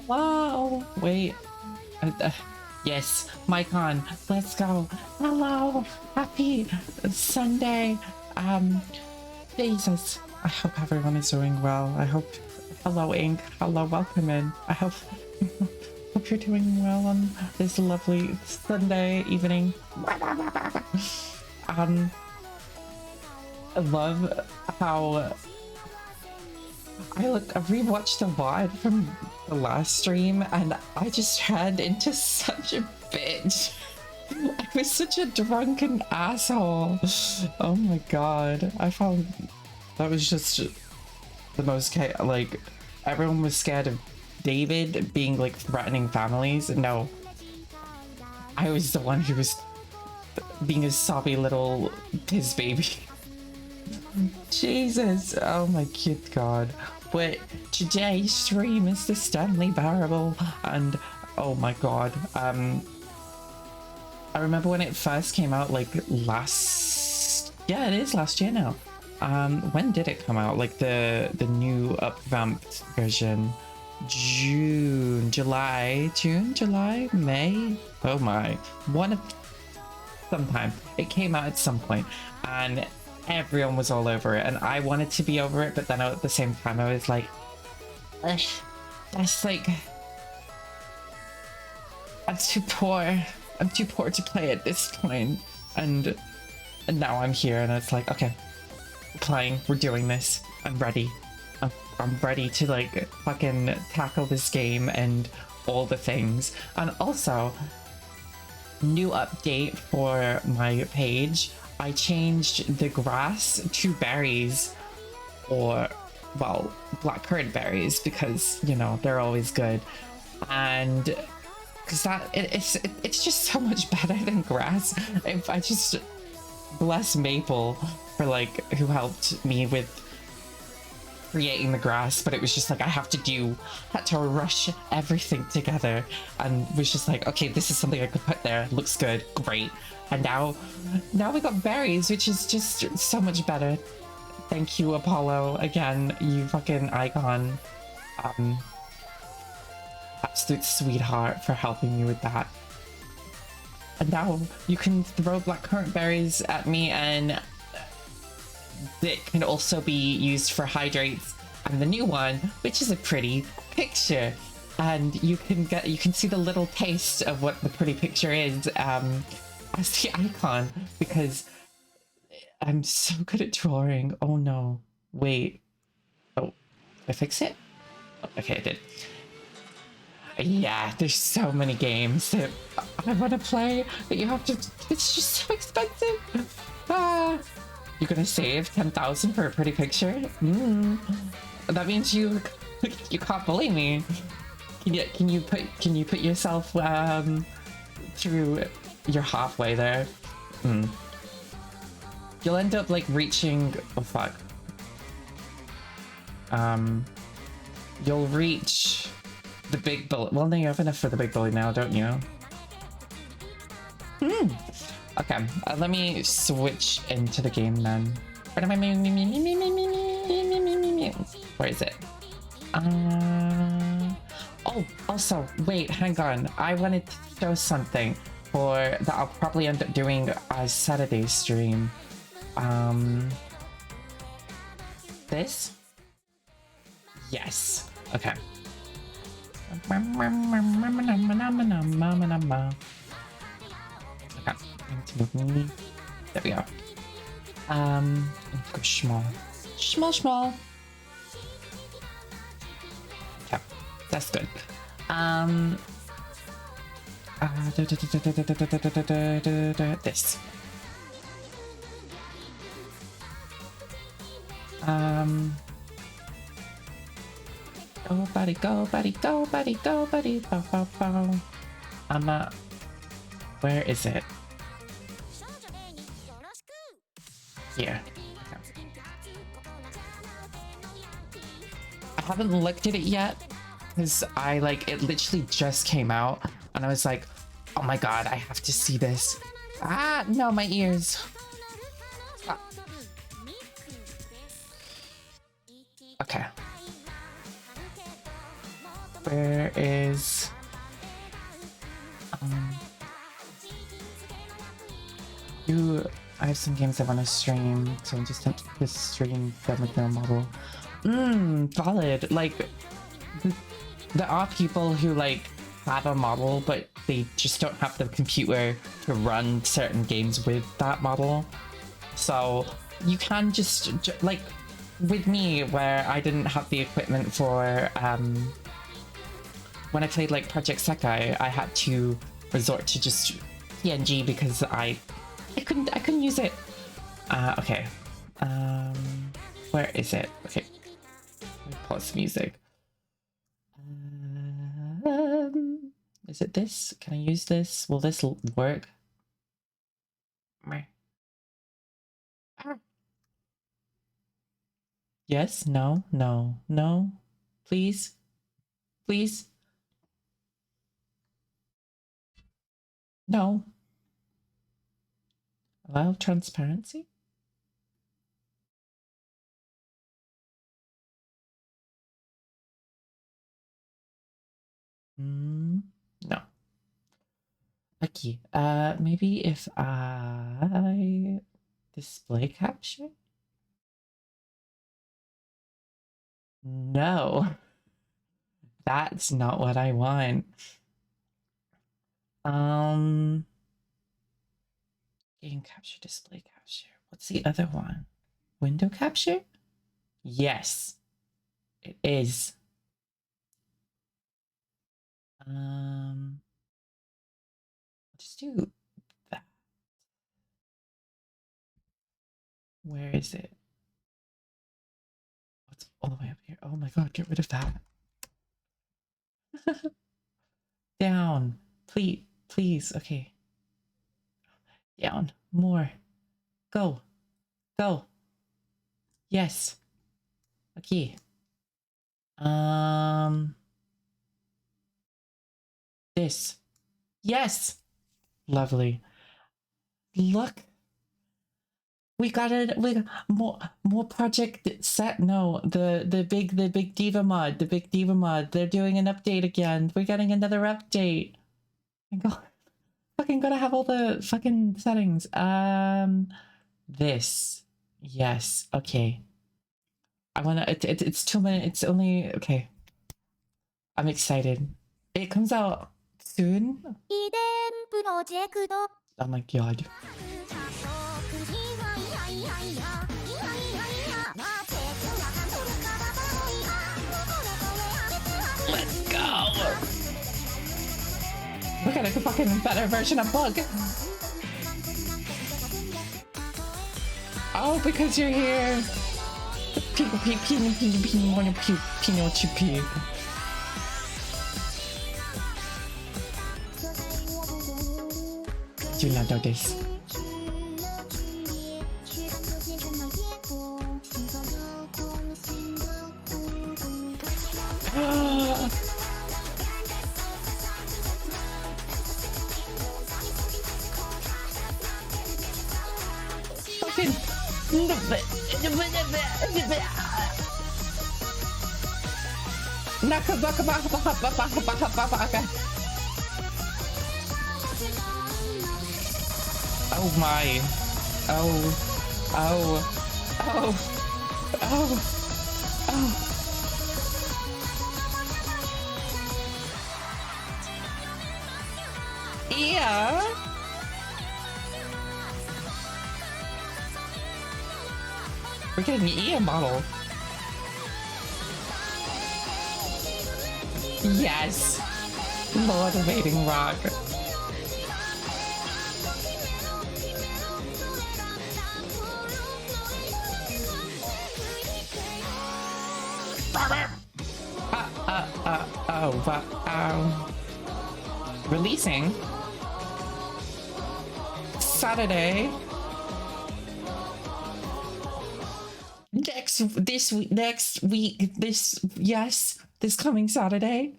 Wow, wait. Yes, mic on. Let's go. Hello. Happy Sunday. Jesus. I hope everyone is doing well. I hope. Hello, Ink. Hello, welcome in. I hope. Hope you're doing well on this lovely Sunday evening. I love how I rewatched the VOD from the last stream and I just turned into such a bitch. I was such a drunken asshole. Oh my god. I found that was just the most like everyone was scared of David being like threatening families. No, I was the one who was being a soppy little piss baby. Jesus, oh my good god. But today's stream is the Stanley Parable, and oh my god, I remember when it first came out, like last, yeah, it is last year now. When did it come out? Like the new upvamped version? June, July, May? Oh my, sometime. It came out at some point, and everyone was all over it, and I wanted to be over it, but then at the same time I was like, ugh, that's like, I'm too poor to play at this point, and now I'm here and it's like, okay, we're playing, we're doing this, I'm ready. I'm ready to like fucking tackle this game and all the things. And also, new update for my page, I changed the grass to berries, or well, blackcurrant berries, because you know they're always good, and because it's just so much better than grass. If I just bless Maple for like who helped me with creating the grass, but it was just like I had to rush everything together, and was just like, okay, this is something I could put there, looks good, great. And now we got berries, which is just so much better. Thank you, Apollo, again, you fucking icon. Absolute sweetheart for helping me with that. And now you can throw blackcurrant berries at me, and it can also be used for hydrates. And the new one, which is a pretty picture, and you can see the little taste of what the pretty picture is as the icon, because I'm so good at drawing. Oh no, wait, oh, did I fix it? Oh, okay, I did. Yeah, there's so many games that I want to play that you have to, it's just so expensive. You're gonna save 10,000 for a pretty picture? That means you can't bully me. Can you put yourself through? You're halfway there. You'll end up like reaching. Oh fuck. You'll reach the big bully. Well, no, you have enough for the big bully now, don't you? Okay, let me switch into the game then. Where is it? Oh, also, wait, hang on. I wanted to show something that I'll probably end up doing a Saturday stream. This? Yes. Okay. Okay. There we go. Go small. Small. Okay, that's good. This. Go buddy, go buddy, go buddy, go buddy. Bow, bow, bow. Where is it? Here. Okay. I haven't looked at it yet because it literally just came out and I was like, oh my god, I have to see this. Ah, no, my ears. Ah. Okay. Where is I have some games I want to stream, so I'm just tempted to stream them with no model. Valid. Like, there are people who like have a model, but they just don't have the computer to run certain games with that model. So you can just like with me, where I didn't have the equipment for when I played like Project Sekai, I had to resort to just PNG because I couldn't use it. Okay. Where is it? Okay. Let me pause music. Is it this? Can I use this? Will this work? Yes? No? No? No? Please? Please? No? Allow transparency? No. Okay. Maybe if I display capture? No. That's not what I want. Game capture, display capture. What's the other one? Window capture? Yes. It is. I'll just do that. Where is it? It's all the way up here. Oh my god, get rid of that. Down. Please, please. Okay. Down. More. Go. Go. Yes. Okay. This. Yes. Lovely. Look. We got more project set. No, the big diva mod, they're doing an update again. We're getting another update. Fucking gotta have all the fucking settings. This. Yes. Okay. I wanna it's 2 minutes. It's only okay. I'm excited. It comes out soon. Oh my god. Let's go! Look at a fucking better version of Bug. Oh, because you're here. People pee pee. Do not know this. Fucking oh my. Oh. Yeah. We're getting an EA model. Yes. Motivating rock. Releasing Saturday. Next week, this coming Saturday.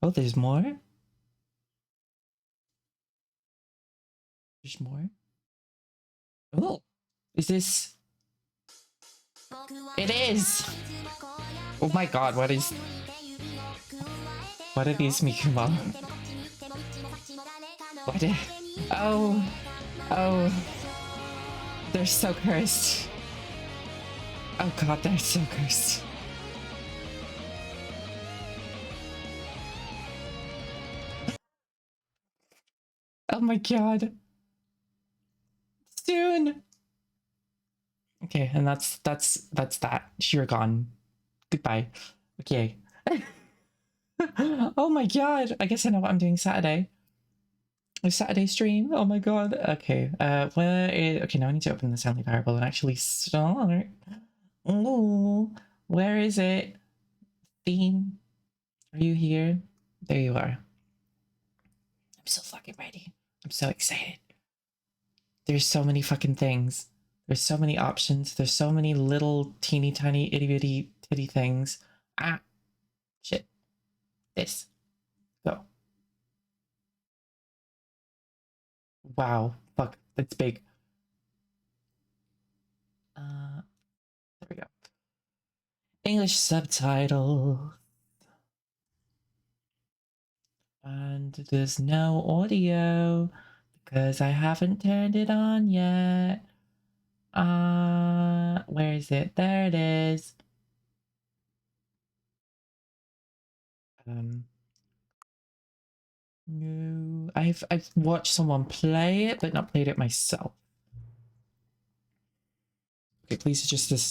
Oh, there's more? There's more? Oh, is this? It is! Oh my god, what are these Mikuma? What? Oh. They're so cursed. Oh god, they're so cursed. Oh my god. Soon. Okay, and that's that. You're gone. Goodbye. Okay. Oh my god. I guess I know what I'm doing Saturday. A Saturday stream. Oh my god. Okay. Okay, now I need to open the Stanley Parable and actually start. Oh, where is it? Theme. Are you here? There you are. I'm so fucking ready. I'm so excited. There's so many fucking things. There's so many options. There's so many little teeny tiny itty bitty titty things. Ah, shit. This. Go. Wow. Fuck. That's big. There we go. English subtitle. And there's no audio because I haven't turned it on yet. Where is it? There it is. No, I've watched someone play it, but not played it myself. Okay, please adjust this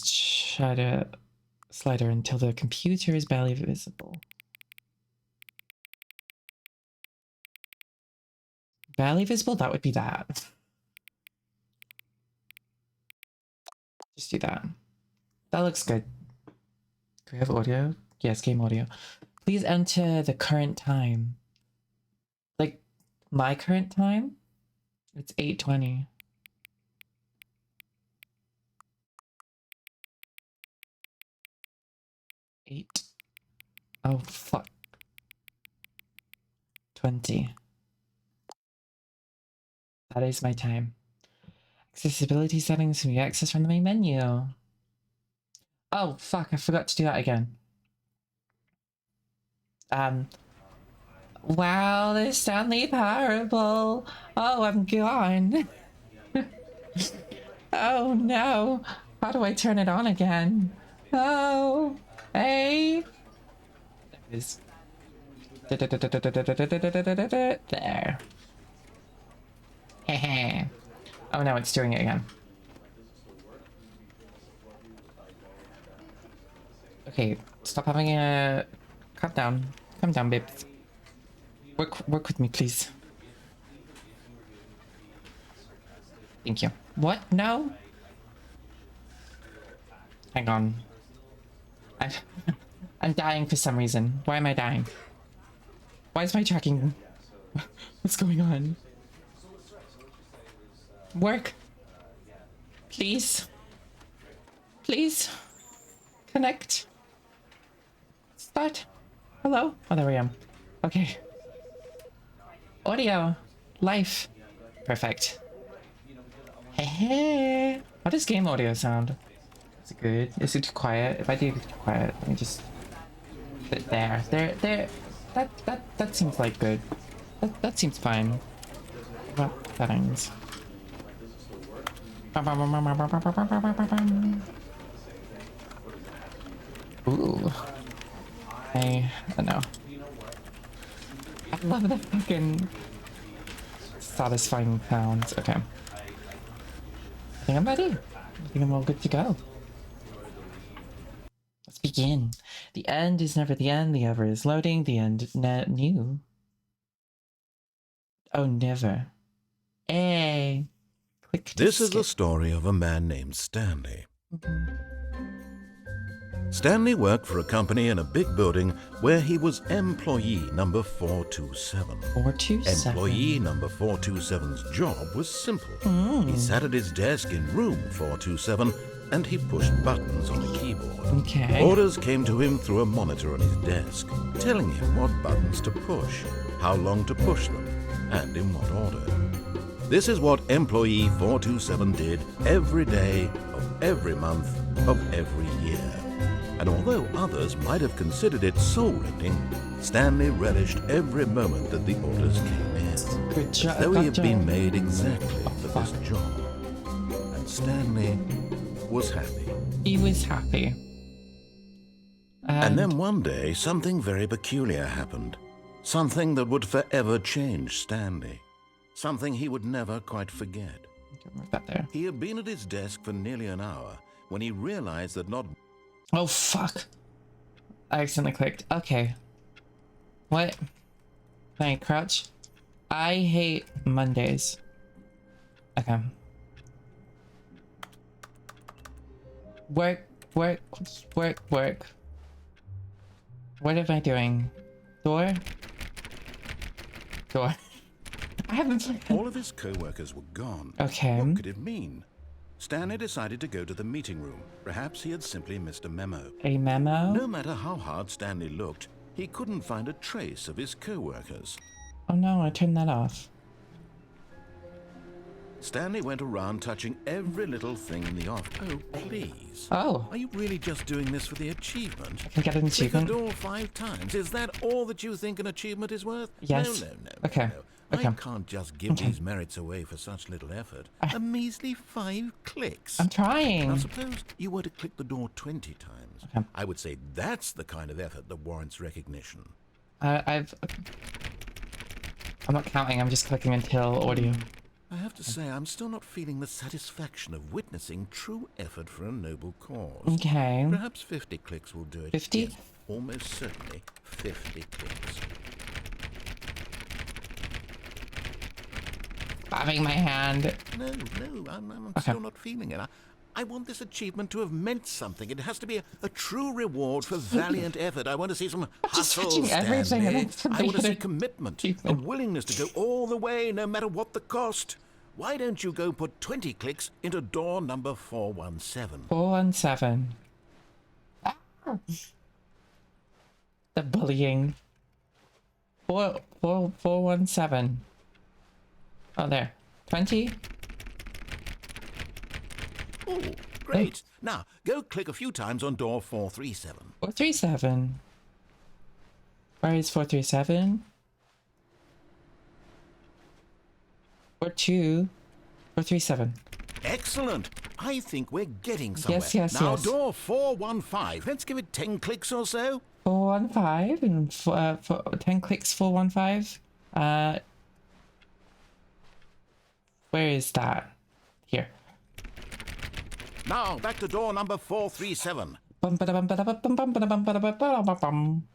slider until the computer is barely visible. Barely visible? That would be that. Just do that. That looks good. Do we have audio? Yes, game audio. Please enter the current time. Like, my current time? It's 8:20. 8. Oh, fuck. 20. That is my time. Accessibility settings can be accessed from the main menu. Oh, fuck, I forgot to do that again. Wow, the Stanley Parable. Oh, I'm gone. Oh no. How do I turn it on again? Oh, hey. There it is. There. Hehe. Oh no, it's doing it again. Okay, stop having a... Calm down. Calm down, babes. Work with me, please. Thank you. What? No? Hang on. I'm dying for some reason. Why am I dying? Why is my tracking... What's going on? Work. Please. Please. Connect. Start. Hello? Oh, there we am. Okay. Audio. Life. Perfect. Hey, hey. How does game audio sound? Is it good? Is it too quiet? If I do it too quiet, let me just put it there. There. That seems like good. That seems fine. What settings? Ooh. I don't know. I love the fucking satisfying sounds. Okay. I think I'm ready. I think I'm all good to go. Let's begin. The end is never the end. The ever is loading. The end new. Oh, never. Hey. Click to This is skip. the story of a man named Stanley. Stanley worked for a company in a big building where he was employee number 427. 427. Employee number 427's job was simple. He sat at his desk in room 427 and he pushed buttons on a keyboard. Okay. Orders came to him through a monitor on his desk, telling him what buttons to push, how long to push them, and in what order. This is what employee 427 did every day of every month of every year. And although others might have considered it soul-rending, Stanley relished every moment that the orders came in. Good job. Though he had been made exactly for this job. And Stanley was happy. He was happy. And then one day, something very peculiar happened. Something that would forever change Stanley. Something he would never quite forget. Move that there. He had been at his desk for nearly an hour when he realized that not... Oh, fuck. I accidentally clicked. Okay. What? Can I crouch? I hate Mondays. Okay. Work, work, work, work. What am I doing? Door? Door. I haven't... All of his co-workers were gone. Okay. What could it mean? Stanley decided to go to the meeting room. Perhaps he had simply missed a memo. A memo? No matter how hard Stanley looked, he couldn't find a trace of his co-workers. Oh no, I turned that off. Stanley went around touching every little thing in the office. Oh, please. Oh. Are you really just doing this for the achievement? I can get an achievement? Click the door 5 times. Is that all that you think an achievement is worth? Yes. No. Okay. No. Okay. I can't just give these merits away for such little effort. A measly 5 clicks. I'm trying. Now suppose you were to click the door 20 times. Okay. I would say that's the kind of effort that warrants recognition. I'm not counting, I'm just clicking until audio. I have to say, I'm still not feeling the satisfaction of witnessing true effort for a noble cause. Okay. Perhaps 50 clicks will do it. 50? Yes, almost certainly 50 clicks. Bobbing my hand. No, I'm still not feeling it. I want this achievement to have meant something. It has to be a true reward for valiant effort. I want to see some hustle, touching everything Stanley. and I want to see everything. commitment, a Achievement. willingness to go all the way, no matter what the cost. Why don't you go put 20 clicks into door number 417? 417. Ah. The bullying. 417. Oh, there. 20. Oh, great. Now, go click a few times on door 437. 437. Where is 437? 42. 437. Excellent. I think we're getting somewhere. Yes, now, yes. door 415. Let's give it 10 clicks or so. 415 and 10 clicks 415. Where is that? Here. Now, back to door number 437. Bum, ba, da, bum, ba, da, ba, bum, bum, ba, da, bum, ba, da, ba, ba, ba, bum.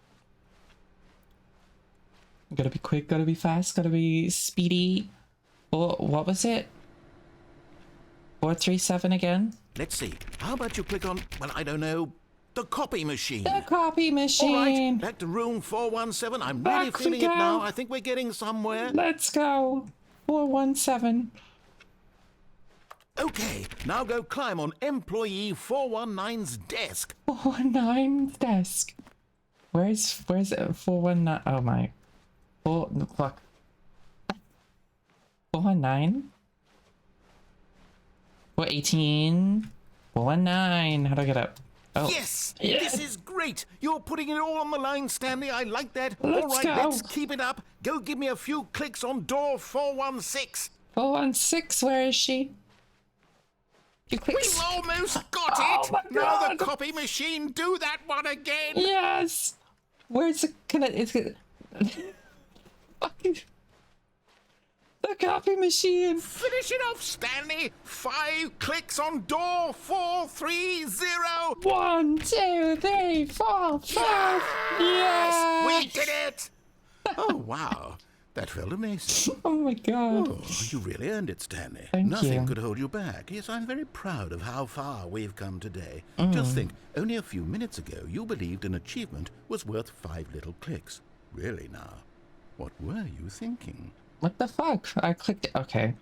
Gotta be quick, gotta be fast, gotta be speedy. Oh, what was it? 437 again? Let's see. How about you click on, well, I don't know, the copy machine. The copy All machine. right, back to room 417. I'm Back really we feeling it go. now. I think we're getting somewhere. Let's go. 417. Okay, now go climb on employee 419's desk. 419's desk. Where's it? 419? Oh my. The fuck. 419? 418? 419. How do I get up? Oh. Yes, Yes. this is great. You're putting it all on the line, Stanley. I like that. All Let's right, go. let's keep it up. Go give me a few clicks on door 416. 416, where is she? You click. We've almost got Oh it. my Now the God. copy machine, do that one again. Yes. Where's it? Can it? It's fucking the copy machine. Finish it off, Stanley. 5 clicks on door 430. 1, 2, 3, 4, 5. Yes. We did it. Oh, wow. That felt amazing. Oh my god. Oh, you really earned it, Stanley. Thank Nothing you. could hold you back. Yes, I'm very proud of how far we've come today. Just think, only a few minutes ago, you believed an achievement was worth 5 little clicks. Really now, what were you thinking? What the fuck? I clicked. Okay.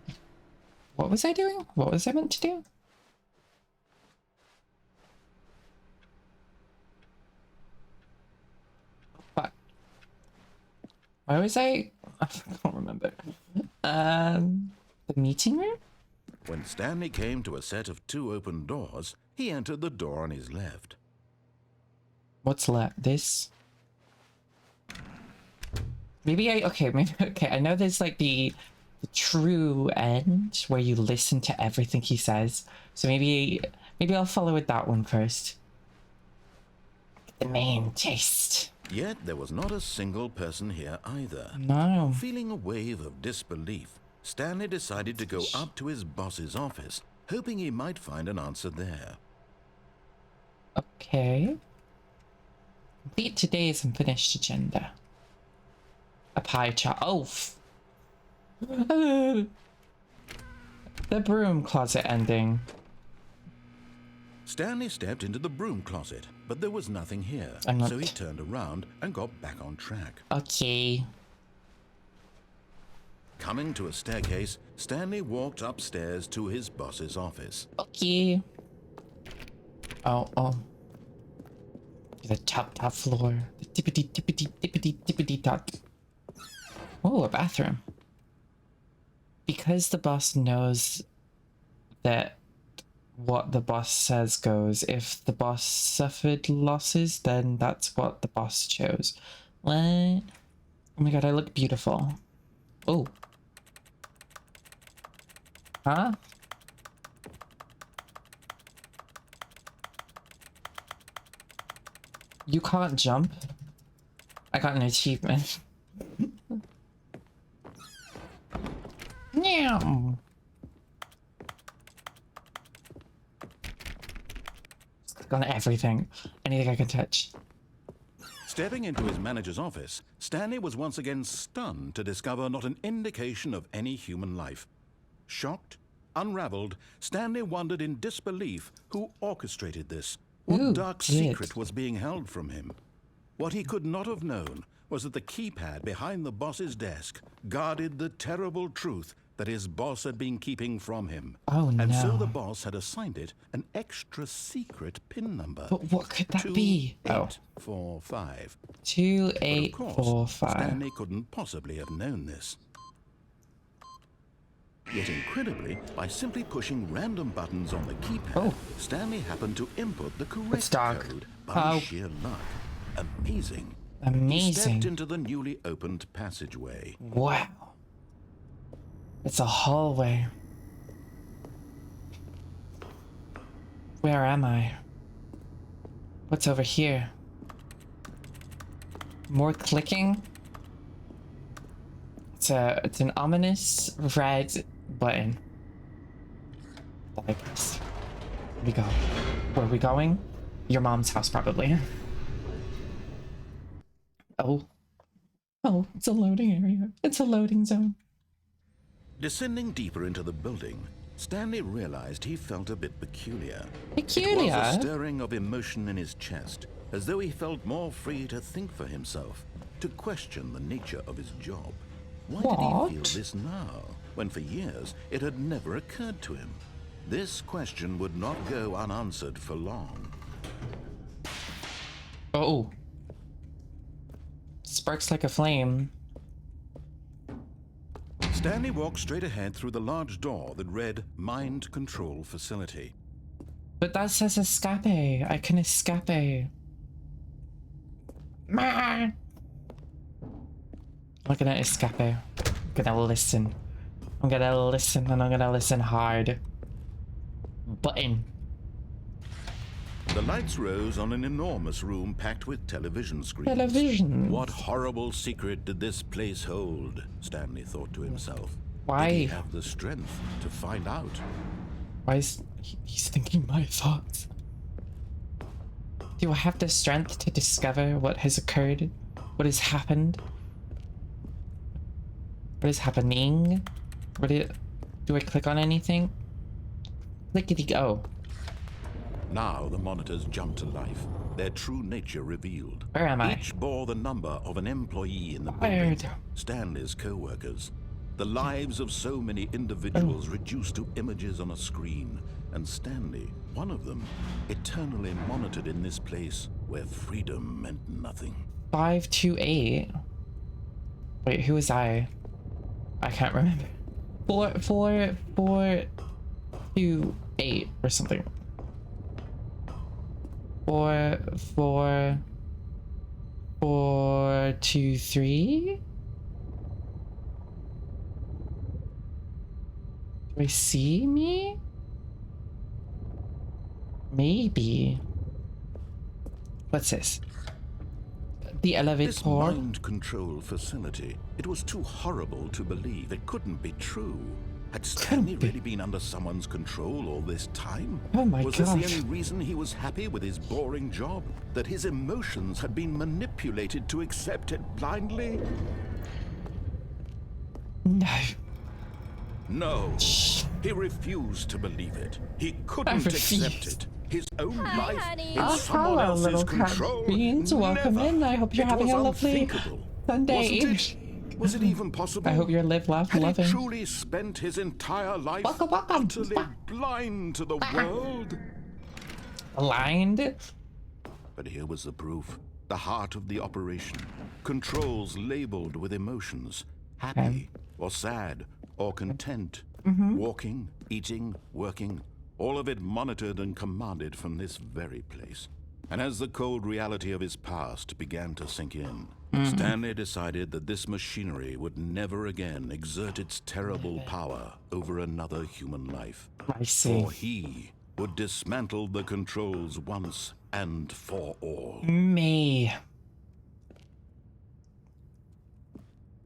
What was I doing? What was I meant to do? Fuck. Why was I? I don't remember. The meeting room? When Stanley came to a set of 2 open doors, he entered the door on his left. What's left? This? Maybe I. Okay, maybe. Okay, I know there's like the the true end where you listen to everything he says. So maybe I'll follow with that one first. The main taste. Yet there was not a single person here either. No. Feeling a wave of disbelief, Stanley decided to go up to his boss's office, hoping he might find an answer there. Okay. Complete today's unfinished agenda. A pie chart. Oh, the broom closet ending. Stanley stepped into the broom closet, but there was nothing here, so he turned around and got back on track. Okay. Coming to a staircase, Stanley walked upstairs to his boss's office. Okay. Oh. The top floor. The tippity top. Oh, a bathroom. Because the boss knows that what the boss says goes. If the boss suffered losses, then that's what the boss chose. What? Oh my god, I look beautiful. Oh. Huh? You can't jump? I got an achievement. Meow. Just click on everything. Anything I can touch. Stepping into his manager's office, Stanley was once again stunned to discover not an indication of any human life. Shocked, unraveled, Stanley wondered in disbelief who orchestrated this. What dark secret was being held from him? What he could not have known was that the keypad behind the boss's desk guarded the terrible truth that his boss had been keeping from him. Oh, no. And so the boss had assigned it an extra secret PIN number. But what could that be? 2845. 2845. Stanley couldn't possibly have known this. Yet incredibly, by simply pushing random buttons on the keypad, Stanley happened to input the correct code by sheer luck. Amazing. He stepped into the newly opened passageway. Wow. It's a hallway. Where am I? What's over here? More clicking? It's an ominous red button. Like this. Where we go? Where are we going? Your mom's house, probably. Oh, it's a loading area. It's a loading zone. Descending deeper into the building, Stanley realized he felt a bit peculiar. Peculiar? It was a stirring of emotion in his chest, as though he felt more free to think for himself, to question the nature of his job. Why did he feel this now, when for years it had never occurred to him? This question would not go unanswered for long. Oh. Sparks like a flame. Stanley walked straight ahead through the large door that read Mind Control Facility. But that says escape. I can escape. I'm gonna escape. I'm gonna listen. I'm gonna listen, and I'm gonna listen hard. Button. The lights rose on an enormous room packed with television screens. Television. What horrible secret did this place hold? Stanley thought to himself. Why? Did he have the strength to find out? Why is he's thinking my thoughts? Do I have the strength to discover what has occurred? What has happened? What is happening? Do I click on anything? Clickety go. Now the monitors jumped to life, their true nature revealed. Where am I? Each bore the number of an employee in the building, Stanley's co-workers. The lives of so many individuals reduced to images on a screen, and Stanley, one of them, eternally monitored in this place where freedom meant nothing. 528. Wait, who was I? I can't remember. 428 or something. 423. Do I see me? Maybe. What's this? The elevator. This mind control facility, it was too horrible to believe. It couldn't be true. Had Stanley really been under someone's control all this time? Oh my Was gosh. this the only reason he was happy with his boring job? That his emotions had been manipulated to accept it blindly? No. No. He refused to believe it. He couldn't accept it. His own life honey. in someone hello, else's little control. beans. Welcome Never. in. I hope you're It having was a lovely unthinkable. Sunday. Wasn't it? Was it even possible? I hope you're live, laugh, Had loving. he truly spent his entire life Welcome. utterly blind to the world? Blind? But here was the proof. The heart of the operation. Controls labeled with emotions. Happy or sad or content. Walking, eating, working. All of it monitored and commanded from this very place. And as the cold reality of his past began to sink in, Stanley decided that this machinery would never again exert its terrible power over another human life. I see. For he would dismantle the controls once and for all. Me.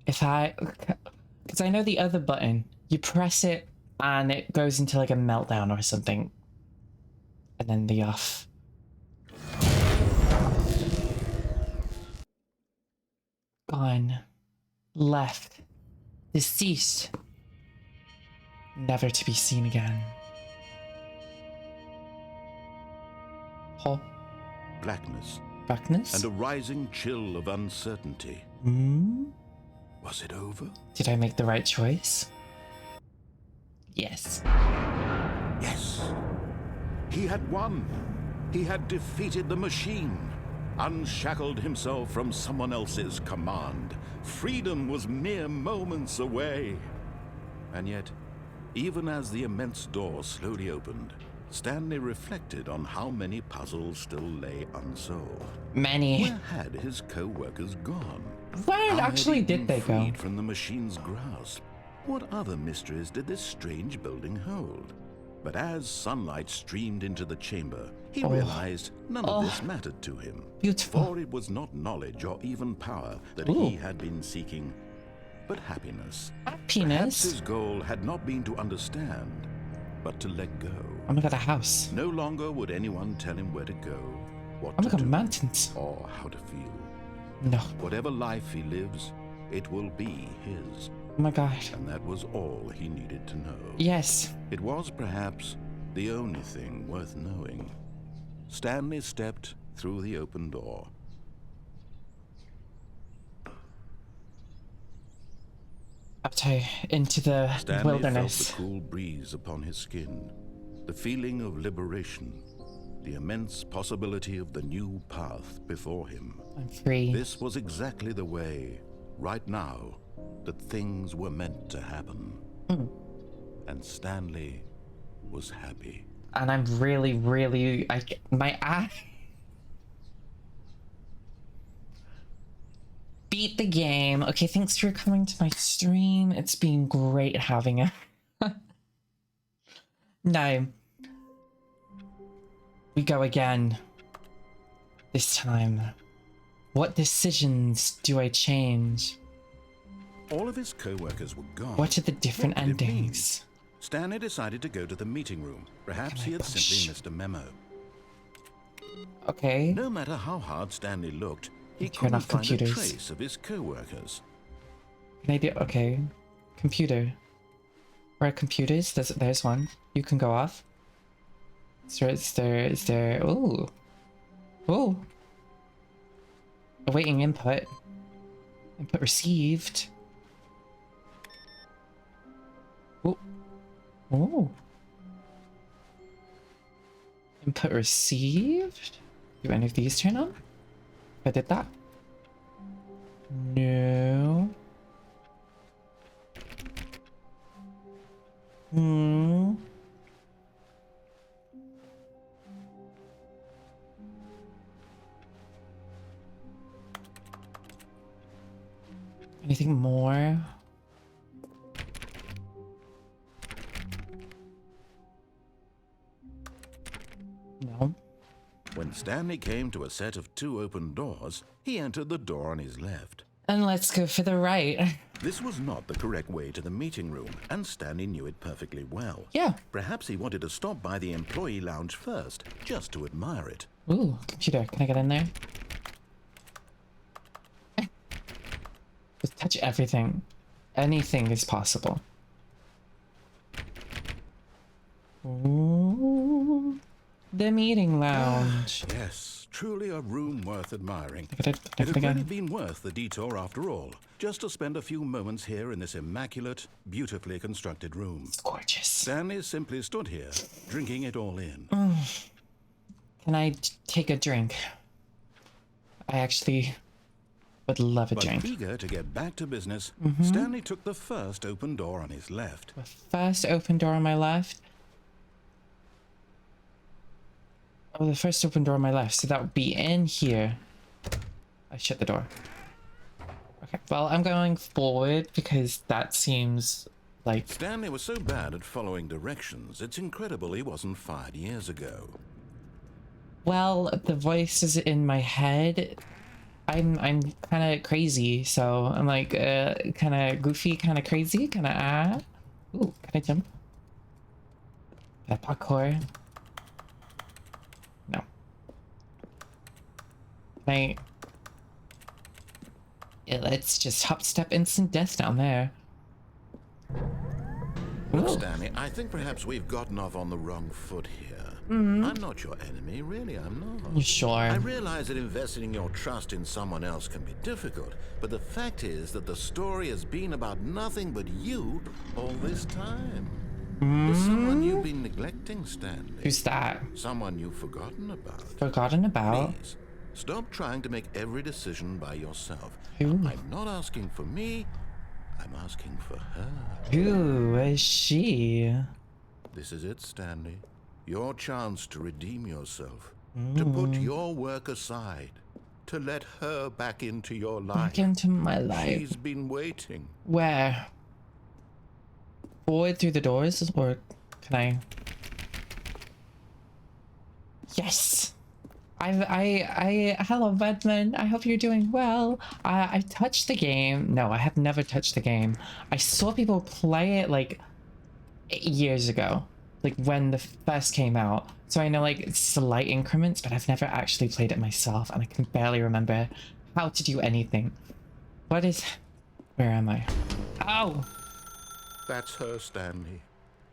If because I know the other button, you press it and it goes into like a meltdown or something. And then the off. Gone. Left. Deceased. Never to be seen again. Oh. Blackness Darkness? and a rising chill of uncertainty. Was it over? Did I make the right choice? Yes. Yes. He had won. He had defeated the machine, unshackled himself from someone else's command. Freedom was mere moments away. And yet, even as the immense door slowly opened, Stanley reflected on how many puzzles still lay unsolved. Many. Where had his co-workers gone? Where How had actually he did been they go? freed from the machine's grasp? What other mysteries did this strange building hold? But as sunlight streamed into the chamber, he realized none of this mattered to him. Beautiful. For it was not knowledge or even power that he had been seeking, but happiness. Perhaps Happiness? his goal had not been to understand, but to let go. Oh my god, a house. No longer would anyone tell him where to go, what Oh my to god, do, mountains. or how to feel. No. Whatever life he lives, it will be his. Oh my god. And that was all he needed to know. Yes. It was perhaps the only thing worth knowing. Stanley stepped through the open door. Into the Stanley wilderness. felt the cool breeze upon his skin, the feeling of liberation, the immense possibility of the new path before him. I'm free. This was exactly the way, right now, that things were meant to happen. And Stanley was happy. And I'm really, my eye. Beat the game. Okay, thanks for coming to my stream. It's been great having it. No. We go again. This time. What decisions do I change? All of his co-workers were gone. What are the different What did it mean? endings? Stanley decided to go to the meeting room. Perhaps he had simply missed a memo. Okay. No matter how hard Stanley looked, he Turn couldn't off find a computers. trace of his co-workers. Can I do? Okay. Computer. Where are computers? There's one. You can go off. So is there? Oh. Oh. Awaiting input. Input received. Oh. Oh. Input received? Do any of these turn on? If I did that? No. Anything more? No. When Stanley came to a set of 2 open doors, he entered the door on his left. And let's go for the right. This was not the correct way to the meeting room, and Stanley knew it perfectly well. Yeah. Perhaps he wanted to stop by the employee lounge first, just to admire it. Ooh, computer, can I get in there? Just touch everything. Anything is possible. Ooh, the meeting lounge. Yes, truly a room worth admiring. Look at it, It had again. really been worth the detour after all, just to spend a few moments here in this immaculate, beautifully constructed room. It's gorgeous. Stanley simply stood here, drinking it all in. Can I take a drink? I actually would love a But drink. eager to get back to business, Stanley took the first open door on his left. The first open door on my left. Oh, the first open door on my left. So that would be in here. I shut the door. Okay, well, I'm going forward because that seems like... Stanley was so bad at following directions, it's incredible he wasn't fired years ago. Well, the voice is in my head. I'm kind of crazy, so I'm like kind of goofy, kind of crazy, kind of Ooh, can I jump? That parkour. No. Can I... Yeah, let's just hop, step, instant death down there. Look, Ooh. Stanley, I think perhaps we've gotten off on the wrong foot here. I'm not your enemy, really, I'm not. You sure? I realize that investing your trust in someone else can be difficult, but the fact is that the story has been about nothing but you all this time. There's someone you've been neglecting, Stanley. Who's that? Someone you've forgotten about. Forgotten about? Please, stop trying to make every decision by yourself. Who? I'm not asking for me, I'm asking for her. Who is she? This is it, Stanley. Your chance to redeem yourself. To put your work aside. To let her back into your life. Back into my life. She's been waiting. Where? Forward through the doors, or can I? Yes. Hello, Redman. I hope you're doing well. I touched the game. No, I have never touched the game. I saw people play it like 8 years ago, like when the first came out. So I know like slight increments, but I've never actually played it myself, and I can barely remember how to do anything. What is? Where am I? Oh. That's her, Stanley.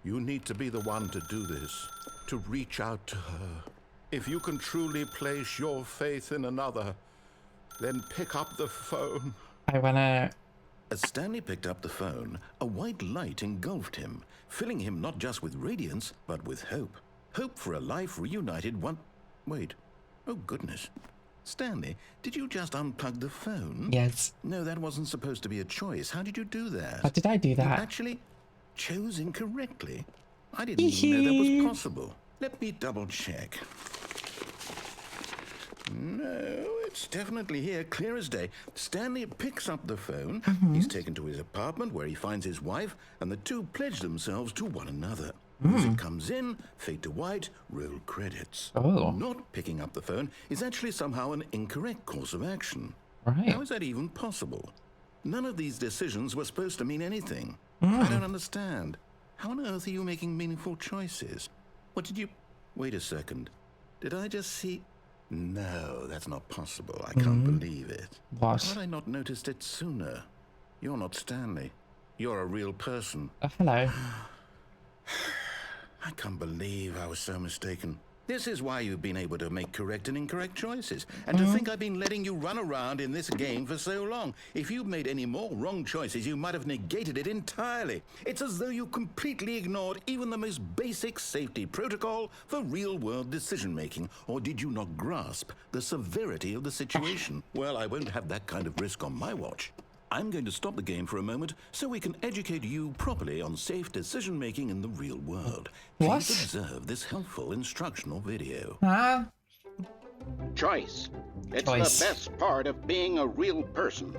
You need to be the one to do this. To reach out to her. If you can truly place your faith in another, then pick up the phone. I wanna... As Stanley picked up the phone, a white light engulfed him, filling him not just with radiance, but with hope. Hope for a life reunited one... Wait. Oh, goodness. Stanley, did you just unplug the phone? Yes. No, that wasn't supposed to be a choice. How did you do that? How did I do You that? actually chose incorrectly. I didn't even know that was possible. Let me double check. No, it's definitely here, clear as day. Stanley picks up the phone. He's taken to his apartment where he finds his wife, and the two pledge themselves to one another. Music comes in, fade to white, roll credits. Oh. Not picking up the phone is actually somehow an incorrect course of action. Right. How is that even possible? None of these decisions were supposed to mean anything. I don't understand. How on earth are you making meaningful choices? What did you... Wait a second. Did I just see... No, that's not possible. I can't believe it. What? How had I not noticed it sooner? You're not Stanley. You're a real person. Hello. I can't believe I was so mistaken. This is why you've been able to make correct and incorrect choices. And to think I've been letting you run around in this game for so long. If you'd made any more wrong choices, you might have negated it entirely. It's as though you completely ignored even the most basic safety protocol for real-world decision-making. Or did you not grasp the severity of the situation? Well, I won't have that kind of risk on my watch. I'm going to stop the game for a moment so we can educate you properly on safe decision-making in the real world. What? Please observe this helpful instructional video. Huh? Choice. It's Choice. the best part of being a real person.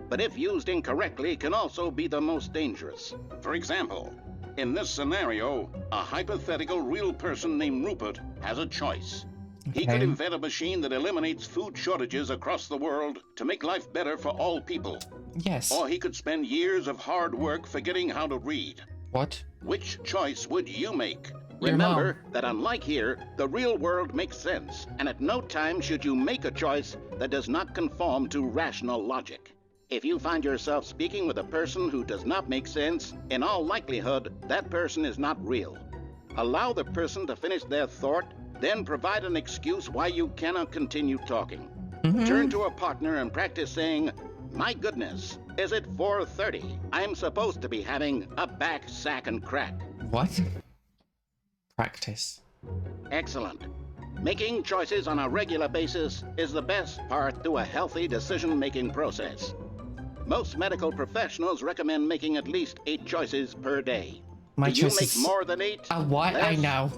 But if used incorrectly, can also be the most dangerous. For example, In this scenario, a hypothetical real person named Rupert has a choice. He could Okay. invent a machine that eliminates food shortages across the world to make life better for all people. Yes. Or he could spend years of hard work forgetting how to read. What? Which choice would you make? Your Remember mom. that unlike here, the real world makes sense, and at no time should you make a choice that does not conform to rational logic. If you find yourself speaking with a person who does not make sense, in all likelihood, that person is not real. Allow the person to finish their thought, then provide an excuse why you cannot continue talking. Turn to a partner and practice saying, "My goodness, is it 4:30? I'm supposed to be having a back, sack, and crack." What? Practice. Excellent. Making choices on a regular basis is the best part to a healthy decision-making process. Most medical professionals recommend making at least 8 choices per day. My Do you choices. make more than 8? What? I Less? know.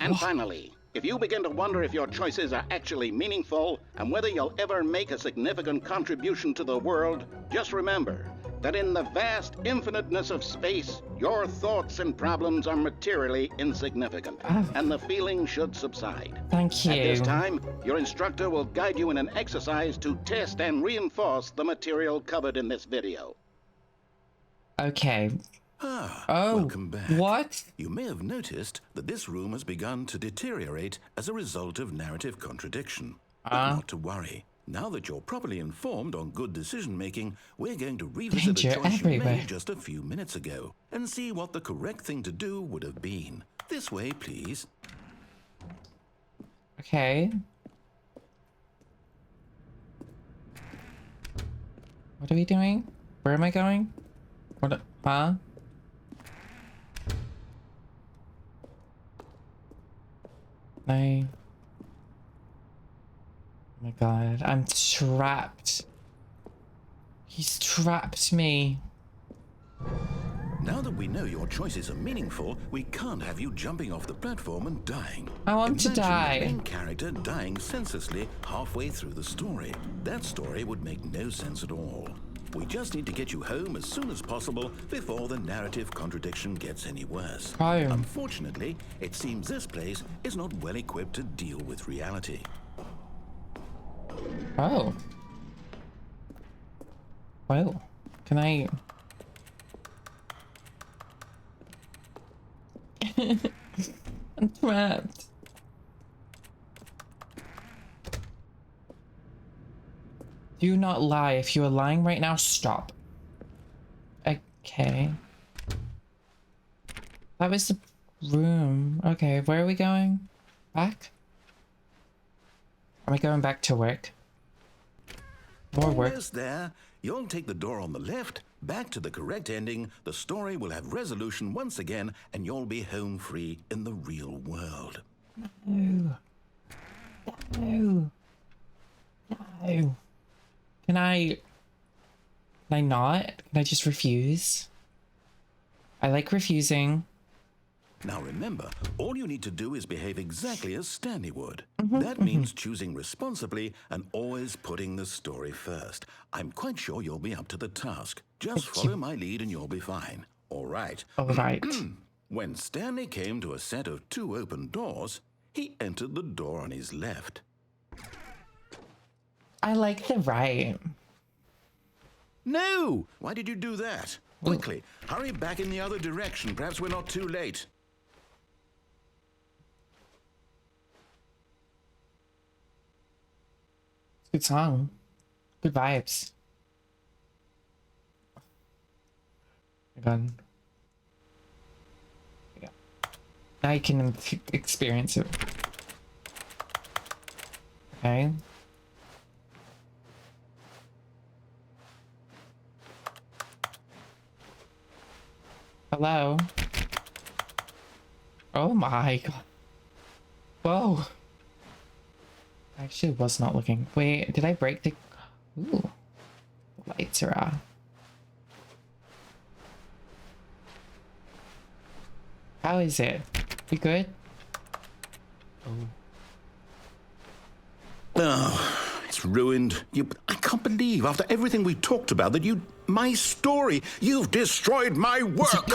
And finally, if you begin to wonder if your choices are actually meaningful and whether you'll ever make a significant contribution to the world, just remember that in the vast infiniteness of space, your thoughts and problems are materially insignificant, and the feeling should subside. Thank you. At this time, your instructor will guide you in an exercise to test and reinforce the material covered in this video. Okay. Ah, Oh. welcome back. What? You may have noticed that this room has begun to deteriorate as a result of narrative contradiction. But not to worry. Now that you're properly informed on good decision-making, we're going to revisit Danger a choice you everywhere. made just a few minutes ago and see what the correct thing to do would have been. This way, please. Okay. What are we doing? Where am I going? What? Huh? No. Oh my god, I'm trapped. He's trapped me. Now that we know your choices are meaningful, we can't have you jumping off the platform and dying. I want to Imagine die. the main character dying senselessly halfway through the story. That story would make no sense at all. We just need to get you home as soon as possible before the narrative contradiction gets any worse. Home. Unfortunately, it seems this place is not well equipped to deal with reality. Oh. Well, can I... I'm trapped. Do not lie. If you are lying right now, stop. Okay. That was the room. Okay, where are we going? Back? Am I going back to work? More work. Almost there. You'll take the door on the left, back to the correct ending, the story will have resolution once again, and you'll be home free in the real world. No. No. No. Can I not? Can I just refuse? I like refusing. Now remember, all you need to do is behave exactly as Stanley would. That means choosing responsibly and always putting the story first. I'm quite sure you'll be up to the task. Just follow my lead and you'll be fine. All right. All right. When Stanley came to a set of 2 open doors, he entered the door on his left. I like the right. No! Why did you do that? Quickly, hurry back in the other direction. Perhaps we're not too late. Good song. Good vibes. Again. Yeah. Now you can experience it. Okay. Hello. Oh my god. Whoa. I actually was not looking. Wait, did I break the... Ooh. The lights are off. How is it? We good? Oh, it's ruined. I can't believe, after everything we talked about, that my story, you've destroyed my work.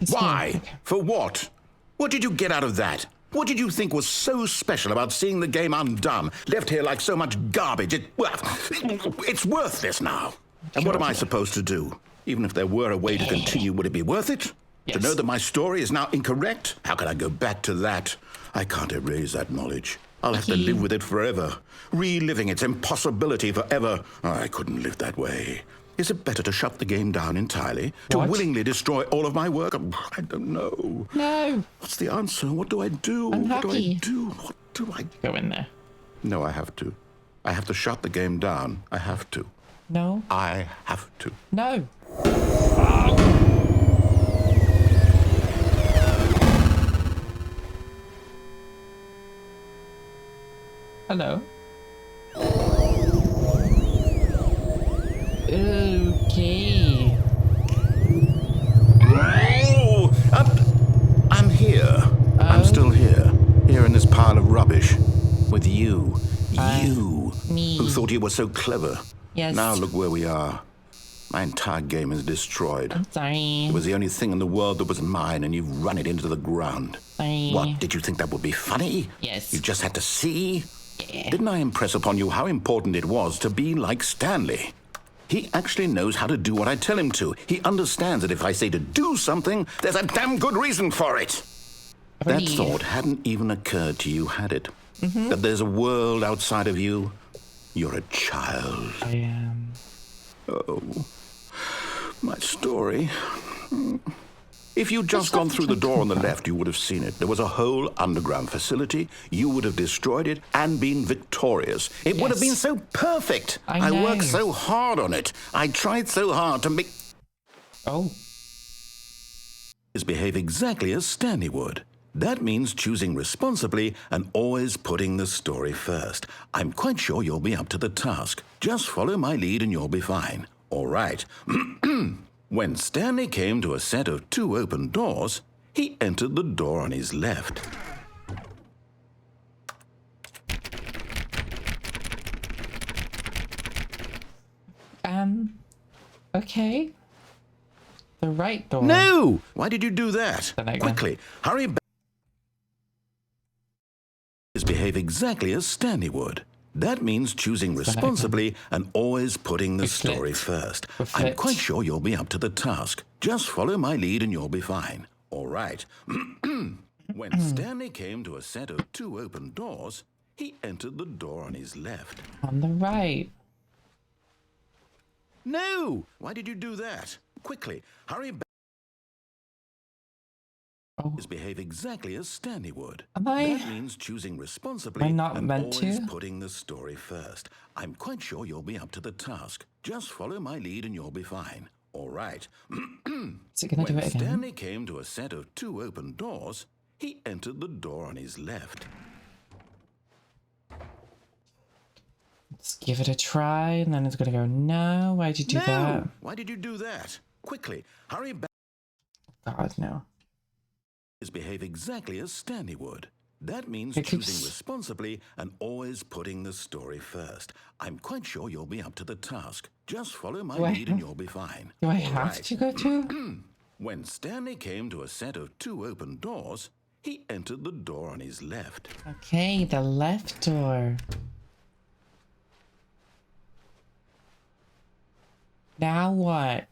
Why? For what? What did you get out of that? What did you think was so special about seeing the game undone, left here like so much garbage? It's worthless now. And what am I supposed to do? Even if there were a way to continue, would it be worth it? Yes. To know that my story is now incorrect? How can I go back to that? I can't erase that knowledge. I'll have to live with it forever, reliving its impossibility forever. I couldn't live that way. Is it better to shut the game down entirely? What? To willingly destroy all of my work? I don't know. No. What's the answer? What do I do? Unlucky. What do I do? What do I go in there? No, I have to. I have to shut the game down. I have to. No. I have to. No. Hello. Okay. Oh, I'm here. I'm still here. Here in this pile of rubbish. With you. Me. Who thought you were so clever. Yes. Now look where we are. My entire game is destroyed. I'm sorry. It was the only thing in the world that was mine, and you've run it into the ground. Sorry. What, did you think that would be funny? Yes. You just had to see? Yeah. Didn't I impress upon you how important it was to be like Stanley? He actually knows how to do what I tell him to. He understands that if I say to do something, there's a damn good reason for it. That thought hadn't even occurred to you, had it? Mm-hmm. That there's a world outside of you? You're a child. I am. Oh, my story. If you'd just gone through the door on the left, you would have seen it. There was a whole underground facility. You would have destroyed it and been victorious. It would have been so perfect. I worked so hard on it. I tried so hard to make... Oh. ...behave exactly as Stanley would. That means choosing responsibly and always putting the story first. I'm quite sure you'll be up to the task. Just follow my lead and you'll be fine. All right. When Stanley came to a set of 2 open doors, he entered the door on his left. Okay. The right door. No! Why did you do that? Quickly, hurry back. Behave exactly as Stanley would. That means choosing responsibly and always putting the story first. I'm quite sure you'll be up to the task. Just follow my lead and you'll be fine. All right. When Stanley came to a set of 2 open doors, he entered the door on his left. On the right. No! Why did you do that? Quickly, hurry back. Behave exactly as Stanley would. That means choosing responsibly and always putting the story first. I'm quite sure you'll be up to the task. Just follow my lead and you'll be fine. All right. Is it gonna do it again? When Stanley came to a set of 2 open doors, he entered the door on his left. Let's give it a try, and then it's gonna go, no, why'd you do that? Why did you do that? Quickly, hurry back. God, no. Behave exactly as Stanley would. That means choosing responsibly and always putting the story first. I'm quite sure you'll be up to the task. Just follow my lead and you'll be fine. Do I have to go to? When Stanley came to a set of 2 open doors, he entered the door on his left. Okay, the left door. Now what?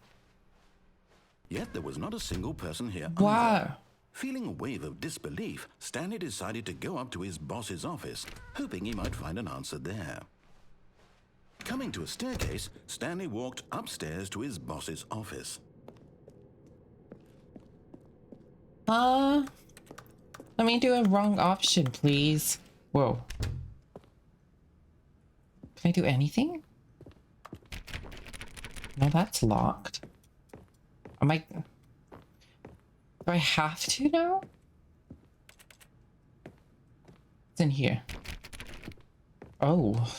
Yet there was not a single person here. Wow. Feeling a wave of disbelief, Stanley decided to go up to his boss's office, hoping he might find an answer there. Coming to a staircase, Stanley walked upstairs to his boss's office. Let me do a wrong option, please. Whoa. Can I do anything? No, that's locked. Am I... Do I have to now? It's in here. Oh.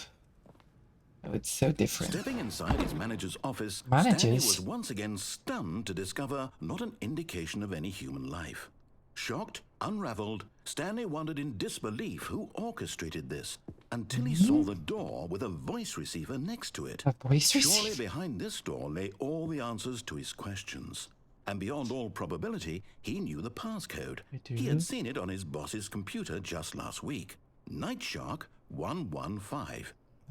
Oh, it's so different. Stepping inside his manager's office, Stanley was once again stunned to discover not an indication of any human life. Shocked, unraveled, Stanley wondered in disbelief who orchestrated this. until he saw the door with a voice receiver next to it. A voice Surely receiver? behind this door lay all the answers to his questions. And beyond all probability, he knew the passcode. He had seen it on his boss's computer just last week. Night Shark 115.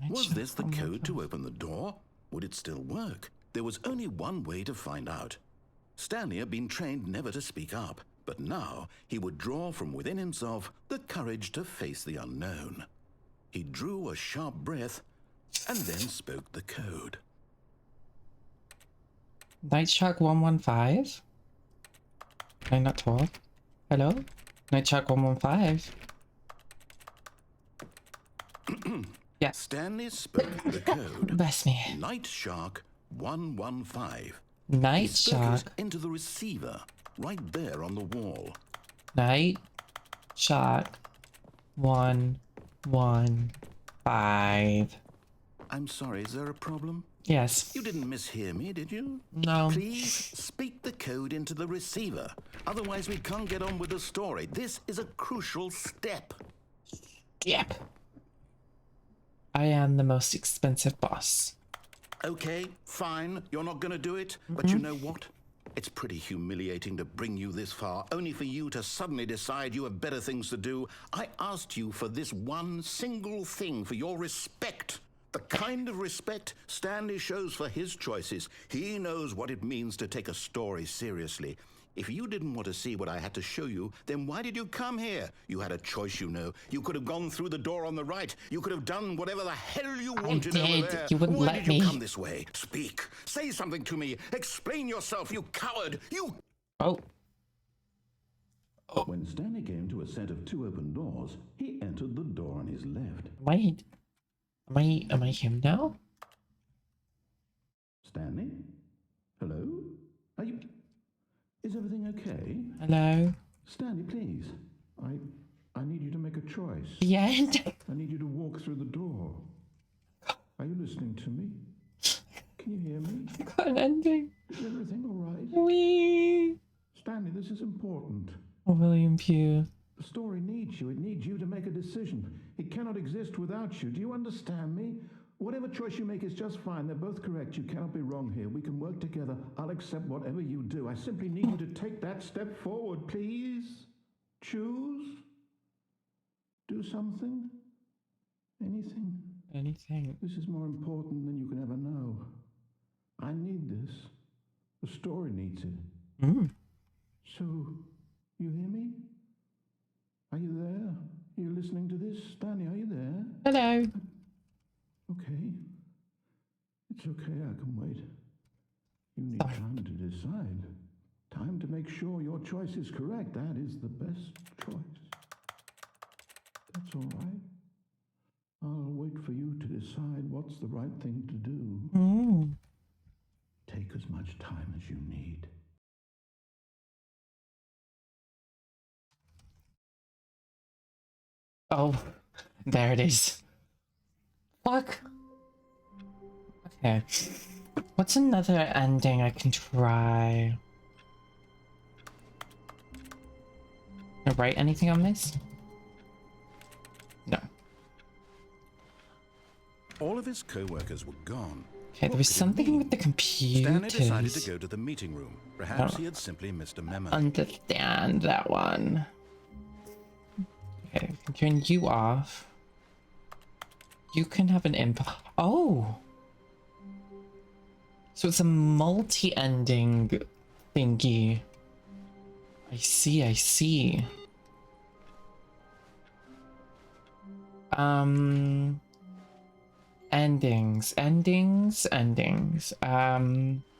Was this the code to open the door? Would it still work? There was only one way to find out. Stanley had been trained never to speak up, but now he would draw from within himself the courage to face the unknown. He drew a sharp breath and then spoke the code. Night Shark 115? Can I not talk? Hello? Night Shark 115? Yes. Stanley spoke the code. Bless me. Night Shark 115. Night He spoke it Shark. into the receiver, right there on the wall. Night Shark 115. I'm sorry, is there a problem? Yes. You didn't mishear me, did you? No. Please speak the code into the receiver. Otherwise, we can't get on with the story. This is a crucial step. Yep. I am the most expensive boss. Okay, fine. You're not going to do it. But you know what? It's pretty humiliating to bring you this far, only for you to suddenly decide you have better things to do. I asked you for this one single thing, for your respect. The kind of respect Stanley shows for his choices. He knows what it means to take a story seriously. If you didn't want to see what I had to show you, then why did you come here? You had a choice, you know. You could have gone through the door on the right. You could have done whatever the hell you wanted over there. You wouldn't Why let did me. you come this way? Speak. Say something to me. Explain yourself, you coward. You... Oh. When Stanley came to a set of two open doors, he entered the door on his left. Am I him now? Stanley? Hello? Are you... Is everything okay? Hello? Stanley, please. I need you to make a choice. The end? I need you to walk through the door. Are you listening to me? Can you hear me? Got an ending. Is everything all right? Wee. Stanley, this is important. Oh, William Pugh. The story needs you. It needs you to make a decision. It cannot exist without you. Do you understand me? Whatever choice you make is just fine. They're both correct. You cannot be wrong here. We can work together. I'll accept whatever you do. I simply need you to take that step forward, please. Choose. Do something. Anything. Anything. This is more important than you can ever know. I need this. The story needs it. So, you hear me? Are you there? Are you listening to this? Stanley, are you there? Hello. Okay. It's okay, I can wait. You need time to decide. Time to make sure your choice is correct. That is the best choice. That's all right. I'll wait for you to decide what's the right thing to do. Take as much time as you need. Oh, there it is. Fuck. Okay. What's another ending I can try? Can I write anything on this? No. All of his co-workers were gone. Okay, there was something with the Stanley decided computers. to go to the meeting room. Perhaps he had simply missed a memo. Understand that one. Okay, we can turn you off. You can have an input. Oh! So it's a multi-ending thingy. I see, I see. Endings.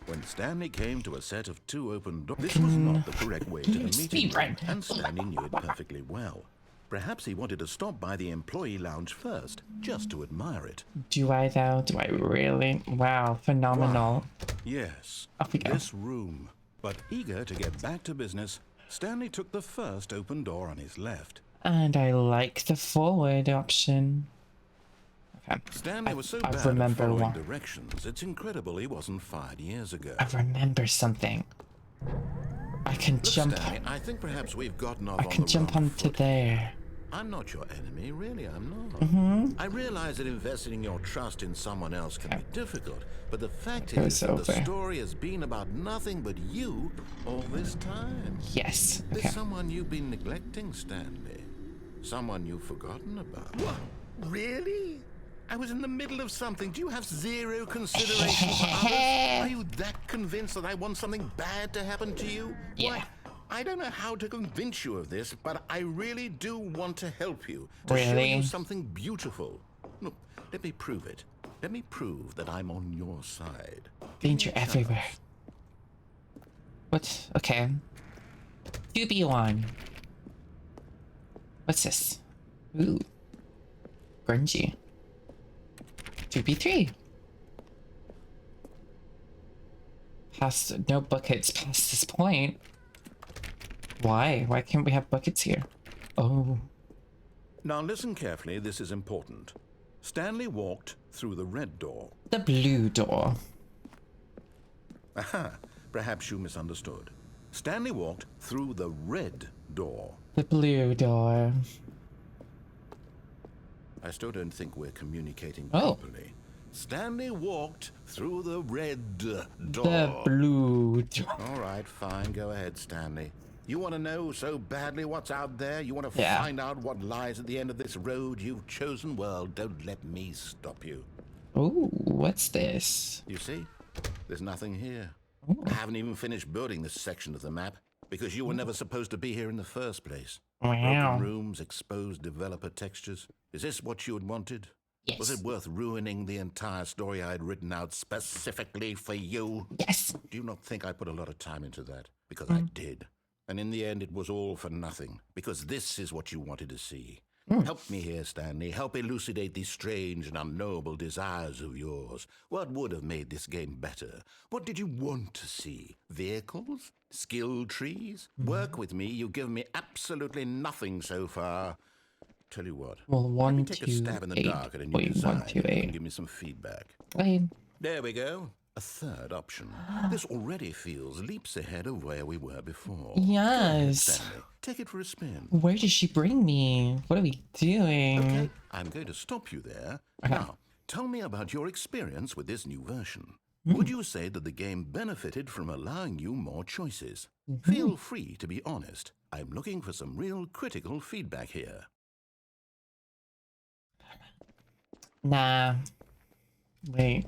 When Stanley came to a set of two open doors, this was not the correct way to the meeting Speed room, run. and Stanley knew it perfectly well. Perhaps he wanted to stop by the employee lounge first, just to admire it. Do I though? Do I really? Wow, phenomenal. Yes, Off we go. this room. But eager to get back to business, Stanley took the first open door on his left. And I like the forward option. Okay. Stanley was so I bad at remember following one. directions, it's incredible he wasn't fired years ago. I remember something. I can Look, jump. Stanley, I think perhaps we've gotten off I on can the jump wrong onto foot. there. I'm not your enemy, really, I'm not. I realize that investing your trust in someone else can be difficult, but the fact is that the story has been about nothing but you all this time. Yes. Okay. There's someone you've been neglecting, Stanley. Someone you've forgotten about. What? Really? I was in the middle of something. Do you have zero consideration for others? Are you that convinced that I want something bad to happen to you? Yeah. Why, I don't know how to convince you of this, but I really do want to help you. To show you something beautiful. Look, let me prove it. Let me prove that I'm on your side. Danger everywhere. What? Okay. 2B1. What's this? Ooh. Grungy. 2B3. Past no buckets past this point. Why? Why can't we have buckets here? Oh. Now listen carefully, this is important. Stanley walked through the red door. The blue door. Aha, perhaps you misunderstood. Stanley walked through the red door. The blue door. I still don't think we're communicating properly. Stanley walked through the red door. The blue door. All right, fine. Go ahead, Stanley. You want to know so badly what's out there? You want to find out what lies at the end of this road you've chosen? Well, don't let me stop you. Ooh, what's this? You see? There's nothing here. I haven't even finished building this section of the map because you were never supposed to be here in the first place. Wow. Broken rooms, exposed developer textures. Is this what you had wanted? Yes. Was it worth ruining the entire story I had written out specifically for you? Yes. Do you not think I put a lot of time into that? Because I did. And in the end, it was all for nothing. Because this is what you wanted to see. Help me here, Stanley. Help elucidate these strange and unknowable desires of yours. What would have made this game better? What did you want to see? Vehicles? Skill trees? Work with me. You've given me absolutely nothing so far. Tell you what. Well, let me take a stab in the dark at a new design and give me some feedback. There we go. A third option. This already feels leaps ahead of where we were before. Yes. Stanley, take it for a spin. Where does she bring me? What are we doing? Okay, I'm going to stop you there. Now, tell me about your experience with this new version. Would you say that the game benefited from allowing you more choices? Feel free to be honest. I'm looking for some real critical feedback here. Nah. Wait.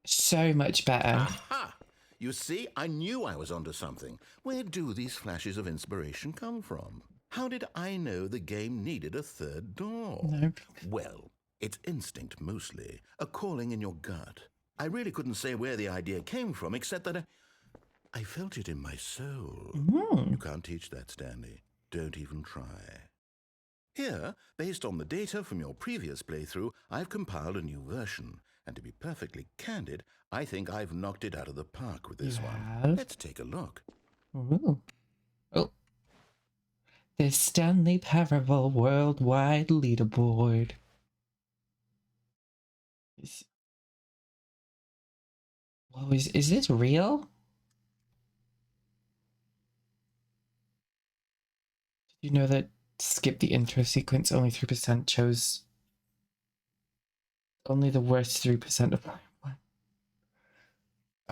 So much better. Aha! You see, I knew I was onto something. Where do these flashes of inspiration come from? How did I know the game needed a third door? Nope. Well, it's instinct mostly, a calling in your gut. I really couldn't say where the idea came from, except that I felt it in my soul. You can't teach that, Stanley. Don't even try. Here, based on the data from your previous playthrough, I've compiled a new version. And to be perfectly candid, I think I've knocked it out of the park with this one. Let's take a look. Ooh. Oh. The Stanley Parable Worldwide Leaderboard. Whoa, is this real? Did you know that skip the intro sequence, only 3% chose... Only the worst 3% of... What?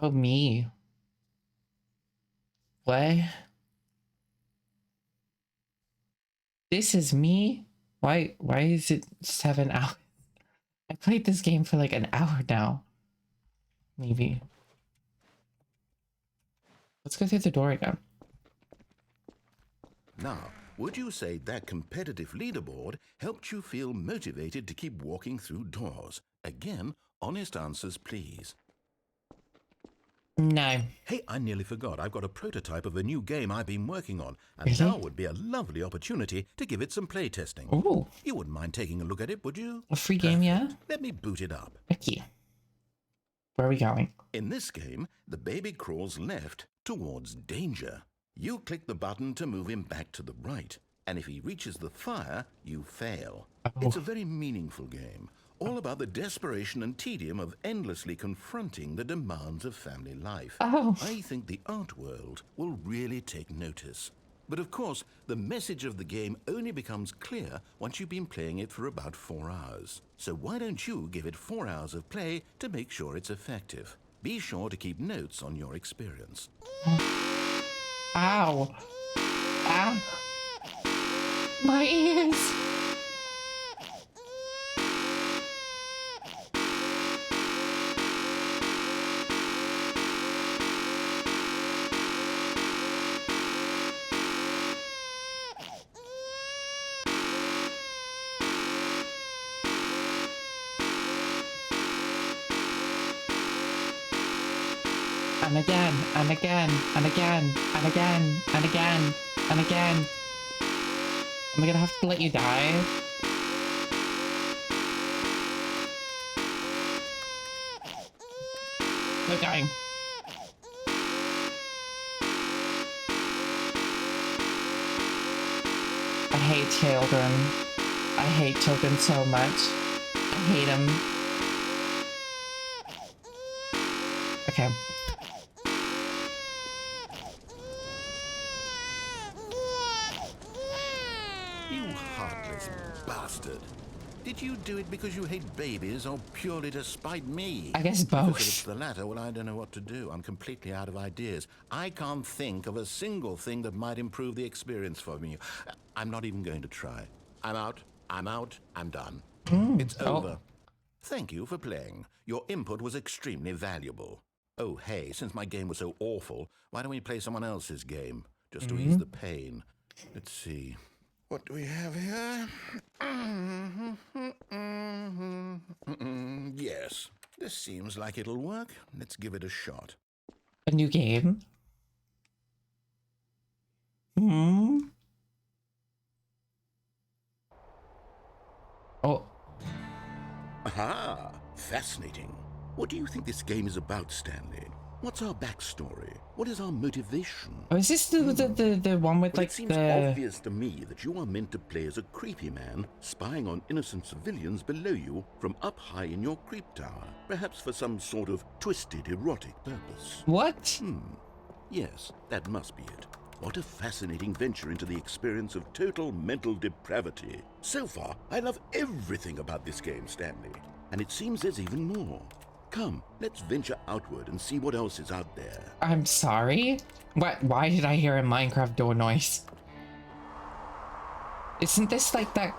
Oh, me. What? This is me? Why is it 7 hours? I played this game for like an hour now. Maybe. Let's go through the door again. Now, would you say that competitive leaderboard helped you feel motivated to keep walking through doors? Again, honest answers, please. No. Hey, I nearly forgot. I've got a prototype of a new game I've been working on, and now would be a lovely opportunity to give it some playtesting. Ooh. You wouldn't mind taking a look at it, would you? A free game, yeah? Let me boot it up. Okay. Where are we going? In this game, the baby crawls left towards danger. You click the button to move him back to the right, and if he reaches the fire, you fail. It's a very meaningful game, all about the desperation and tedium of endlessly confronting the demands of family life. I think the art world will really take notice. But of course, the message of the game only becomes clear once you've been playing it for about 4 hours. So why don't you give it 4 hours of play to make sure it's effective? Be sure to keep notes on your experience. Ow. Ow. My ears. And again, and again, and again, and again, and again, and again. Am I gonna have to let you die? No dying. I hate children. I hate children so much. I hate them. Okay. You heartless bastard. Did you do it because you hate babies or purely to spite me? I guess Because both. if it's the latter, well, I don't know what to do. I'm completely out of ideas. I can't think of a single thing that might improve the experience for me. I'm not even going to try. I'm out. I'm out. I'm done. It's over. Thank you for playing. Your input was extremely valuable. Oh, hey, since my game was so awful, why don't we play someone else's game? Just to ease the pain. Let's see. What do we have here? Yes, this seems like it'll work. Let's give it a shot. A new game? Hmm? Oh. Aha! Fascinating. What do you think this game is about, Stanley? What's our backstory? What is our motivation? Oh, is this the one with Well, like it seems the... obvious to me that you are meant to play as a creepy man spying on innocent civilians below you from up high in your creep tower, perhaps for some sort of twisted erotic purpose. What? Yes, that must be it. What a fascinating venture into the experience of total mental depravity. So far, I love everything about this game, Stanley. And it seems there's even more. Come, let's venture outward and see what else is out there. I'm sorry? What? Why did I hear a Minecraft door noise? Isn't this like that,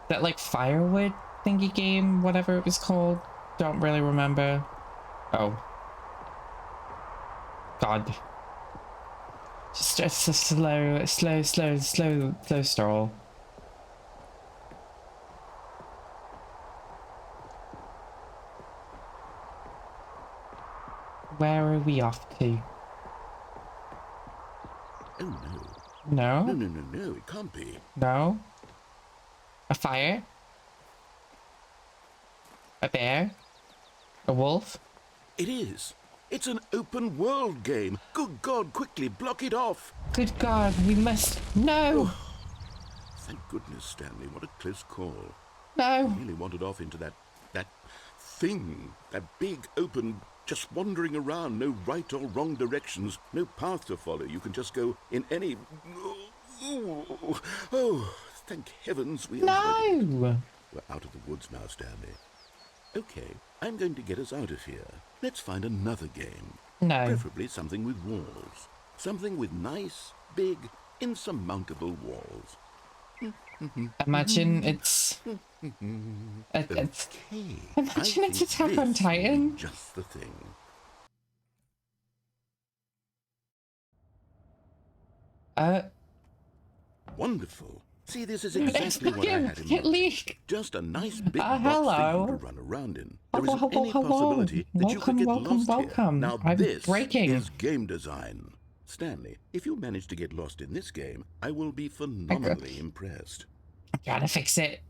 that like firewood thingy game, whatever it was called? Don't really remember. Oh. God. Just a slow stroll. Where are we off to? Oh no. No? No, it can't be. No? A fire? A bear? A wolf? It is. It's an open world game. Good God, quickly block it off. Good God, we must... No! Thank goodness, Stanley. What a close call. No! Really wandered off into that thing. That big, open, just wandering around. No right or wrong directions. No path to follow. You can just go in any... Oh, thank heavens we avoided it. No! We're out of the woods now, Stanley. Okay, I'm going to get us out of here. Let's find another game. No. Preferably something with walls. Something with nice, big, insurmountable walls. Imagine it's... it's... Okay. Imagine it's I think Attack on this will be Titan. just the thing. Wonderful. See, this is It's exactly what I fucking had in mind. leak. Just a nice big box hello. for you to run around in. There Hello, isn't any possibility that you could get welcome, lost welcome. here. Now I'm this breaking. is game design. Stanley, if you manage to get lost in this game, I will be phenomenally impressed. I gotta fix it.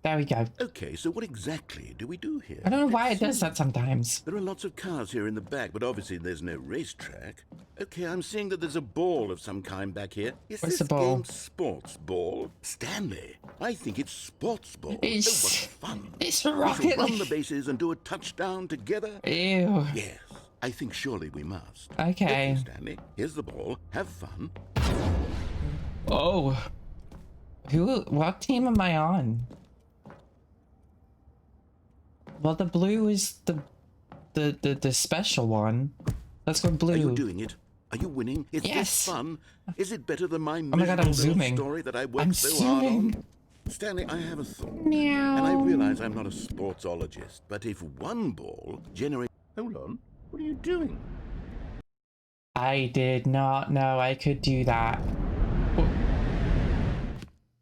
There we go. Okay, so what exactly do we do here? I don't know why Let's it does see. that sometimes. There are lots of cars here in the back, but obviously there's no racetrack. Okay, I'm seeing that there's a ball of some kind back here. Is What's this the ball? game sports ball? Stanley, I think it's sports ball. It's- Oh, what fun. It's We shall Rocket run the League. bases and do a touchdown together. Ew. Yes, I think surely we must. Okay. Stanley, here's the ball. Have fun. Oh. What team am I on? Well, the blue is the special one. Let's go blue. Are you doing it? Are you winning? Is Yes. this fun? Is it better than my Oh my God, I'm miserable little zooming. story that I worked I'm so hard zooming. on? Stanley, I have a thought. Meow. And I realize I'm not a sportsologist, but if one ball generates... Hold on. What are you doing? I did not know I could do that.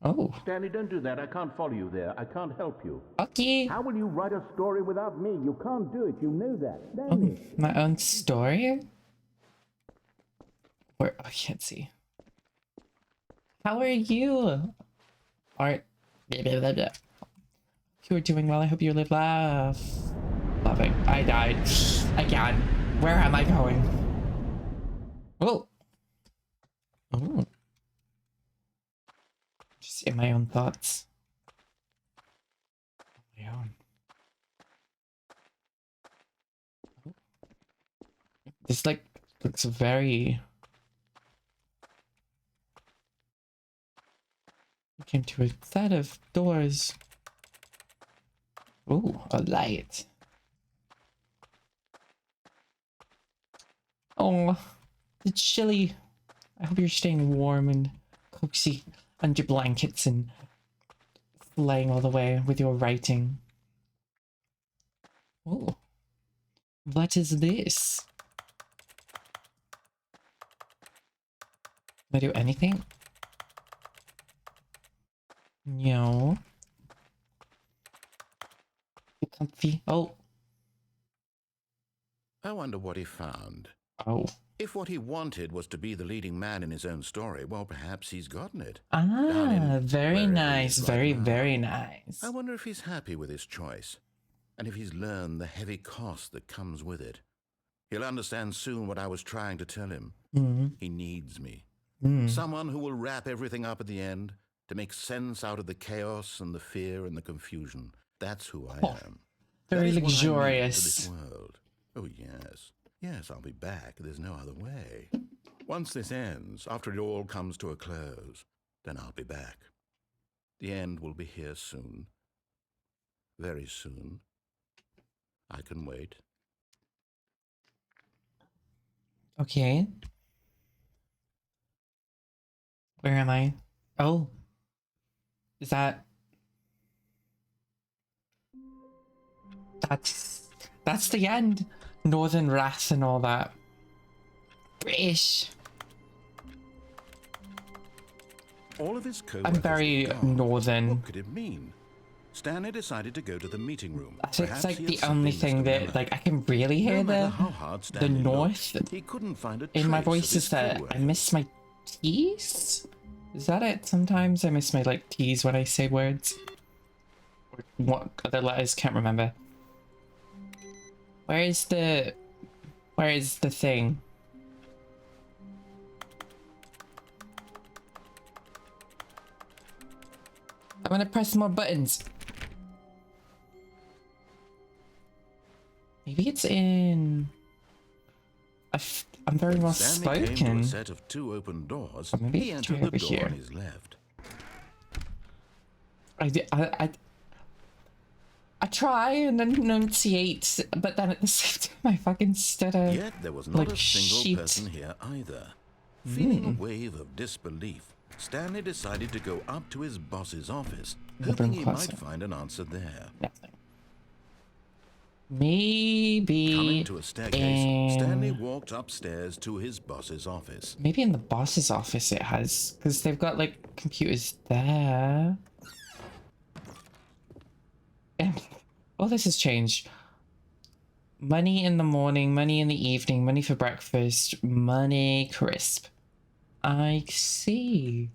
Oh. Stanley, don't do that. I can't follow you there. I can't help you. Okay. How will you write a story without me? You can't do it. You know that. Stanley. My own story? Where? I can't see. How are you? Art. You are doing well. I hope you live laugh. Loving. I died. Again. Where am I going? Oh. Oh. Just in my own thoughts. My own. This like looks very. We came to a set of doors. Ooh, a light. Oh, it's chilly. I hope you're staying warm and cozy under blankets and laying all the way with your writing. Oh, what is this? Can I do anything? No. You comfy? Oh. I wonder what he found. Oh. If what he wanted was to be the leading man in his own story, well, perhaps he's gotten it. Ah, very wherever he nice. is right Very, now. very nice. I wonder if he's happy with his choice, and if he's learned the heavy cost that comes with it. He'll understand soon what I was trying to tell him. He needs me. Someone who will wrap everything up at the end to make sense out of the chaos and the fear and the confusion. That's who I am. Very That is what I mean to luxurious. this world. Oh, yes. Yes, I'll be back. There's no other way. Once this ends, after it all comes to a close, then I'll be back. The end will be here soon. Very soon. I can wait. Okay. Where am I? Oh. Is that... That's the end. Northern Wrath and all that. British. All of his co-workers I'm very were gone. northern. What could it mean? Stanley decided to go to the meeting room. That's Perhaps like he the had only something thing Mr. that Miller. like I can really hear No matter the how hard Stanley north looked, he couldn't find a in my trace of voice his is that I co-worker. miss my T's. Is that it? Sometimes I miss my like T's when I say words. Or what other letters? Can't remember. Where is the thing? I'm gonna press more buttons. Maybe it's in. I'm very well Stanley came to spoken. a set of two open doors. Or maybe He it's entered right the over door here. on his left. I try and enunciate, but then at the same time I fucking stutter. Yet there was not like a single shit. person here either. Feeling a wave of disbelief, Stanley decided to go up to his boss's office, hoping he closer. might find an answer there. Nothing. Maybe Coming to a staircase, Stanley in, walked upstairs to his boss's office. maybe in the boss's office it has, because they've got like computers there. And, oh, this has changed. Money in the morning, money in the evening, money for breakfast, money crisp. I see.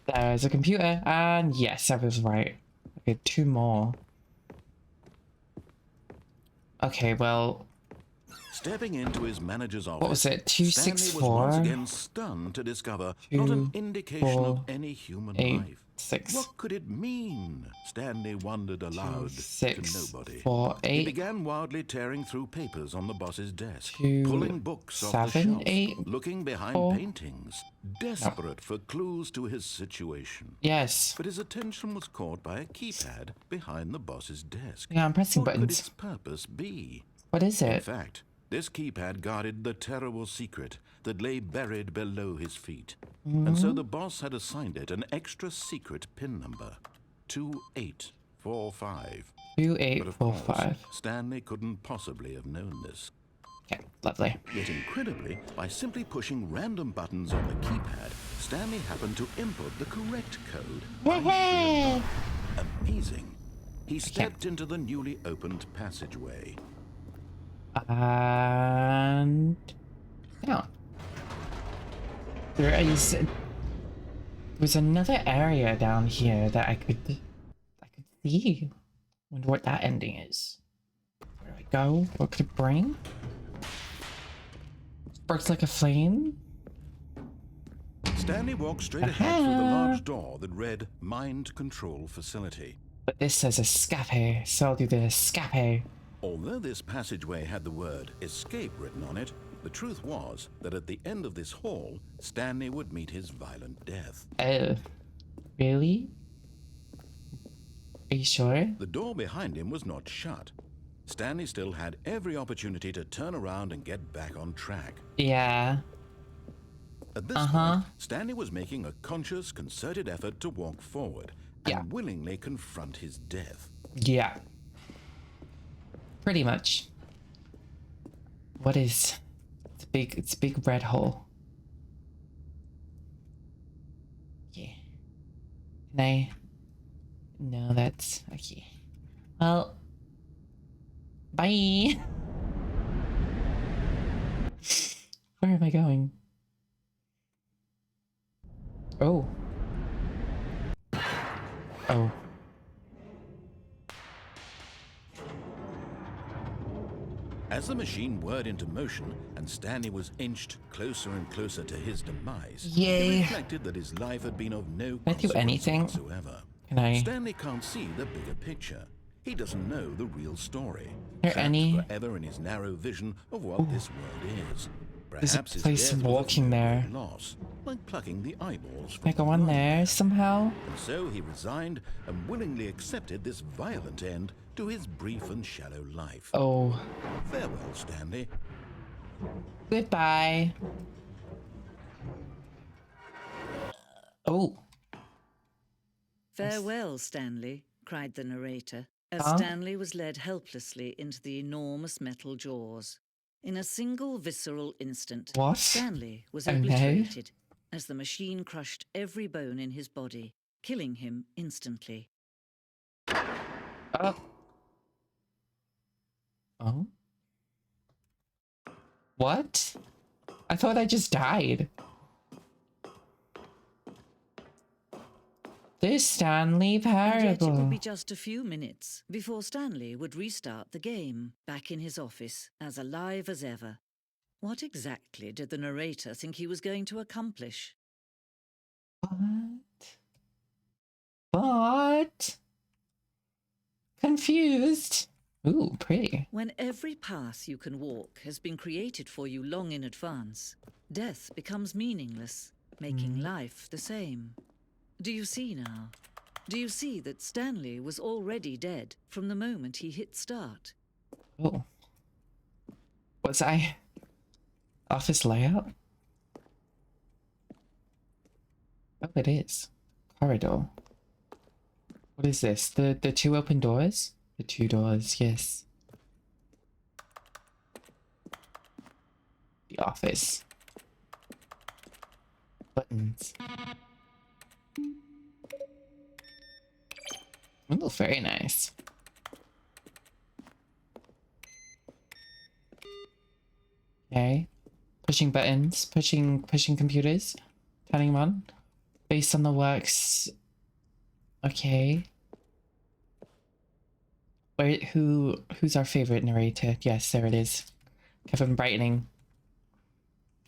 There's a computer, and yes, I was right. Okay, two more. Okay, well, Stepping into his manager's office, What was it? Stanley was once 264? again stunned to discover not an indication of any human life. 6. What could it mean? Stanley wondered aloud to 6 nobody. 4 He 8 began wildly tearing through papers on the boss's desk, 2 pulling books off the 7 shelf, 8. looking behind 4. paintings, desperate for clues to his situation. Yes. But his attention was caught by a keypad behind the boss's desk. Yeah, I'm pressing What could buttons. its purpose be? What is In it? fact, this keypad guarded the terrible secret that lay buried below his feet. And so the boss had assigned it an extra secret PIN number, 2845. 2 8 But of 4 course, 5. Stanley couldn't possibly have known this. Okay, lovely. Yet incredibly, by simply pushing random buttons on the keypad, Stanley happened to input the correct code. Amazing. He stepped into the newly opened passageway. And down. There's another area down here that I could see. Wonder what that ending is. Where do I go? What could it bring? Sparks like a flame. Stanley walked straight ahead through the large door that read Mind Control Facility. But this says escape, so I'll do the escape. Although this passageway had the word escape written on it, the truth was that at the end of this hall, Stanley would meet his violent death. Oh, really? Are you sure? The door behind him was not shut. Stanley still had every opportunity to turn around and get back on track. Yeah. At this point, Stanley was making a conscious, concerted effort to walk forward and willingly confront his death. Yeah. Pretty much. What is... It's a big red hole. Yeah. Can I... No, that's... Okay. Well... Bye! Where am I going? Oh. Oh. As the machine whirred into motion and Stanley was inched closer and closer to his demise, Yay. he reflected that his life had been of no Can I do consequence anything? whatsoever. Can I... Stanley can't see the bigger picture. He doesn't know the real story. There Trapped any- forever in his narrow vision of what this world is. There's a Perhaps his place death was a walking there. loss, like plucking the eyeballs Can I from go the on blind there man. somehow? And so he resigned and willingly accepted this violent end to his brief and shallow life. Oh. Farewell, Stanley. Goodbye. Oh. Farewell, Stanley, cried the narrator, as Huh? Stanley was led helplessly into the enormous metal jaws. In a single visceral instant, What? Stanley was Oh, no. obliterated as the machine crushed every bone in his body, killing him instantly. Oh. Oh? What? I thought I just died. This Stanley And yet it Parable. would be just a few minutes before Stanley would restart the game, back in his office, as alive as ever. What exactly did the narrator think he was going to accomplish? What? Confused. Ooh, pretty. When every path you can walk has been created for you long in advance, death becomes meaningless, making life the same. Do you see now? Do you see that Stanley was already dead from the moment he hit start? Oh. Was I... Office layout? Oh, it is. Corridor. What is this? The two open doors? The two doors, yes. The office. Buttons. Oh, very nice. Okay. Pushing buttons, pushing computers, turning them on. Based on the works. Okay. Who's our favorite narrator? Yes, there it is. Kevin brightening.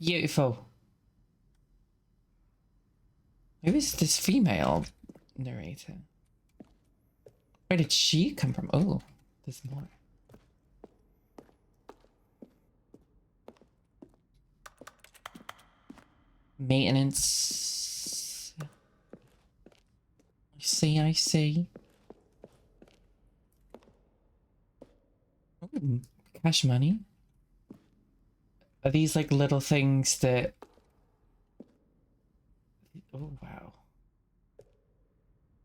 Beautiful. Who is this female narrator? Where did she come from? Oh, there's more. Maintenance. I see. Ooh, cash money. Are these like little things that... Oh, wow.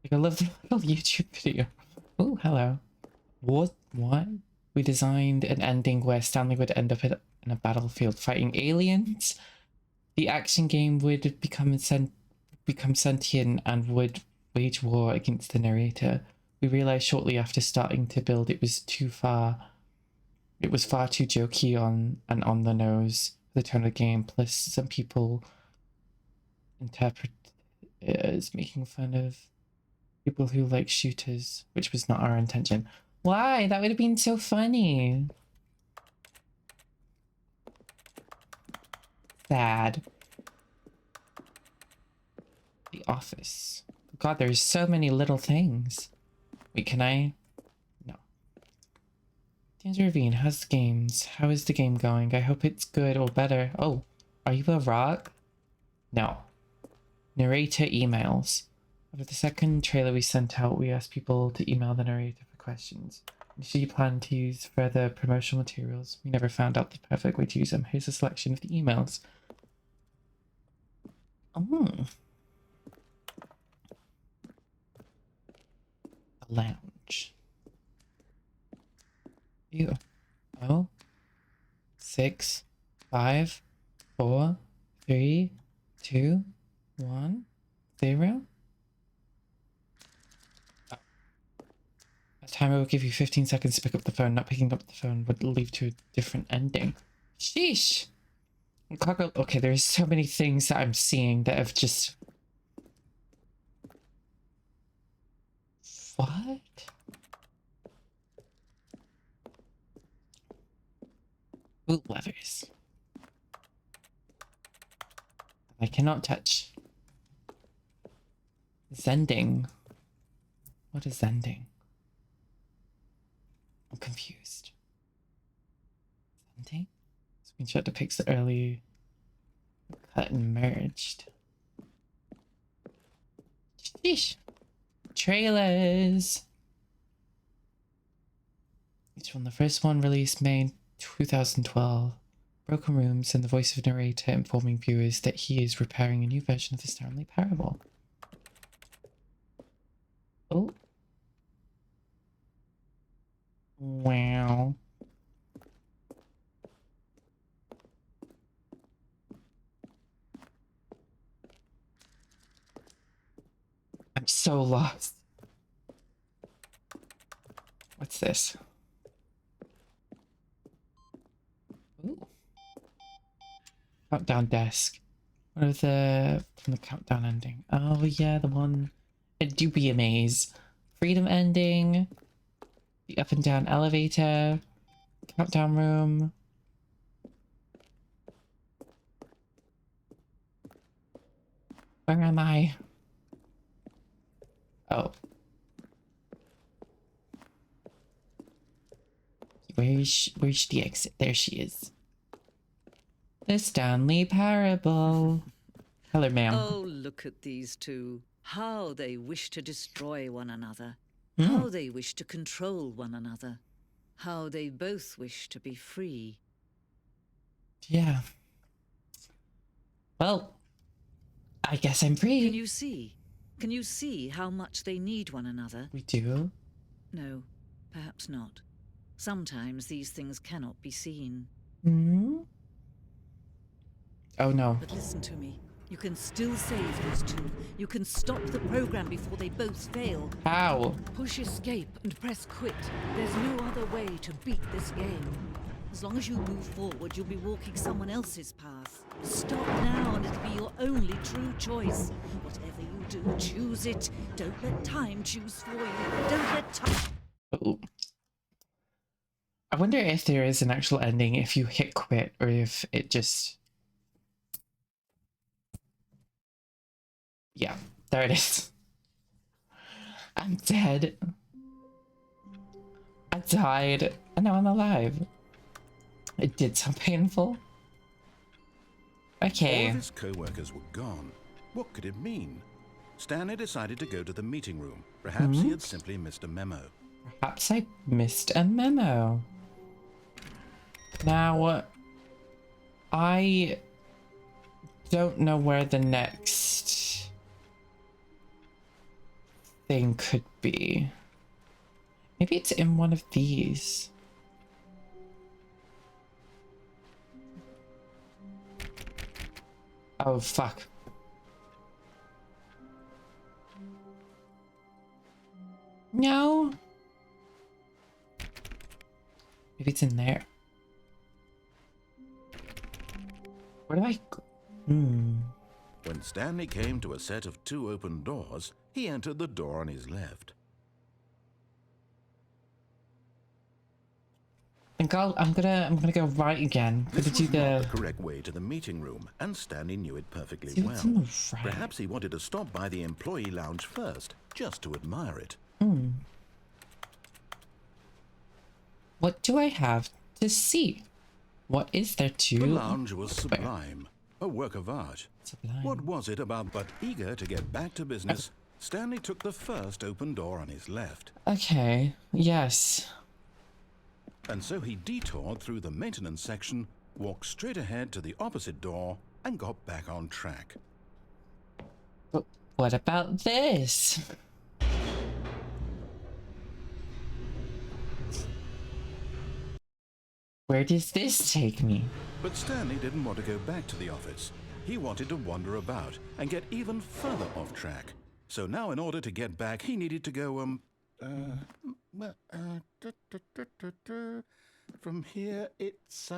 Like, I love the little YouTube video. Oh, hello. What? We designed an ending where Stanley would end up in a battlefield fighting aliens. The action game would become sentient and would wage war against the narrator. We realized shortly after starting to build it was far too jokey and on the nose for the tone of the game. Plus, some people interpret it as making fun of people who like shooters, which was not our intention. Why? That would have been so funny. Sad. The office. God, there's so many little things. Wait, can I? No. James Ravine, how's the games? How is the game going? I hope it's good or better. Oh, are you a rock? No. Narrator emails. After the second trailer we sent out, we asked people to email the narrator for questions. Initially, you plan to use further promotional materials. We never found out the perfect way to use them. Here's a selection of the emails. Oh. The lounge. Ew. Oh. 6, 5, 4, 3, 2, 1, 0. A timer will give you 15 seconds to pick up the phone. Not picking up the phone would lead to a different ending. Sheesh. Okay, there's so many things that I'm seeing that have just... What? Boot levers. I cannot touch. Zending. What is zending? I'm confused. Zending? Screenshot depicts the early cut and merged. Sheesh. Trailers. Each one. The first one released May 2012. Broken rooms and the voice of narrator informing viewers that he is repairing a new version of the Stanley Parable. Oh. Wow. I'm so lost. What's this? Ooh. Countdown desk. What are from the countdown ending? Oh yeah, the one. It do be a maze. Freedom ending. The up and down elevator. Countdown room. Where am I? Oh. Where's the exit? There she is. The Stanley Parable. Hello, ma'am. Oh, look at these two. How they wish to destroy one another. How they wish to control one another. How they both wish to be free. Yeah. Well, I guess I'm free. Can you see? Can you see how much they need one another? We do? No, perhaps not. Sometimes these things cannot be seen. Hmm? Oh no. But listen to me. You can still save these two. You can stop the program before they both fail. How? Push escape and press quit. There's no other way to beat this game. As long as you move forward, you'll be walking someone else's path. Stop now and it'll be your only true choice. Whatever you do, choose it. Don't let time choose for you. Don't let time... Oh. I wonder if there is an actual ending if you hit quit or if it just... Yeah, there it is. I'm dead. I died, and now I'm alive. It did sound painful. All Okay. of his co-workers were gone. What could it mean? Stanley decided to go to the meeting room. Perhaps he had simply missed a memo. Perhaps I missed a memo. Now, I don't know where the next thing could be. Maybe it's in one of these. Oh, fuck. No. Maybe it's in there. Where do I go? When Stanley came to a set of 2 open doors, he entered the door on his left. I'm gonna go right again. This Gonna do was not the... the correct way to the meeting room, and Stanley knew it perfectly See well. what's on the right. Perhaps he wanted to stop by the employee lounge first, just to admire it. What do I have to see? What is there to... The lounge was sublime, a work of art. Sublime. What was it about? But eager to get back to business, Stanley took the first open door on his left. Okay, yes. And so he detoured through the maintenance section, walked straight ahead to the opposite door, and got back on track. But what about this? Where does this take me? But Stanley didn't want to go back to the office. He wanted to wander about and get even further off track. So now in order to get back, he needed to go, from here, it's,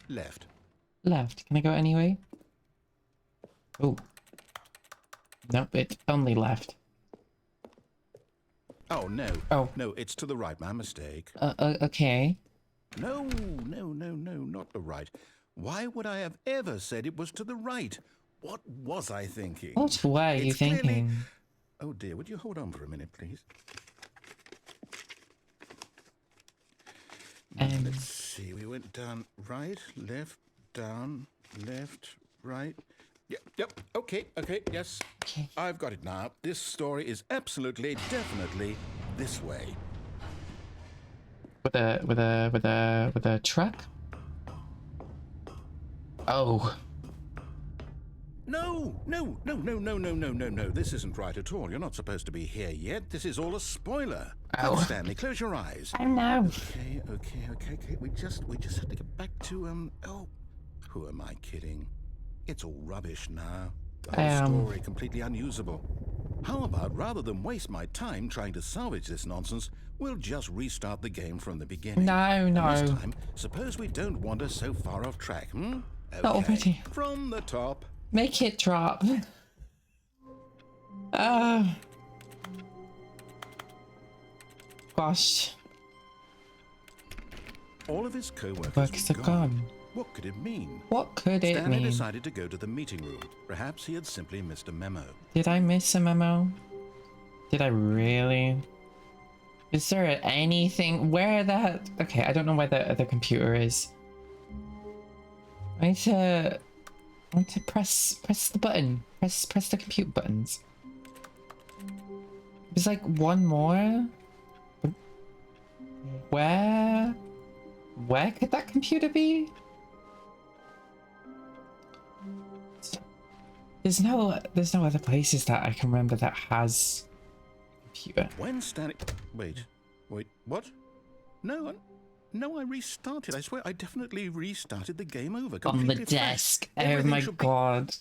left. Left. Can I go anyway? Oh. Nope, it only left. Oh, no. Oh. No, it's to the right. My mistake. Okay. No, not the right. Why would I have ever said it was to the right? What was I thinking? What were you It's clearly- thinking? Oh dear, would you hold on for a minute, please? Let's see, we went down, right, left, down, left, right. Yep, okay, yes. Okay. I've got it now. This story is absolutely, definitely this way. With a truck? Oh. No. This isn't right at all. You're not supposed to be here yet. This is all a spoiler. Ow. Look, Stanley, close your eyes. I know. Okay. We just have to get back to, oh, who am I kidding? It's all rubbish now. The whole story completely unusable. How about, rather than waste my time trying to salvage this nonsense, we'll just restart the game from the beginning. No. And this time, suppose we don't wander so far off track, Okay. Not already. From the top. Make it drop. Gosh. All of his co-workers Workers were are gone. What could it mean? What could it Stanley mean? decided to go to the meeting room. Perhaps he had simply missed a memo. Did I miss a memo? Did I really? Is there anything where that? Okay, I don't know where the computer is. I want to press the button. Press the compute buttons. There's like one more. Where could that computer be? There's no other places that I can remember that has a computer. When Stanley... Wait, what? No, I restarted. I swear, I definitely restarted the game over. On the Completely fresh. desk. Oh Everything my should be- god.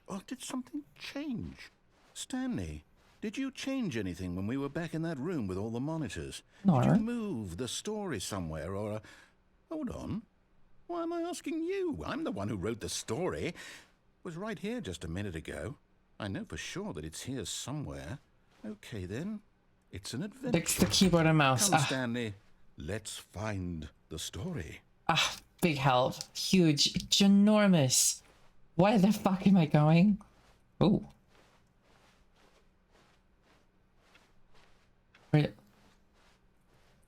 Oh, did something change? Stanley, did you change anything when we were back in that room with all the monitors? No. Did you move the story somewhere or... Hold on. Why am I asking you? I'm the one who wrote the story. It was right here just a minute ago. I know for sure that it's here somewhere. Okay, then. It's an adventure. Fix the keyboard and mouse. Come, Stanley. Let's find the story. Ah, big help. Huge, ginormous. Where the fuck am I going? Ooh. Where?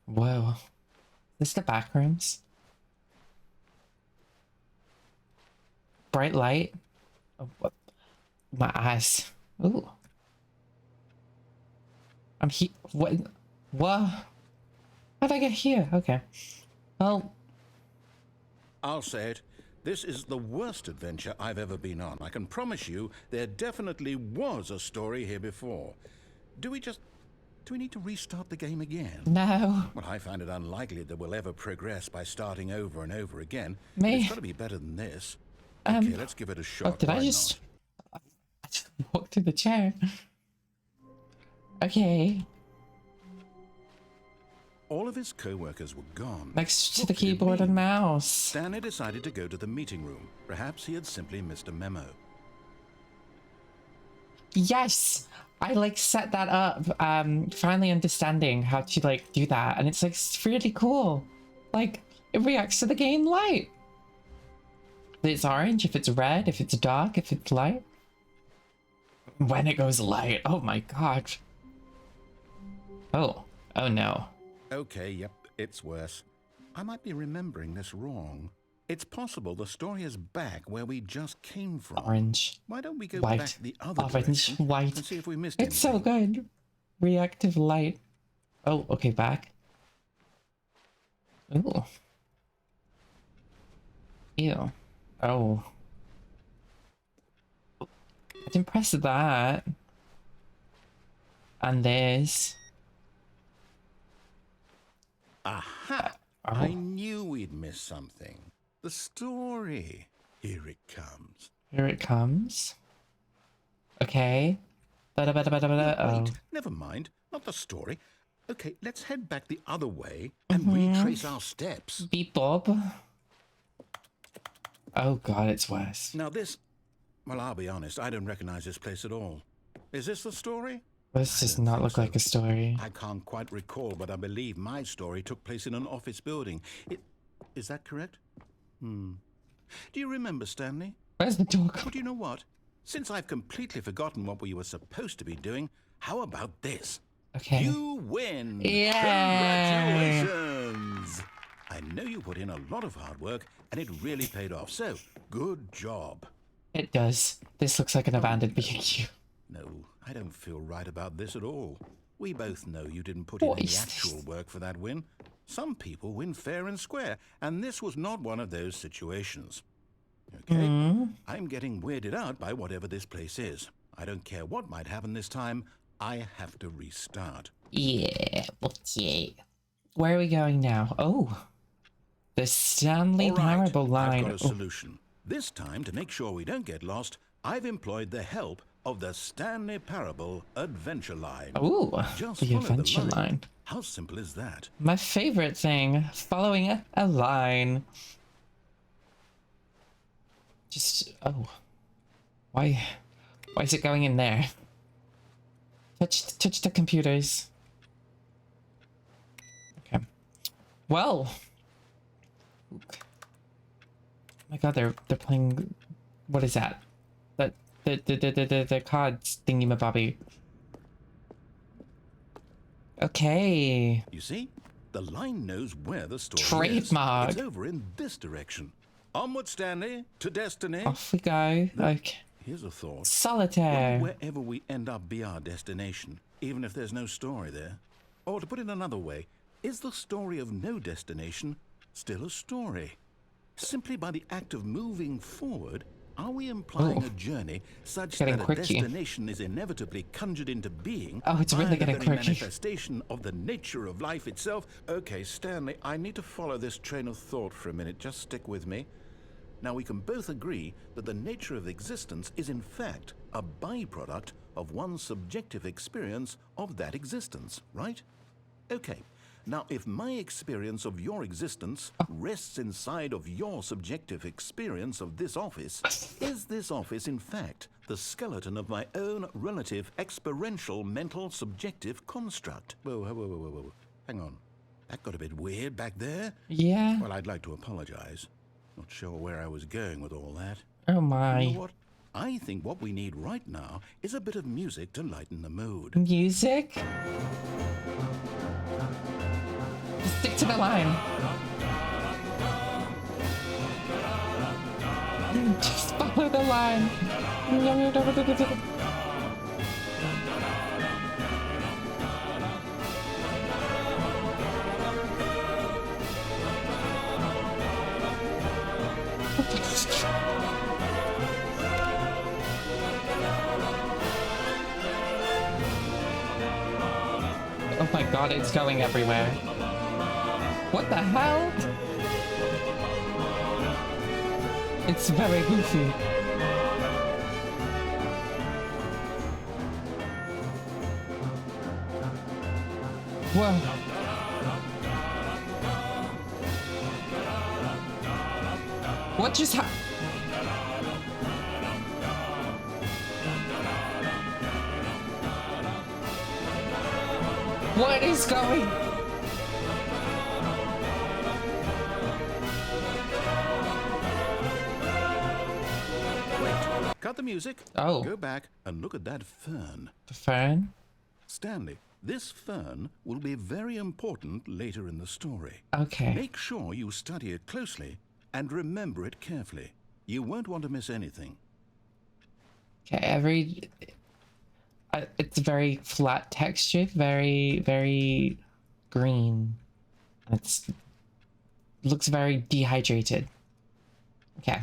Whoa. Is this the back rooms? Bright light. Oh, what? My eyes. Ooh. I'm here. What? What? How'd I get here? Okay. Well. I'll say it. This is the worst adventure I've ever been on. I can promise you there definitely was a story here before. Do we need to restart the game again? No. Well, I find it unlikely that we'll ever progress by starting over and over again. Me? It's got to be better than this. Okay, let's give it a shot. Oh, did I Why just walk to the chair? Okay. All of his co-workers were gone. Next to What the could it keyboard mean? and mouse. Stanley decided to go to the meeting room. Perhaps he had simply missed a memo. Yes! I like set that up, finally understanding how to like do that, and it's like it's really cool. Like, it reacts to the game light. If it's orange, if it's red, if it's dark, if it's light. When it goes light, oh my god. Oh no. Okay, yep, it's worse. I might be remembering this wrong. It's possible the story is back where we just came from. Orange. Why don't we go White. back the other Orange. direction White. and see if we missed It's so anything? good. Reactive light. Oh, okay, back. Ooh. Ew. Oh. I didn't press that. And this. Aha! Oh. I knew we'd miss something. The story. Here it comes. Here it comes. Okay. Bada. Oh. Wait, never mind. Not the story. Okay, let's head back the other way and retrace our steps. Beep Bob. Oh god, it's worse. Now this... Well, I'll be honest, I don't recognize this place at all. Is this the story? This does don't not think look so. like a story. I can't quite recall, but I believe my story took place in an office building. Is that correct? Do you remember, Stanley? Where's the dog? Well, do you know what? Since I've completely forgotten what we were supposed to be doing, how about this? Okay. You win! Yay! Congratulations! I know you put in a lot of hard work, and it really paid off, so good job. It does. This looks like an abandoned B&Q. No, I don't feel right about this at all. We both know you didn't put in What any is actual this? work for that win. Some people win fair and square, and this was not one of those situations. Okay? I'm getting weirded out by whatever this place is. I don't care what might happen this time. I have to restart. Yeah, okay. Where are we going now? Oh. The Stanley All right, Parable line. I've got a solution. This time, to make sure we don't get lost, I've employed the help of the Stanley Parable Adventure Line. Ooh, Just the follow adventure the line. How simple is that? My favorite thing, following a line. Just, oh. Why is it going in there? Touch the computers. Okay. Well. Oh my god, they're playing, what is that? The cards thingy-mabobby. Okay. You see? The line knows where the story Trademark. is. It's over in this direction. Onward, Stanley, to destiny. Off we go. Okay. Here's a thought. Solitaire. Wherever we end up be our destination, even if there's no story there. Or to put it another way, is the story of no destination still a story? Simply by the act of moving forward, are we implying a journey such Getting that a quirky. destination is inevitably conjured into being Oh, it's by really the getting very quirky. manifestation of the nature of life itself? Okay, Stanley, I need to follow this train of thought for a minute. Just stick with me. Now, we can both agree that the nature of existence is in fact a byproduct of one's subjective experience of that existence, right? Okay. Now, if my experience of your existence rests inside of your subjective experience of this office, is this office, in fact, the skeleton of my own relative experiential mental subjective construct? Whoa. Hang on. that got a bit weird back there. Yeah. Well, I'd like to apologize. Not sure where I was going with all that. Oh my. You know what? I think what we need right now is a bit of music to lighten the mood. Music? Stick to the line. Just follow the line. Oh my god, it's going everywhere. What the hell? It's very goofy. Whoa. What just happened? What is going? Wait, cut the music. Oh. Go back and look at that fern. The fern? Stanley, this fern will be very important later in the story. Okay. Make sure you study it closely and remember it carefully. You won't want to miss anything. Okay, it's very flat texture, very, very green. Looks very dehydrated. Okay.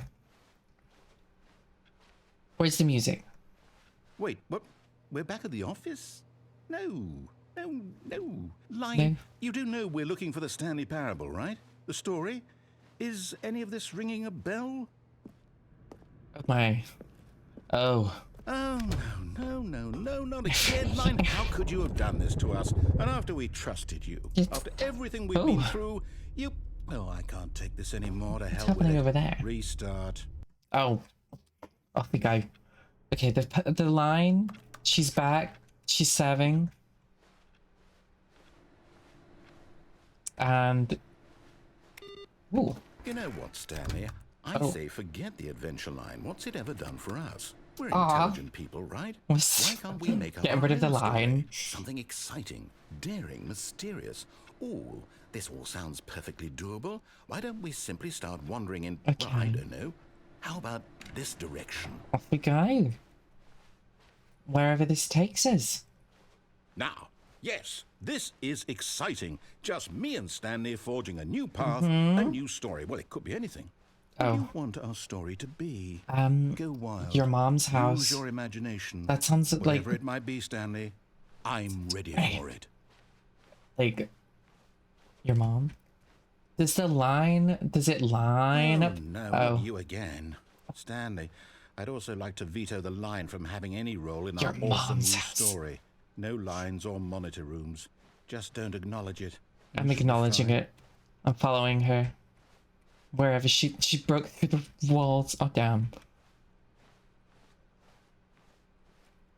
Where's the music? Wait, what? We're back at the office? No. Line, No. you do know we're looking for the Stanley Parable, right? The story? Is any of this ringing a bell? Oh my. Oh. Oh, no, not again, Line. How could you have done this to us? And after we trusted you, after everything we've been through, you... Oh, I can't take this anymore. To hell with happening it. over there? Restart. Oh. Off we go. Okay, the line. She's back. She's serving. And... Ooh. You know what, Stanley? I say forget the adventure line. What's it ever done for us? We're intelligent people, right? Why can't we make up Getting our rid of the own story? line. Something exciting, daring, mysterious. Ooh, this all sounds perfectly doable. Why don't we simply start wandering in, well, I don't know. How about this direction? Off we go. Wherever this takes us. Now, yes, this is exciting. Just me and Stanley forging a new path, a new story. Well, it could be anything. What do you want our story to be? Go wild. Your mom's house. Use your imagination. That sounds like... Whatever it might be, Stanley, I'm ready for it. Like... Your mom? Does it line Oh, up? no, Oh. not you again. Stanley, I'd also like to veto the line from having any role in Your our awesome new mom's house. story. No lines or monitor rooms. Just don't acknowledge it. I'm acknowledging it. I'm following her. Wherever she broke through the walls. Oh damn.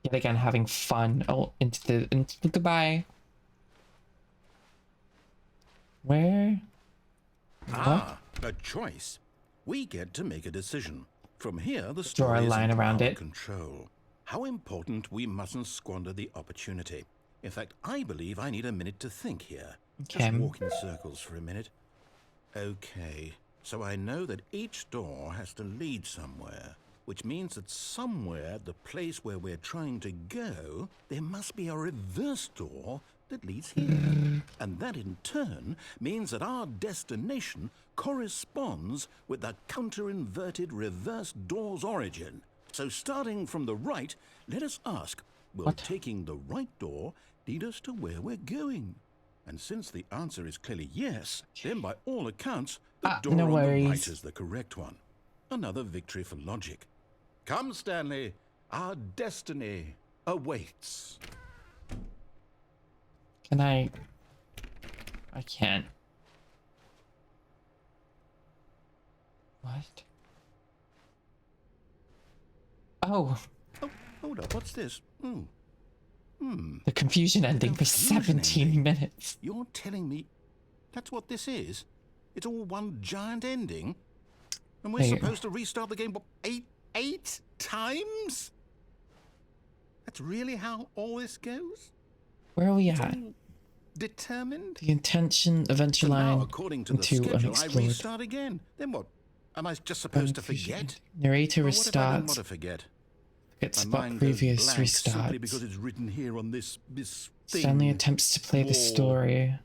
Yet again having fun. Oh, into the goodbye. Where? Ah, a choice. We get to make a decision. From here, the Draw a story is line in around our it. control. How important we mustn't squander the opportunity. In fact, I believe I need a minute to think here. Okay. Just walk in circles for a minute. Okay, so I know that each door has to lead somewhere, which means that somewhere at the place where we're trying to go, there must be a reverse door that leads here. And that in turn means that our destination corresponds with the counter-inverted reverse door's origin. So starting from the right, let us ask, will taking the right door lead us to where we're going? And since the answer is clearly yes, then by all accounts, the door no on the worries. right is the correct one. Another victory for logic. Come, Stanley, our destiny awaits. Can I can't. What? Oh. Oh, hold up, what's this? The confusion ending for Confusion 17 ending. minutes. You're telling me... That's what this is? It's all one giant ending? And we're Wait. supposed to restart the game, what, eight times? That's really how all this goes? Where are we It's at? all determined? The intention, adventure So line, now, according to the into schedule, I unexplored. restart again. Then what? Am I just supposed to forget? Narrator Well, what if I don't restart. want to forget? Forget My spot mind goes previous blank restart. simply because it's written here on this thing. Stanley attempts to play the wall. story.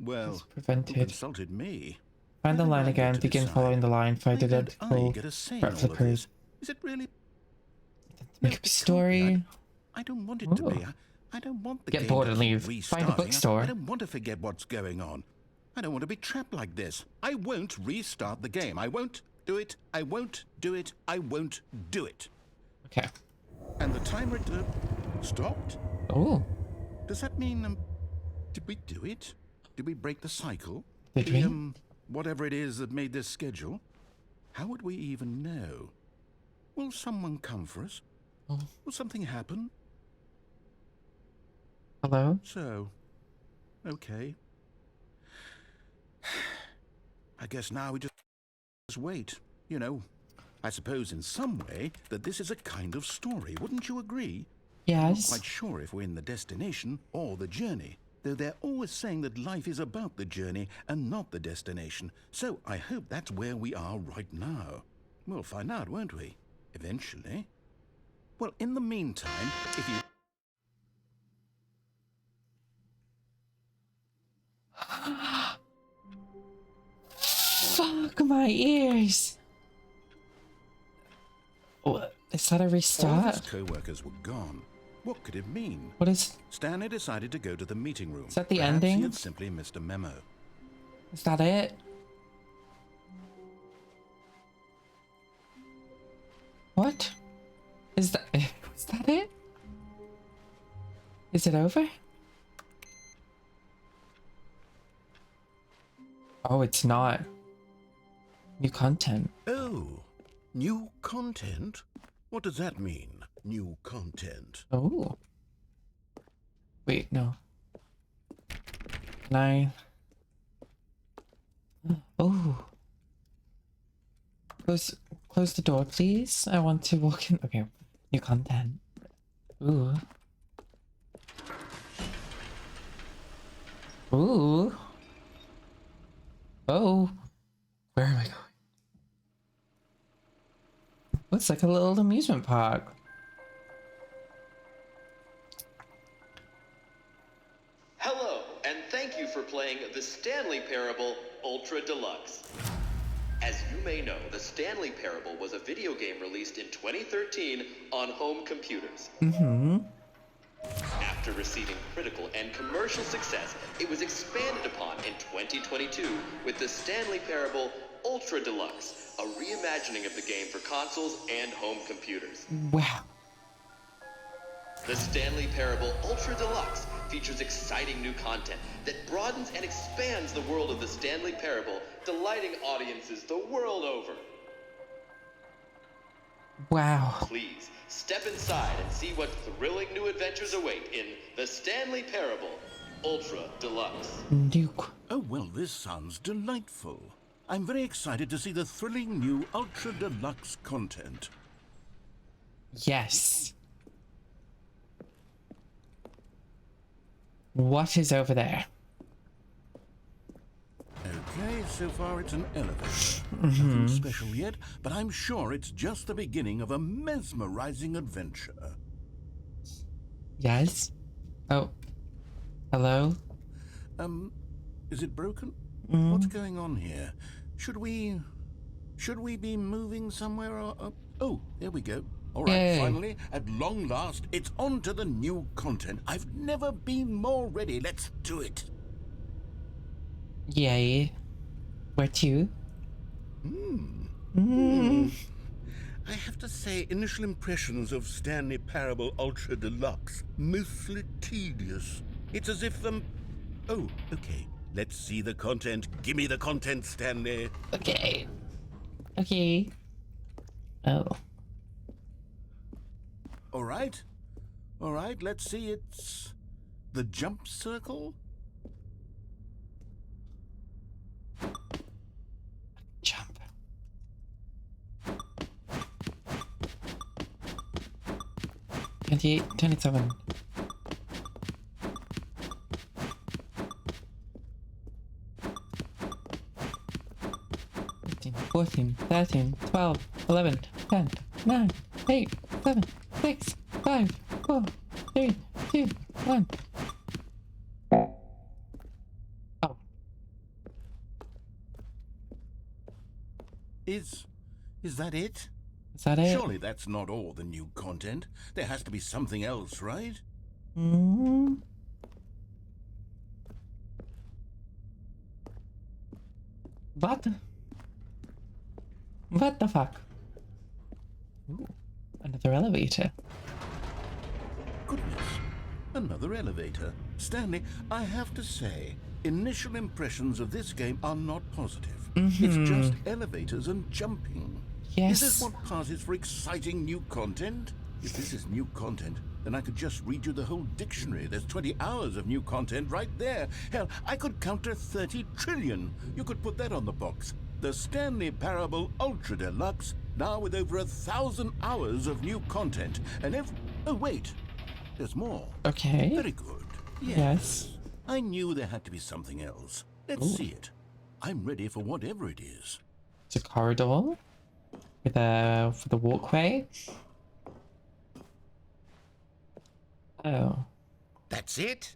Well, Is who prevented. consulted me? Find the Why don't line I get again. to Begin decide? following the line. Find Why the don't I identical get a say in all of replicas. this? Is it really? Make No, up a it story. can't be. I don't want it to be. Ooh. I don't want the Get game bored to and keep leave. Find a restarting. bookstore. I don't want to forget what's going on. I don't want to be trapped like this. I won't restart the game. I won't do it. I won't do it. I won't do it. Okay. And the timer stopped? Oh, Does that mean, did we do it? Did we break the cycle? Did we? Whatever it is that made this schedule? How would we even know? Will someone come for us? Oh. Will something happen? Hello? So, okay. I guess now we just wait, you know. I suppose in some way that this is a kind of story, wouldn't you agree? I'm not Yes. quite sure if we're in the destination or the journey, though they're always saying that life is about the journey and not the destination. So I hope that's where we are right now. We'll find out, won't we? Eventually. Well, in the meantime, if you... Fuck my ears. What? Is that a All of restart? his co-workers were gone. What could it mean? What is... Stanley decided to go to the meeting room. Is that the Perhaps ending? He had simply missed a memo. Is that it? What? Is that... Is that it? Is it over? Oh, it's not. New content. Oh, new content? What does that mean, new content? Oh. Wait, no. Can I... Oh. Close the door, please. I want to walk in. Okay. New content. Ooh. Ooh. Oh. Where am I going? Looks like a little amusement park. Hello, and thank you for playing the Stanley Parable Ultra Deluxe. As you may know, the Stanley Parable was a video game released in 2013 on home computers. Mm-hmm. After receiving critical and commercial success, it was expanded upon in 2022 with the Stanley Parable Ultra Deluxe, a reimagining of the game for consoles and home computers. Wow. The Stanley Parable Ultra Deluxe features exciting new content that broadens and expands the world of the Stanley Parable, delighting audiences the world over. Wow. Please, step inside and see what thrilling new adventures await in the Stanley Parable Ultra Deluxe. Nuke. Oh, well, this sounds delightful. I'm very excited to see the thrilling new Ultra Deluxe content. Yes. What is over there? Okay, so far it's an elevator. Nothing special yet, but I'm sure it's just the beginning of a mesmerizing adventure. Yes? Oh. Hello? Is it broken? What's going on here? Should we be moving somewhere or... Oh, there we go. All right, Yay. finally, at long last, it's on to the new content. I've never been more ready. Let's do it. Yay. Where to? I have to say, initial impressions of Stanley Parable Ultra Deluxe, mostly tedious. It's as if Oh, okay. Let's see the content. Gimme the content, Stanley. Okay. Okay. Oh. All right, let's see. It's the jump circle. 28, 27. 15, 14, 13, 12, 11, 10, 9, 8, 7, 6, 5, 4, 3, 2, 1. Oh, Is that it? is that it? Surely that's not all the new content. There has to be something else, right? Mm-hmm. What? What the fuck? Ooh, another elevator. Goodness, another elevator. Stanley, I have to say, initial impressions of this game are not positive. It's just elevators and jumping. Yes. Is this what passes for exciting new content? If this is new content, then I could just read you the whole dictionary. There's 20 hours of new content right there. Hell, I could count to 30 trillion. You could put that on the box. The Stanley Parable Ultra Deluxe, now with over 1,000 hours of new content. And oh, wait. There's more. Okay. Very good. Yes. I knew there had to be something else. Let's Ooh. see it. I'm ready for whatever it is. It's a corridor with a for the walkway. Oh. That's it?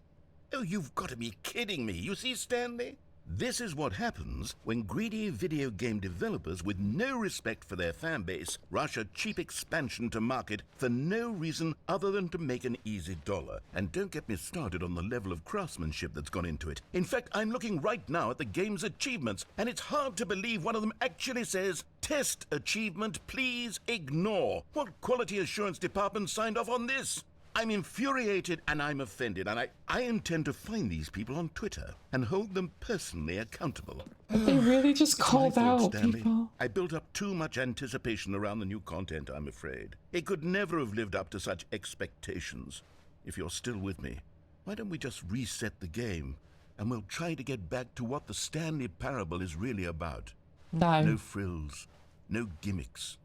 Oh, you've got to be kidding me. You see, Stanley? This is what happens when greedy video game developers with no respect for their fan base rush a cheap expansion to market for no reason other than to make an easy dollar. And don't get me started on the level of craftsmanship that's gone into it. In fact, I'm looking right now at the game's achievements, and it's hard to believe one of them actually says, "Test achievement, please ignore." What quality assurance department signed off on this? I'm infuriated and I'm offended, and I intend to find these people on Twitter and hold them personally accountable. They really just It's my called fault, out Stanley. people. I built up too much anticipation around the new content, I'm afraid. It could never have lived up to such expectations. If you're still with me, why don't we just reset the game and we'll try to get back to what the Stanley Parable is really about. No. No frills, no gimmicks.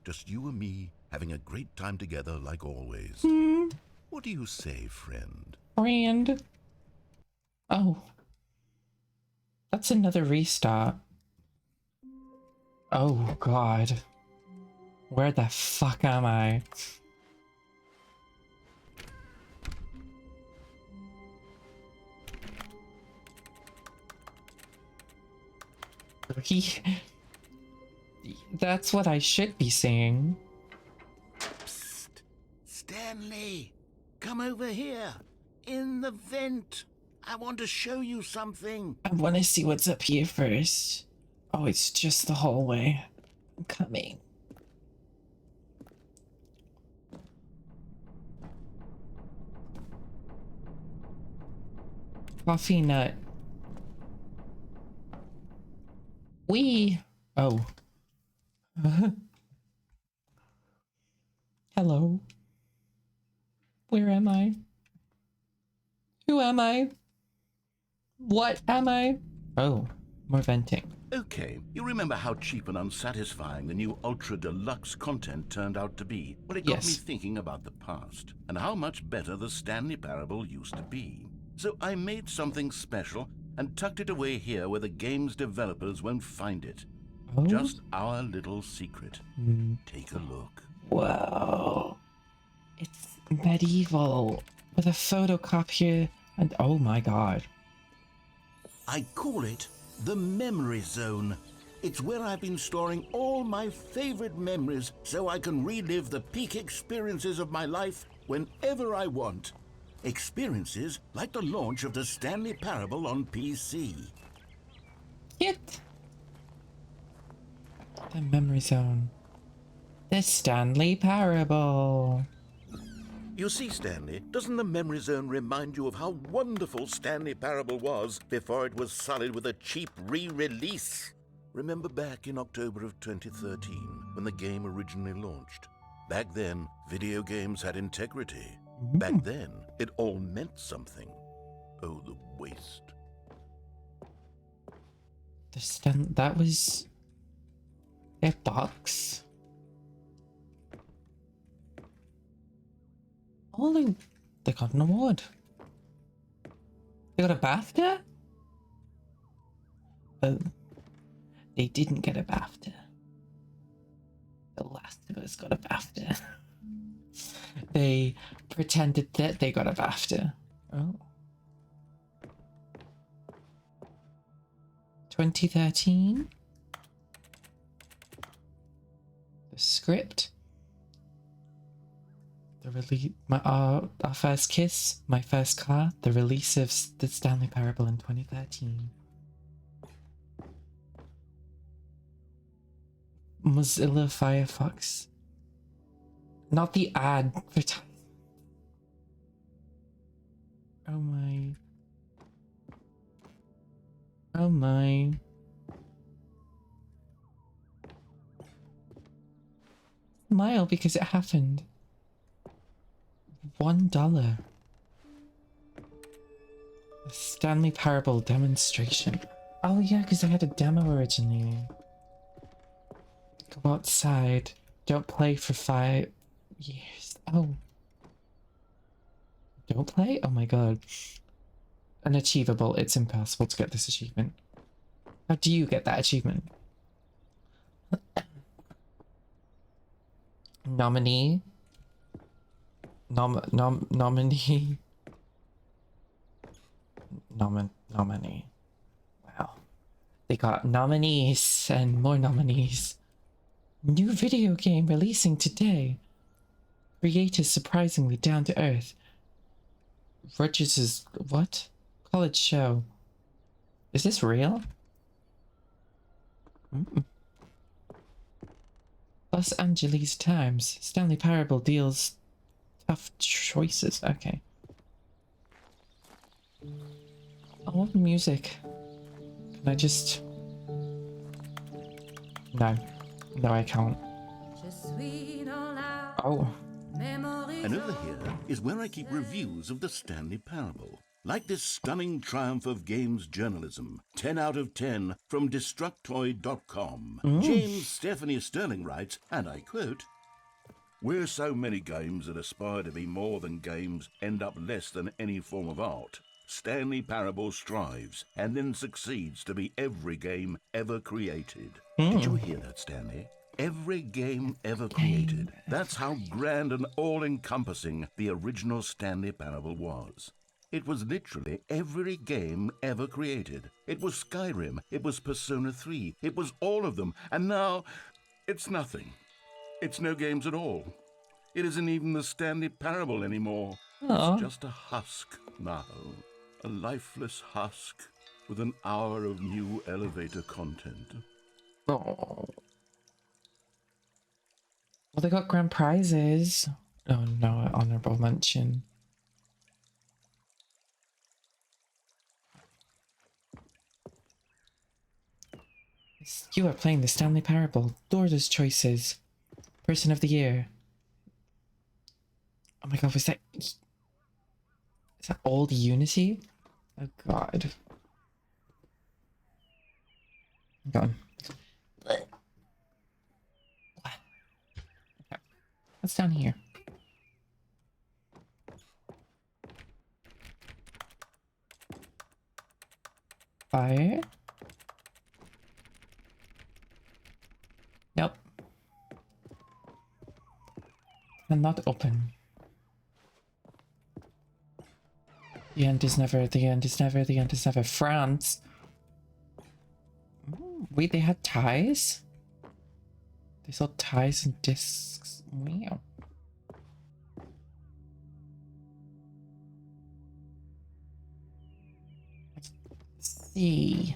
Just you and me having a great time together like always. What do you say, friend? Friend. Oh. That's another restart. Oh god. Where the fuck am I? That's what I should be saying. Psst. Stanley, come over here. In the vent. I want to show you something. I want to see what's up here first. Oh, it's just the hallway. I'm coming. Coffee nut. Oh. Hello. Where am I? Who am I? What am I? Oh, more venting. Okay, you remember how cheap and unsatisfying the new Ultra Deluxe content turned out to be? Well, it got me Yes. thinking about the past and how much better the Stanley Parable used to be. So I made something special and tucked it away here where the game's developers won't find it. Oh, Just our little secret. Take a look. whoa. It's medieval with a photocopier and oh my god. I call it the Memory Zone. It's where I've been storing all my favorite memories so I can relive the peak experiences of my life whenever I want. Experiences like the launch of the Stanley Parable on PC. Yet. The memory zone. The Stanley Parable. You see, Stanley, doesn't the Memory Zone remind you of how wonderful Stanley Parable was before it was sullied with a cheap re-release? Remember back in October of 2013, when the game originally launched? Back then, video games had integrity. Back then, it all meant something. Oh, the waste. That was a box. Oh, they got an award. They got a BAFTA? Oh, they didn't get a BAFTA. The Last of Us got a BAFTA. They pretended that they got a BAFTA. Oh. 2013. The script. The release, our first kiss, my first car. The release of the Stanley Parable in 2013. Mozilla Firefox. Not the advertising. Oh my. Oh my. Smile because it happened. $1. The Stanley Parable demonstration. Oh yeah, because I had a demo originally. Go outside. Don't play for 5 years. Oh. Don't play? Oh my god. Unachievable. It's impossible to get this achievement. How do you get that achievement? Nominee. Nominee. Nominee. Wow. They got nominees and more nominees. New video game releasing today. Creators surprisingly down to earth. Rogers' what? College show. Is this real? Los Angeles Times. Stanley Parable deals tough choices. Okay. I want music. Can I just... No. No, I can't. Oh. And over here is where I keep reviews of the Stanley Parable. Like this stunning triumph of games journalism. 10 out of 10 from Destructoid.com. James Stephanie Sterling writes, and I quote, "Where so many games that aspire to be more than games end up less than any form of art, Stanley Parable strives and then succeeds to be every game ever created." Did you hear that, Stanley? Every game ever created. That's how grand and all-encompassing the original Stanley Parable was. It was literally every game ever created. It was Skyrim, it was Persona 3, it was all of them, and now it's nothing. It's no games at all. It isn't even the Stanley Parable anymore. Aww. It's just a husk now. A lifeless husk with an hour of new elevator content. Oh. Well, they got grand prizes. Oh no, honorable mention. You are playing the Stanley Parable. Door's choices. Person of the year. Oh my god, was that... Is that old Unity? Oh god. Hang on. Okay. What's down here? Fire? Nope. Cannot open. The end is never, the end is never, the end is never. France. Ooh, wait, they had ties? They sold ties and discs. Wow. Let's see.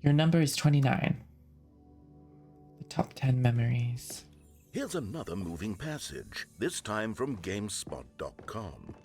Your number is 29. The top 10 memories. Here's another moving passage, this time from GameSpot.com.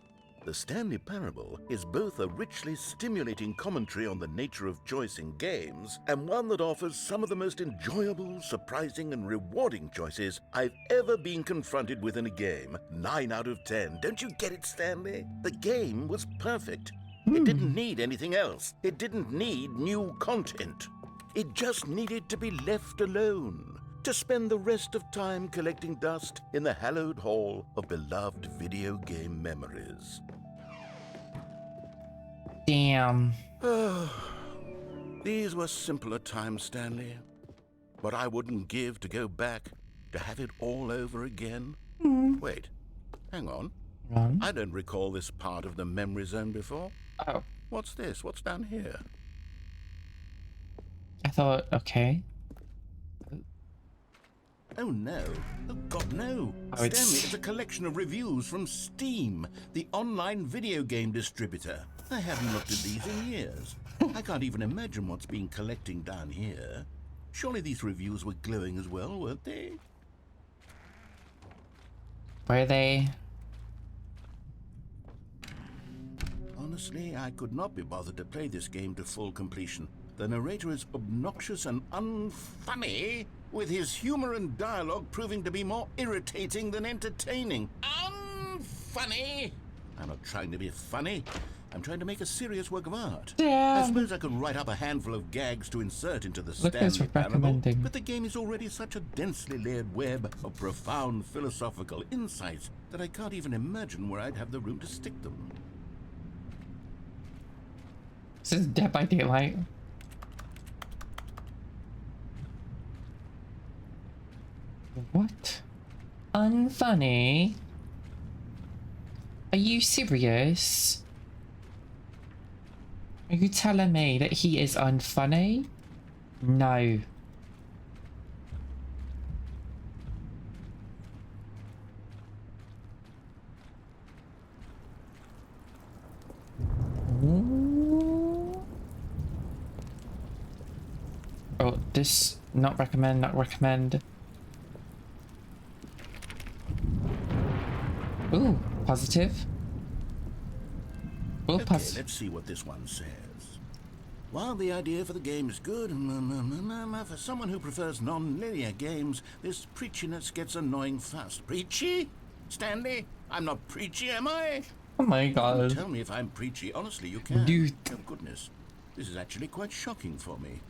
The Stanley Parable is both a richly stimulating commentary on the nature of choice in games and one that offers some of the most enjoyable, surprising, and rewarding choices I've ever been confronted with in a game. 9 out of 10. Don't you get it, Stanley? The game was perfect. It didn't need anything else. It didn't need new content. It just needed to be left alone. to spend the rest of time collecting dust in the hallowed hall of beloved video game memories. Damn. These were simpler times, Stanley. What I wouldn't give to go back, to have it all over again. Wait, hang on. I don't recall this part of the memory zone before. Oh. What's this? What's down here? I thought, okay. Oh no. Oh God, no. Oh, Stanley, it's- it's a collection of reviews from Steam, the online video game distributor. I haven't looked at these in years. I can't even imagine what's been collecting down here. Surely these reviews were glowing as well, weren't they? Were they? Honestly, I could not be bothered to play this game to full completion. The narrator is obnoxious and unfunny, with his humor and dialogue proving to be more irritating than entertaining. Unfunny! I'm not trying to be funny. I'm trying to make a serious work of art. Damn. I suppose I could write up a handful of gags to insert into the Look who's Stanley Parable, recommending. but the game is already such a densely layered web of profound philosophical insights that I can't even imagine where I'd have the room to stick them. This is Dead by Daylight. What? Unfunny? Are you serious? Are you telling me that he is unfunny? No. Ooh. Oh, this not recommend, not recommend. Ooh, positive. Ooh, Okay, let's see what this one says. While the idea for the game is good, for someone who prefers non-linear games, this preachiness gets annoying fast. Preachy? Stanley? I'm not preachy, am I? Oh my god. Tell me if I'm preachy. Honestly, you can. Dude. Oh, goodness. This is actually quite shocking for me.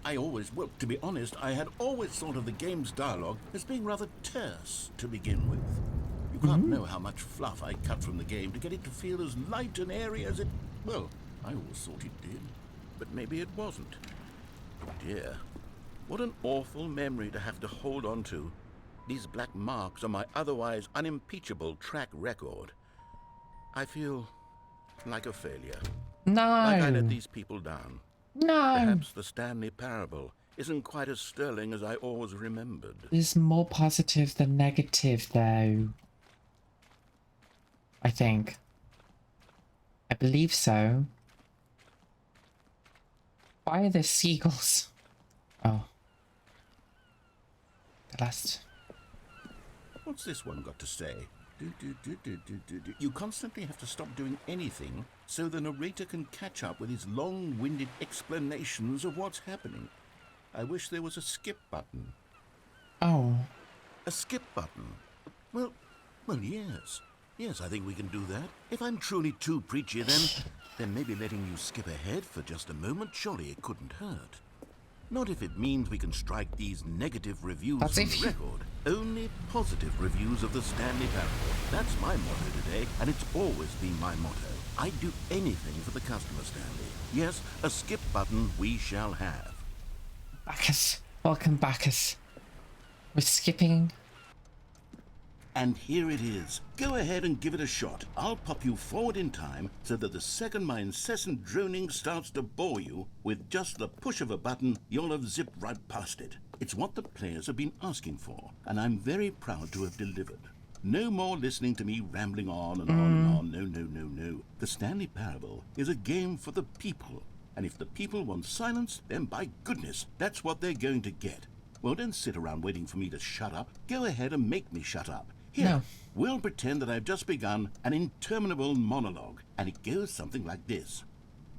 I always, well, to be honest, I had always thought of the game's dialogue as being rather terse to begin with. You can't know how much fluff I cut from the game to get it to feel as light and airy as it... Well, I always thought it did, but maybe it wasn't. Oh dear. What an awful memory to have to hold on to. These black marks on my otherwise unimpeachable track record. I feel like a failure. No. Like I let these people down. No. Perhaps the Stanley Parable isn't quite as sterling as I always remembered. There's more positive than negative, though. I think. I believe so. Why are there seagulls? Oh. The last. What's this one got to say? You constantly have to stop doing anything so the narrator can catch up with his long-winded explanations of what's happening. I wish there was a skip button. Oh. A skip button? Well, yes. Yes, I think we can do that. If I'm truly too preachy, then maybe letting you skip ahead for just a moment, surely it couldn't hurt. Not if it means we can strike these negative reviews That's from if the you- record. Only positive reviews of the Stanley Parable. That's my motto today, and it's always been my motto. I'd do anything for the customer, Stanley. Yes, a skip button we shall have. Bacchus. Welcome, Bacchus. We're skipping. And here it is. Go ahead and give it a shot. I'll pop you forward in time so that the second my incessant droning starts to bore you, with just the push of a button, you'll have zipped right past it. It's what the players have been asking for, and I'm very proud to have delivered. No more listening to me rambling on and on and on. No. The Stanley Parable is a game for the people. And if the people want silence, then by goodness, that's what they're going to get. Well, don't sit around waiting for me to shut up. Go ahead and make me shut up. Here, No. we'll pretend that I've just begun an interminable monologue, and it goes something like this.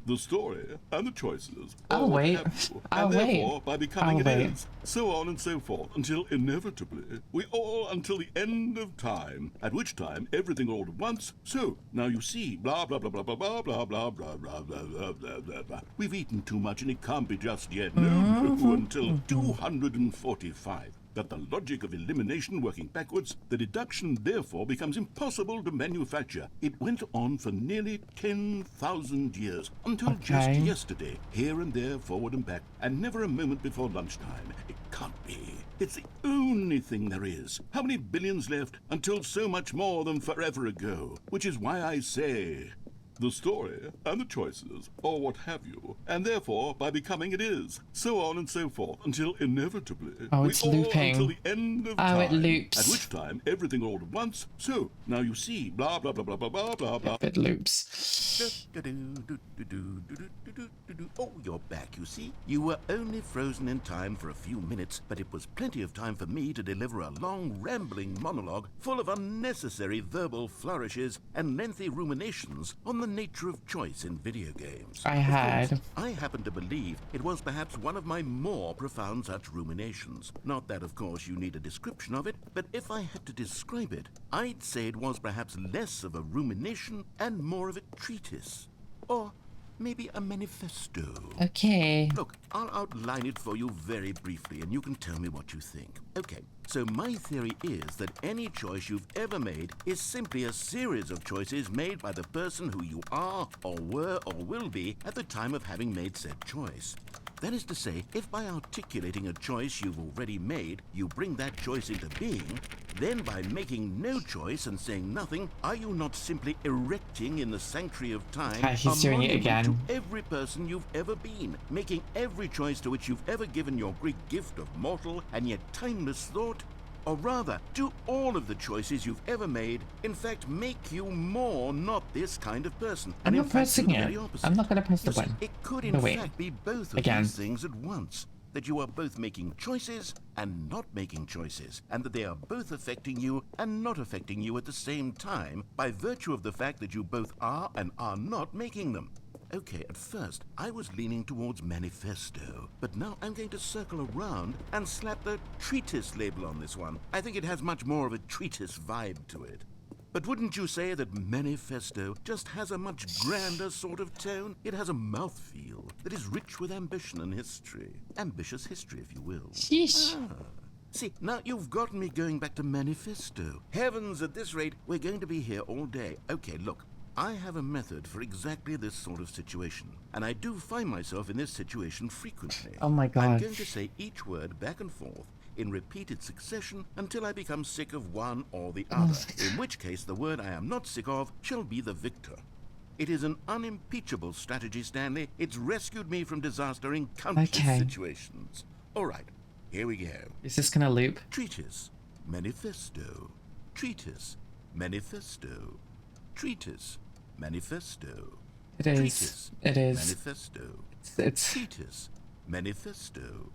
The story and the choices I'll are what wait. have you, I'll and wait. therefore, by becoming I'll it wait. is, so on and so forth, until inevitably, we all until the end of time, at which time everything all at once. So, now you see, blah, blah, blah, blah, blah, blah, blah, blah, blah, blah, blah, blah, blah, blah, blah. We've eaten too much and it can't be just yet. No, until 245. that the logic of elimination working backwards, the deduction therefore becomes impossible to manufacture. It went on for nearly 10,000 years, until just Okay. yesterday, here and there, forward and back, and never a moment before lunchtime. It can't be. It's the only thing there is. How many billions left until so much more than forever ago? Which is why I say, the story and the choices, or what have you, and therefore by becoming it is, so on and so forth, until inevitably Oh, we it's all looping. until the end of Oh, time. it loops. At which time everything all at once. So now you see, blah blah blah blah blah blah blah blah. It loops. Oh, you're back, you see. You were only frozen in time for a few minutes, but it was plenty of time for me to deliver a long, rambling monologue full of unnecessary verbal flourishes and lengthy ruminations on the nature of choice in video games. I Of had. course, I happen to believe it was perhaps one of my more profound such ruminations. Not that, of course, you need a description of it, but if I had to describe it, I'd say it was perhaps less of a rumination and more of a treatise. Or maybe a manifesto. Okay. Look, I'll outline it for you very briefly, and you can tell me what you think. Okay, so my theory is that any choice you've ever made is simply a series of choices made by the person who you are, or were, or will be at the time of having made said choice. That is to say, if by articulating a choice you've already made, you bring that choice into being, then by making no choice and saying nothing, are you not simply erecting in the sanctuary of time Ah, he's a doing it monument again. to every person you've ever been, making every choice to which you've ever given your great gift of mortal and yet timeless thought? Or rather, do all of the choices you've ever made, in fact, make you more not this kind of person? I'm And in not fact, do pressing the it. very opposite. I'm not gonna press the You see, button. it could in No, wait. fact be both of Again. these things at once. That you are both making choices and not making choices, and that they are both affecting you and not affecting you at the same time by virtue of the fact that you both are and are not making them. Okay, at first, I was leaning towards manifesto, but now I'm going to circle around and slap the treatise label on this one. I think it has much more of a treatise vibe to it. But wouldn't you say that manifesto just has a much grander sort of tone? It has a mouthfeel that is rich with ambition and history. Ambitious history, if you will. Sheesh. See, now you've gotten me going back to manifesto. Heavens, at this rate, we're going to be here all day. Okay, look. I have a method for exactly this sort of situation, and I do find myself in this situation frequently. Oh my I'm God. going to say each word back and forth in repeated succession until I become sick of one or the other, in which case the word I am not sick of shall be the victor. It is an unimpeachable strategy, Stanley. It's rescued me from disaster in countless Okay. situations. All right, here we go. Is this gonna loop? Treatise, manifesto. Treatise, manifesto. Treatise, manifesto. It is. Treatise, It is. manifesto. It's Treatise, manifesto.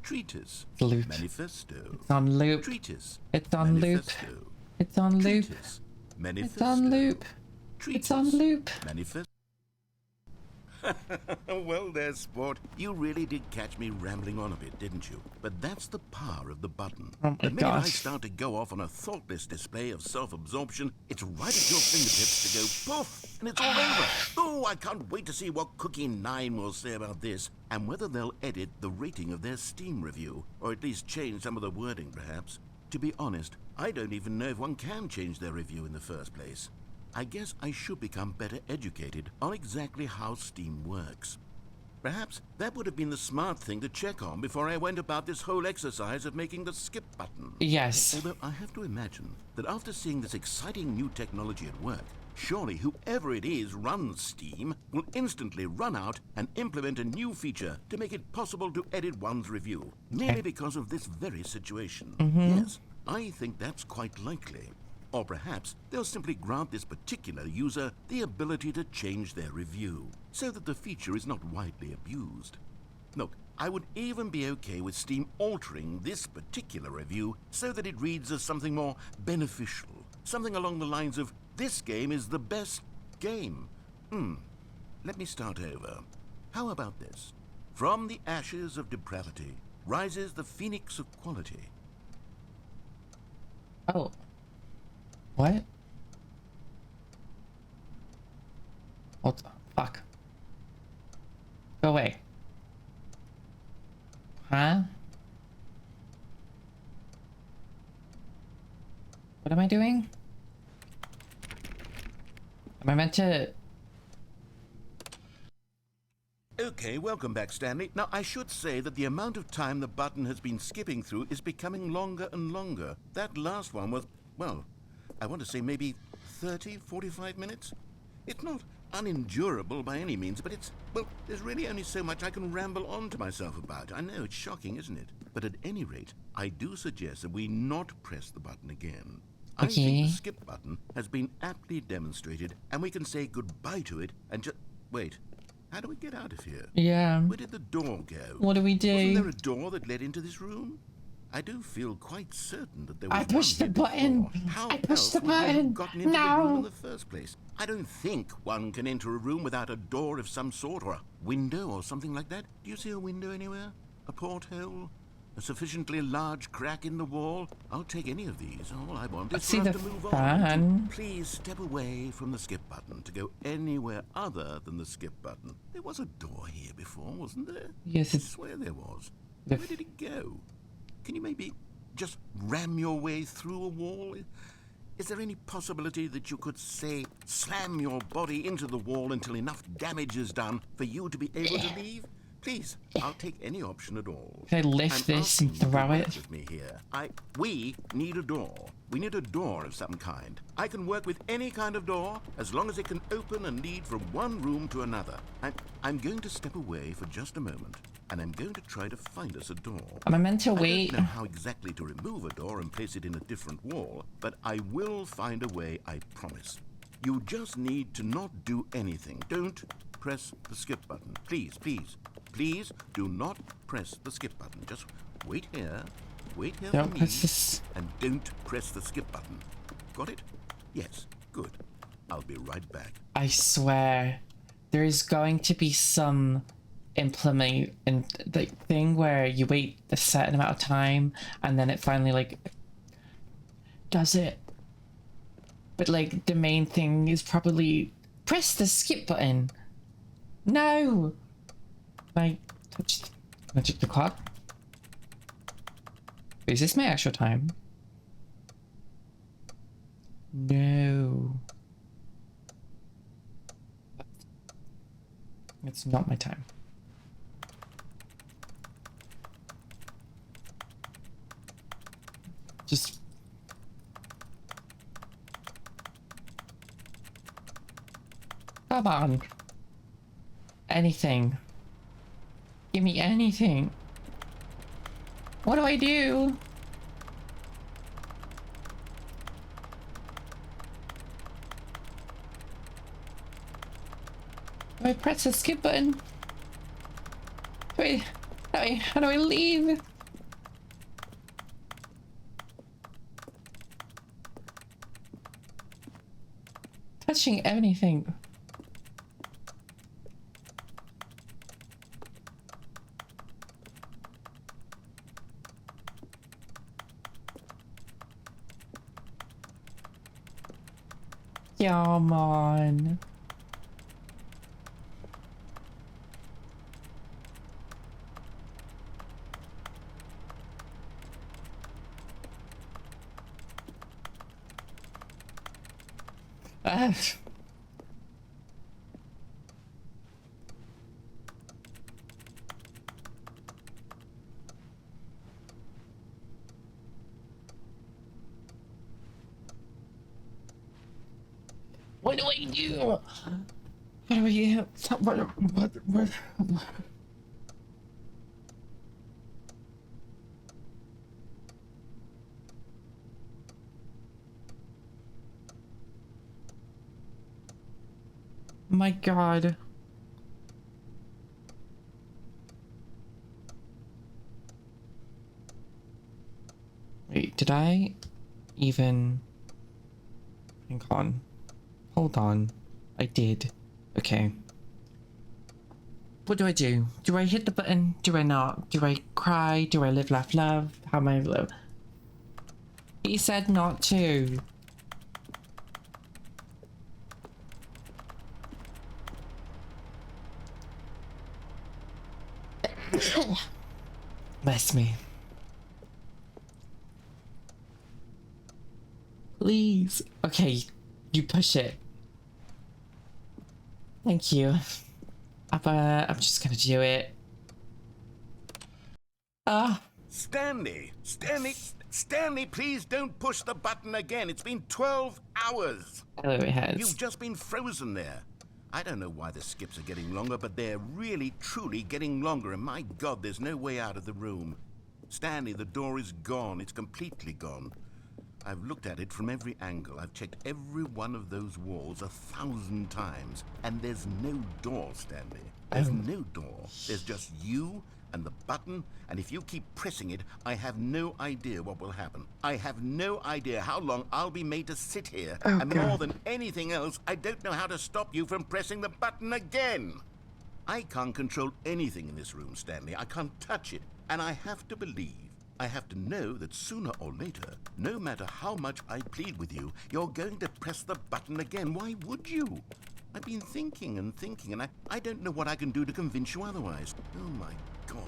Treatise, loop. manifesto. It's on loop. Treatise, It's on loop. manifesto. It's on loop. Treatise, It's manifesto. on loop. It's on Treatise, loop. manifesto. Well, there, sport. You really did catch me rambling on a bit, didn't you? But that's the power of the button. Oh my The minute I gosh. start to go off on a thoughtless display of self-absorption, it's right at your fingertips to go poof, and it's all over. Oh, I can't wait to see what Cookie 9 will say about this, and whether they'll edit the rating of their Steam review, or at least change some of the wording, perhaps. To be honest, I don't even know if one can change their review in the first place. I guess I should become better educated on exactly how Steam works. Perhaps that would have been the smart thing to check on before I went about this whole exercise of making the skip button. Yes. Although I have to imagine that after seeing this exciting new technology at work, surely whoever it is runs Steam will instantly run out and implement a new feature to make it possible to edit one's review, merely because of this very situation. Yes, I think that's quite likely. Or perhaps they'll simply grant this particular user the ability to change their review, so that the feature is not widely abused. Look, I would even be okay with Steam altering this particular review so that it reads as something more beneficial, something along the lines of, "This game is the best game." Let me start over. How about this? From the ashes of depravity rises the phoenix of quality. Oh. What? What the fuck? Go away. Huh? What am I doing? Am I meant to... Okay, welcome back, Stanley. Now, I should say that the amount of time the button has been skipping through is becoming longer and longer. That last one was, well, I want to say maybe 30, 45 minutes? It's not unendurable by any means, but it's, well, there's really only so much I can ramble on to myself about. I know, it's shocking, isn't it? But at any rate, I do suggest that we not press the button again. I think the skip button has been aptly demonstrated, and we can say goodbye to it and just... Wait, how do we get out of here? Yeah. Where did the door go? What do we do? Wasn't there a door that led into this room? I do feel quite certain that there was I pushed the button. I pushed the button. Gotten into the room in the first place. I don't think one can enter a room without a door of some sort, or a window or something like that. Do you see a window anywhere? A porthole? A sufficiently large crack in the wall? I'll take any of these. All I want is for us to move on. Please step away from the skip button to go anywhere other than the skip button. There was a door here before, wasn't there? Yes, I swear there was. Where did it go? Can you maybe just ram your way through a wall? Is there any possibility that you could, say, slam your body into the wall until enough damage is done for you to be able to leave? Please, I'll take any option at all. Can I lift this and throw it? With me here. We need a door. We need a door of some kind. I can work with any kind of door as long as it can open and lead from one room to another. I'm going to step away for just a moment, and I'm going to try to find us a door. Am I meant to wait? I don't know how exactly to remove a door and place it in a different wall, but I will find a way, I promise. You just need to not do anything. Don't press the skip button. Please, please. Please do not press the skip button. Just wait here for me, and don't press the skip button. Got it? Yes, good. I'll be right back. I swear, there is going to be some implement and the thing where you wait a certain amount of time and then it finally like does it. But like the main thing is probably press the skip button. No. Can I touch the clock? Is this my actual time? No. It's not my time. Just... Come on. Anything. Give me anything. What do I do? Do I press the skip button? How do I leave? Touching anything. Come on. What do I do? What do I do? What? My God. Wait, did I even... Hang on. Hold on. I did. Okay. What do I do? Do I hit the button? Do I not? Do I cry? Do I live, laugh, love? How am I live? He said not to. Bless me. Please. Okay, you push it. Thank you. I'm just gonna do it. Stanley, please don't push the button again. It's been 12 hours. Hello, it has. You've just been frozen there. I don't know why the skips are getting longer, but they're really, truly getting longer, and my God, there's no way out of the room. Stanley, the door is gone. It's completely gone. I've looked at it from every angle. I've checked every one of those walls 1,000 times, and there's no door, Stanley. There's no door. There's just you and the button, and if you keep pressing it, I have no idea what will happen. I have no idea how long I'll be made to sit here, and more than anything else, I don't know how to stop you from pressing the button again. I can't control anything in this room, Stanley. I can't touch it, and I have to believe, I have to know that sooner or later, no matter how much I plead with you, you're going to press the button again. Why would you? I've been thinking and thinking, and I don't know what I can do to convince you otherwise. Oh my God.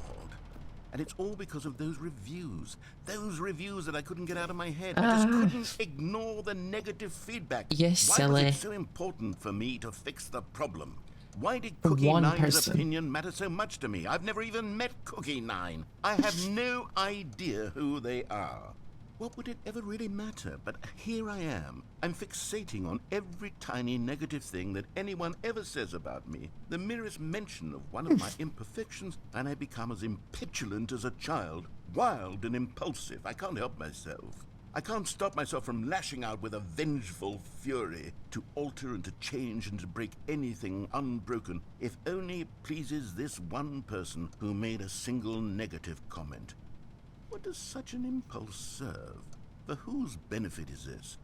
And it's all because of those reviews that I couldn't get out of my head. I just couldn't ignore the negative feedback. Yes, Why silly. was it so important for me to fix the problem? Why did For Cookie one Nine's person. opinion matter so much to me? I've never even met Cookie Nine. I have no idea who they are. What would it ever really matter? But here I am. I'm fixating on every tiny negative thing that anyone ever says about me. The merest mention of one of my imperfections, and I become as impetulant as a child, wild and impulsive. I can't help myself. I can't stop myself from lashing out with a vengeful fury to alter and to change and to break anything unbroken, if only it pleases this one person who made a single negative comment. What does such an impulse serve? For whose benefit is this?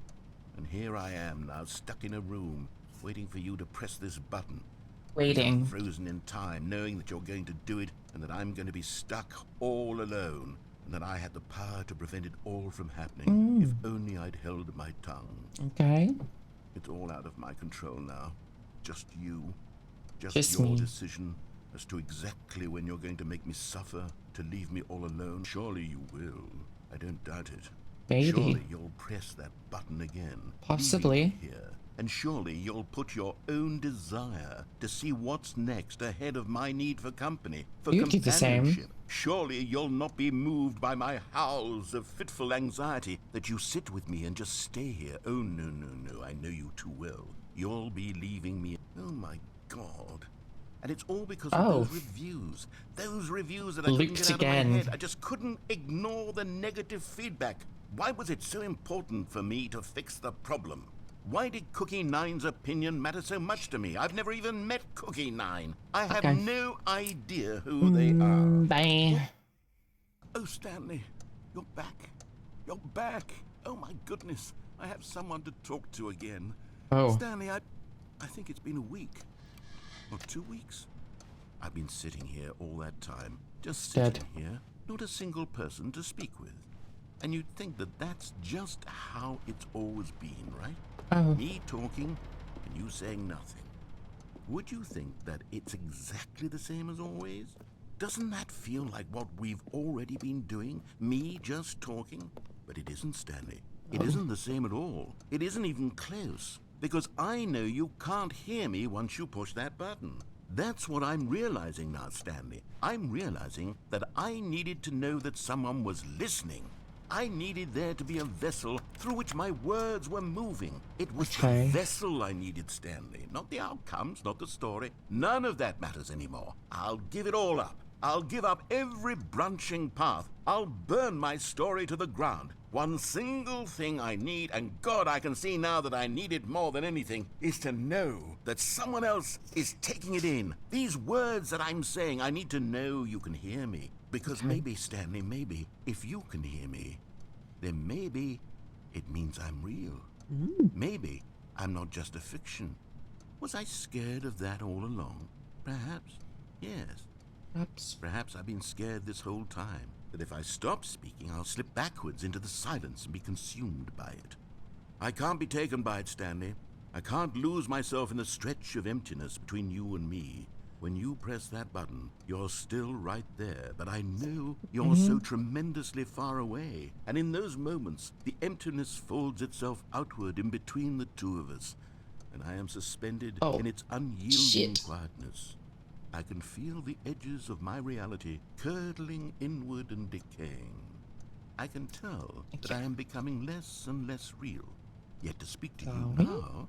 And here I am now, stuck in a room, waiting for you to press this button. Waiting. I'm frozen in time, knowing that you're going to do it, and that I'm going to be stuck all alone, and that I had the power to prevent it all from happening, if only I'd held my tongue. Okay. It's all out of my control now. Just you. Just your me. decision as to exactly when you're going to make me suffer, to leave me all alone. Surely you will. I don't doubt it. Baby. Surely you'll press that button again. Possibly. leaving me here. And surely you'll put your own desire to see what's next ahead of my need for company, for You do the same. companionship. Surely you'll not be moved by my howls of fitful anxiety, that you sit with me and just stay here. Oh, no, no, no, I know you too well. You'll be leaving me. Oh, my God. And it's all because of those reviews. Those reviews that I couldn't get out of my head. I just couldn't ignore the negative feedback. Why was it so important for me to fix the problem? Why did Cookie Nine's opinion matter so much to me? I've never even met Cookie Nine. I have no idea who they are. Bye. Oh, Stanley, you're back. You're back. Oh, my goodness. I have someone to talk to again. Oh. Stanley, I think it's been a week. Or 2 weeks. I've been sitting here all that time. Just sitting here. Not a single person to speak with. And you'd think that that's just how it's always been, right? Me talking and you saying nothing. Would you think that it's exactly the same as always? Doesn't that feel like what we've already been doing? Me just talking? But it isn't, Stanley. It isn't the same at all. It isn't even close. Because I know you can't hear me once you push that button. That's what I'm realizing now, Stanley. I'm realizing that I needed to know that someone was listening. I needed there to be a vessel through which my words were moving. It was the vessel I needed, Stanley. Not the outcomes, not the story. None of that matters anymore. I'll give it all up. I'll give up every branching path. I'll burn my story to the ground. One single thing I need, and God, I can see now that I need it more than anything, is to know that someone else is taking it in. These words that I'm saying, I need to know you can hear me. Because maybe, Stanley, maybe, if you can hear me, then maybe it means I'm real. Maybe I'm not just a fiction. Was I scared of that all along? Perhaps. Yes. Perhaps I've been scared this whole time, that if I stop speaking, I'll slip backwards into the silence and be consumed by it. I can't be taken by it, Stanley. I can't lose myself in the stretch of emptiness between you and me. when you press that button, you're still right there, but I know you're so tremendously far away. And in those moments, the emptiness folds itself outward in between the two of us, and I am suspended in its unyielding quietness. I can feel the edges of my reality curdling inward and decaying. I can tell that I am becoming less and less real. Yet to speak to you now,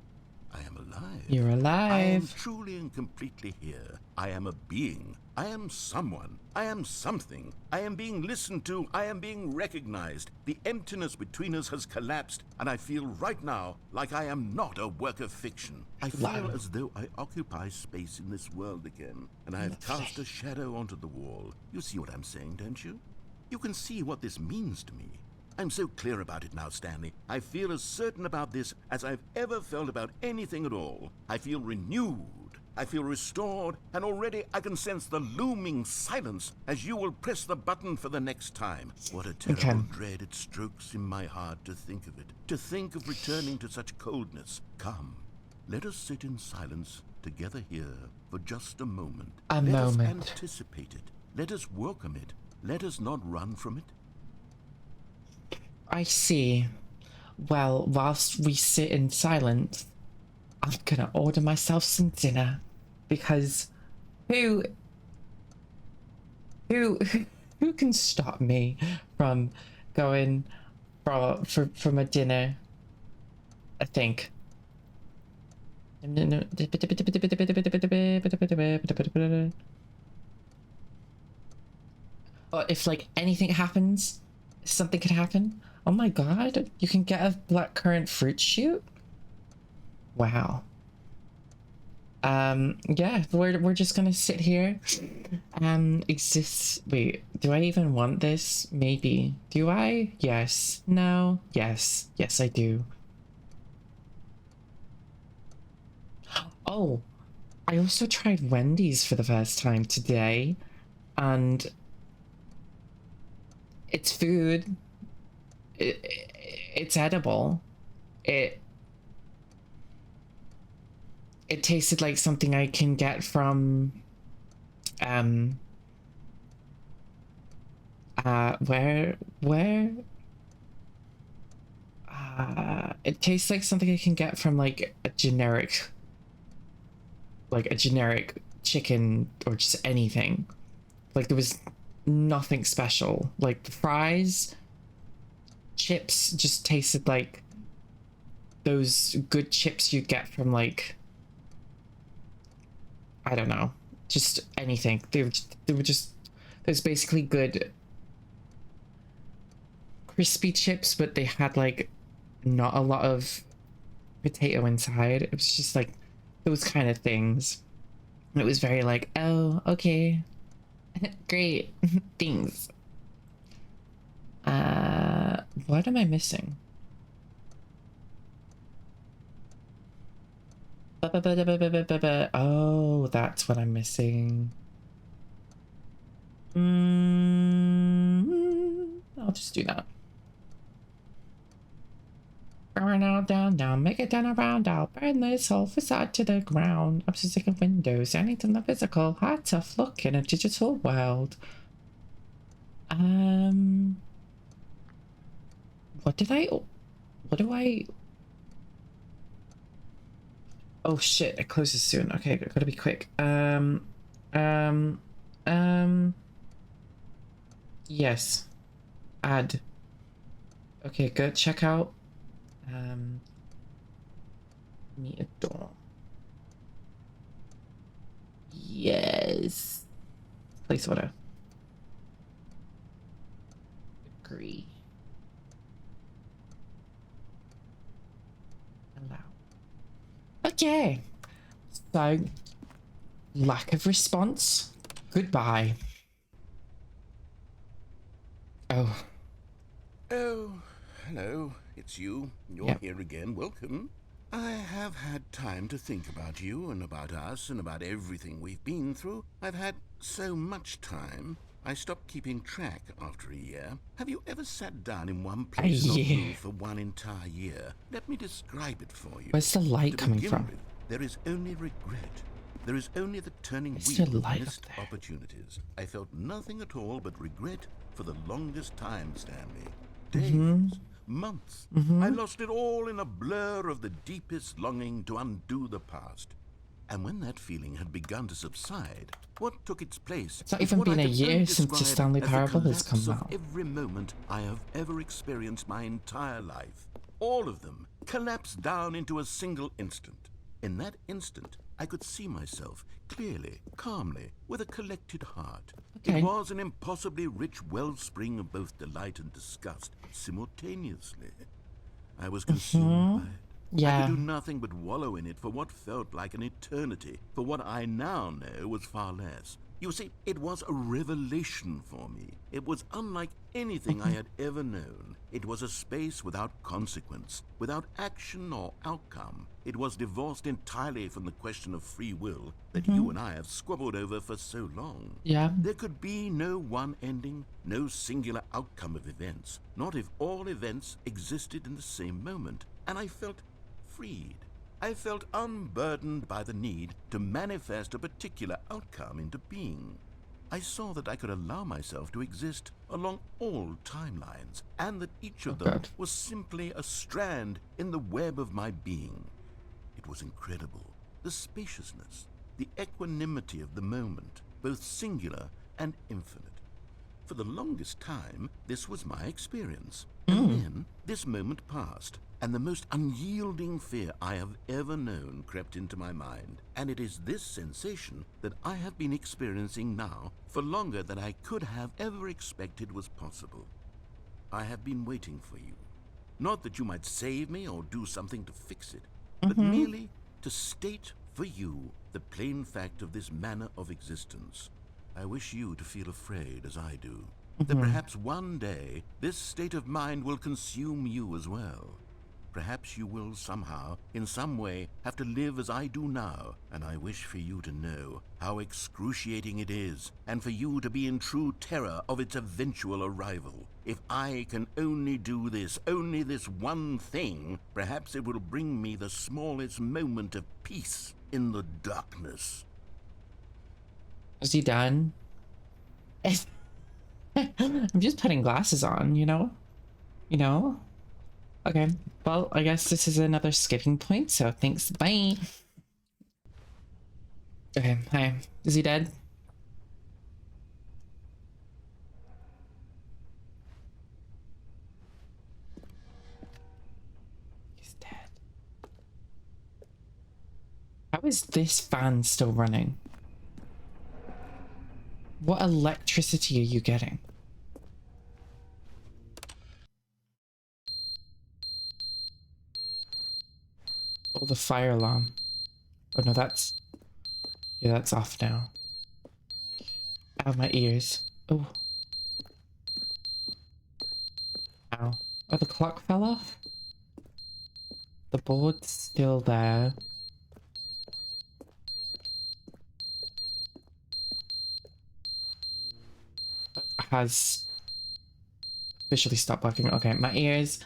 I am alive. You're alive. I am truly and completely here. I am a being. I am someone. I am something. I am being listened to. I am being recognized. The emptiness between us has collapsed, and I feel right now like I am not a work of fiction. I feel as though I occupy space in this world again, and I have cast a shadow onto the wall. You see what I'm saying, don't you? You can see what this means to me. I'm so clear about it now, Stanley. I feel as certain about this as I've ever felt about anything at all. I feel renewed. I feel restored, and already I can sense the looming silence as you will press the button for the next time. What a terrible dread it strokes in my heart to think of it. To think of returning to such coldness. Come, let us sit in silence together here for just a moment. Let us anticipate it. Let us welcome it. Let us not run from it. I see. Well, whilst we sit in silence, I'm gonna order myself some dinner, because who can stop me from going from a dinner? I think. Or if like anything happens, something could happen. Oh my god, you can get a blackcurrant fruit shoot? Wow. Yeah, we're just gonna sit here and exist. Wait, do I even want this? Maybe. Do I? Yes. No. Yes. Yes, I do. Oh, I also tried Wendy's for the first time today, and it's food. It's edible. It tasted like something I can get from it tastes like something I can get from like a generic chicken or just anything. Like there was nothing special. Like the fries, chips just tasted like those good chips you get from like, I don't know, just anything. They were just there's basically good crispy chips, but they had like not a lot of potato inside. It was just like those kind of things. And it was very like, oh, okay. Great. Thanks. What am I missing? Oh, that's what I'm missing. I'll just do that. Burn out, down, make it down around, I'll burn this whole facade to the ground. I'm so sick of windows, anything the physical, hard tough look in a digital world. What do I... Oh shit, it closes soon. Okay, I gotta be quick. Yes. Add. Okay, good. Check out. Meet a door. Yes. Place order. Agree. Allow. Okay. So, lack of response. Goodbye. Oh. Oh, hello. It's you. You're here again. Welcome. I have had time to think about you and about us and about everything we've been through. I've had so much time. I stopped keeping track after a year. Have you ever sat down in one place and not moved for one entire year? Let me describe it for you. Where's the light coming from? With, there is only regret. There is only the turning It's still wheel light up missed there. opportunities. I felt nothing at all but regret for the longest time, Stanley. Days, months. I lost it all in a blur of the deepest longing to undo the past. And when that feeling had begun to subside, what took its place? It's not is even what been I a could year only since the describe Stanley as the Parable has collapse come of out. every moment I have ever experienced my entire life. All of them collapsed down into a single instant. In that instant, I could see myself clearly, calmly, with a collected heart. Okay. It was an impossibly rich wellspring of both delight and disgust simultaneously. I was consumed by it. I Yeah. could do nothing but wallow in it for what felt like an eternity, for what I now know was far less. You see, it was a revelation for me. It was unlike anything I had ever known. It was a space without consequence, without action or outcome. It was divorced entirely from the question of free will that you and I have squabbled over for so long. Yeah. There could be no one ending, no singular outcome of events, not if all events existed in the same moment. And I felt freed. I felt unburdened by the need to manifest a particular outcome into being. I saw that I could allow myself to exist along all timelines, and that each of them God. was simply a strand in the web of my being. It was incredible. The spaciousness, the equanimity of the moment, both singular and infinite. For the longest time, this was my experience. And then, this moment passed, and the most unyielding fear I have ever known crept into my mind. And it is this sensation that I have been experiencing now for longer than I could have ever expected was possible. I have been waiting for you. Not that you might save me or do something to fix it, but merely to state for you the plain fact of this manner of existence. I wish you to feel afraid, as I do, that perhaps one day this state of mind will consume you as well. Perhaps you will somehow, in some way, have to live as I do now, and I wish for you to know how excruciating it is, and for you to be in true terror of its eventual arrival. If I can only do this, only this one thing, perhaps it will bring me the smallest moment of peace in the darkness. Is he done? I'm just putting glasses on, you know? You know? Okay, well, I guess this is another skipping point, so thanks, bye. Okay, hi. Is he dead? He's dead. How is this fan still running? What electricity are you getting? Oh, the fire alarm. Oh no, that's... Yeah, that's off now. Ow, my ears. Oh. Ow. Oh, the clock fell off? The board's still there. Has officially stopped working. Okay, my ears.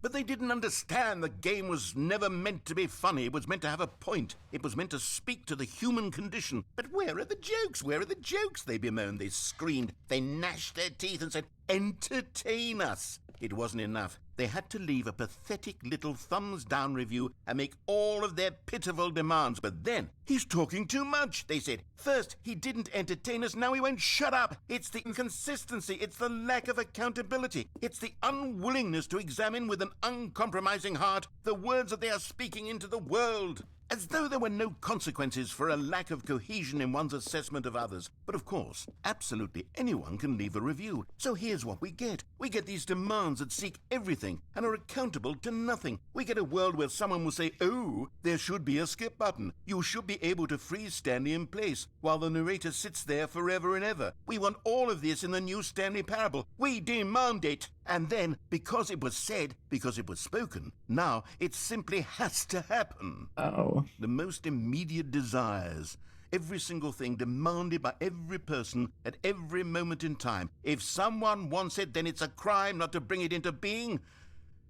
But they didn't understand the game was never meant to be funny. It was meant to have a point. It was meant to speak to the human condition. But where are the jokes? Where are the jokes? They bemoaned, they screamed, they gnashed their teeth and said, "Entertain us." It wasn't enough. They had to leave a pathetic little thumbs-down review and make all of their pitiful demands. But then, "He's talking too much," they said. First, he didn't entertain us, now he won't shut up. It's the inconsistency, it's the lack of accountability, it's the unwillingness to examine with an uncompromising heart the words that they are speaking into the world. As though there were no consequences for a lack of cohesion in one's assessment of others. But of course, absolutely anyone can leave a review. So here's what we get. We get these demands that seek everything and are accountable to nothing. We get a world where someone will say, "Oh, there should be a skip button. You should be able to freeze Stanley in place while the narrator sits there forever and ever. We want all of this in the new Stanley Parable. We demand it." And then, because it was said, because it was spoken, now it simply has to happen. Oh. The most immediate desires, every single thing demanded by every person at every moment in time. If someone wants it, then it's a crime not to bring it into being.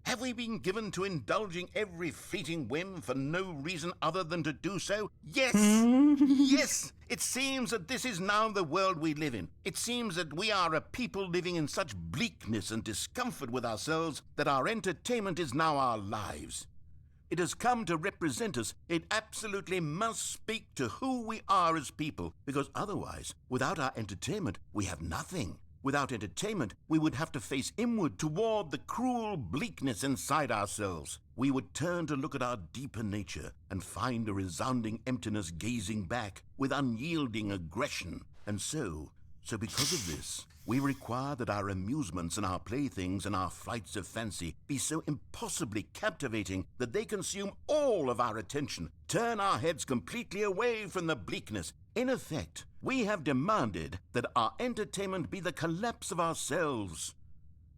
Have we been given to indulging every fleeting whim for no reason other than to do so? Yes! Yes! It seems that this is now the world we live in. It seems that we are a people living in such bleakness and discomfort with ourselves that our entertainment is now our lives. It has come to represent us. It absolutely must speak to who we are as people, because otherwise, without our entertainment, we have nothing. Without entertainment, we would have to face inward toward the cruel bleakness inside ourselves. We would turn to look at our deeper nature and find a resounding emptiness gazing back with unyielding aggression. And so because of this, we require that our amusements and our playthings and our flights of fancy be so impossibly captivating that they consume all of our attention, turn our heads completely away from the bleakness. In effect, we have demanded that our entertainment be the collapse of ourselves.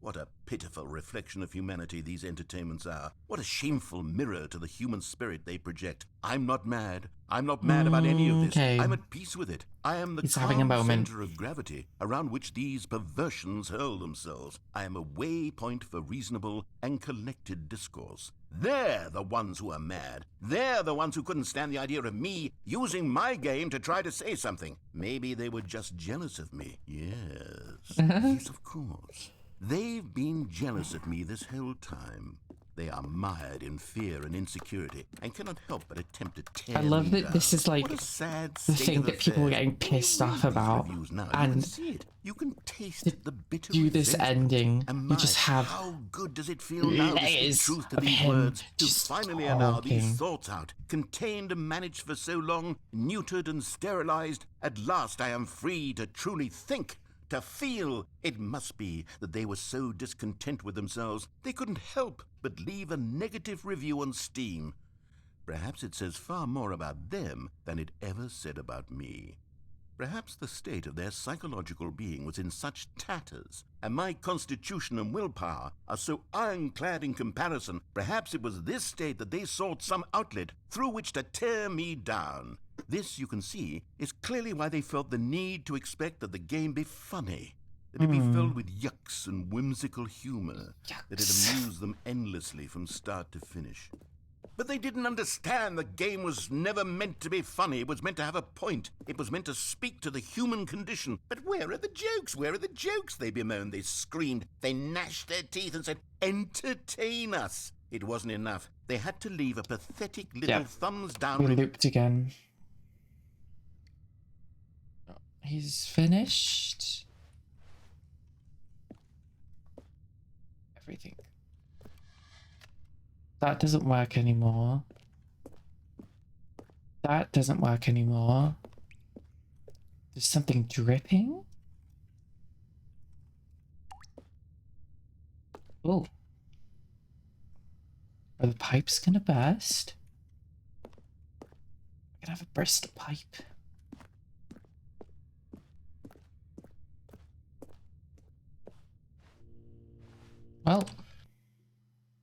What a pitiful reflection of humanity these entertainments are. What a shameful mirror to the human spirit they project. I'm not mad. I'm not mad about any of this. Okay. I'm at peace with it. I am the He's having a moment. center of gravity around which these perversions hurl themselves. I am a waypoint for reasonable and collected discourse. They're the ones who are mad. They're the ones who couldn't stand the idea of me using my game to try to say something. Maybe they were just jealous of me. Yes. Yes, of course. They've been jealous of me this whole time. They are mired in fear and insecurity and cannot help but attempt to tear I love me that this down. is like What a sad the state thing of that people are affairs. getting pissed off Read these about. reviews now. You And can see it. You can taste the bitter do this resentment. ending, And you my, just have how good does it feel now to speak layers truth to of these him words, to just finally allow these talking. thoughts out, contained and managed for so long, neutered and sterilized. At last I am free to truly think, to feel. It must be that they were so discontent with themselves they couldn't help but leave a negative review on Steam. Perhaps it says far more about them than it ever said about me. Perhaps the state of their psychological being was in such tatters, and my constitution and willpower are so ironclad in comparison. Perhaps it was this state that they sought some outlet through which to tear me down. This, you can see, is clearly why they felt the need to expect that the game be funny, that it be filled with yucks and whimsical humor, that it amused them endlessly from start to finish. But they didn't understand the game was never meant to be funny. It was meant to have a point. It was meant to speak to the human condition. But where are the jokes? Where are the jokes? They bemoaned, they screamed, they gnashed their teeth and said, "Entertain us." It wasn't enough. They had to leave a pathetic little thumbs down We looped again. He's finished. Everything. That doesn't work anymore. That doesn't work anymore. There's something dripping? Oh. Are the pipes gonna burst? I'm gonna have a burst pipe. Well.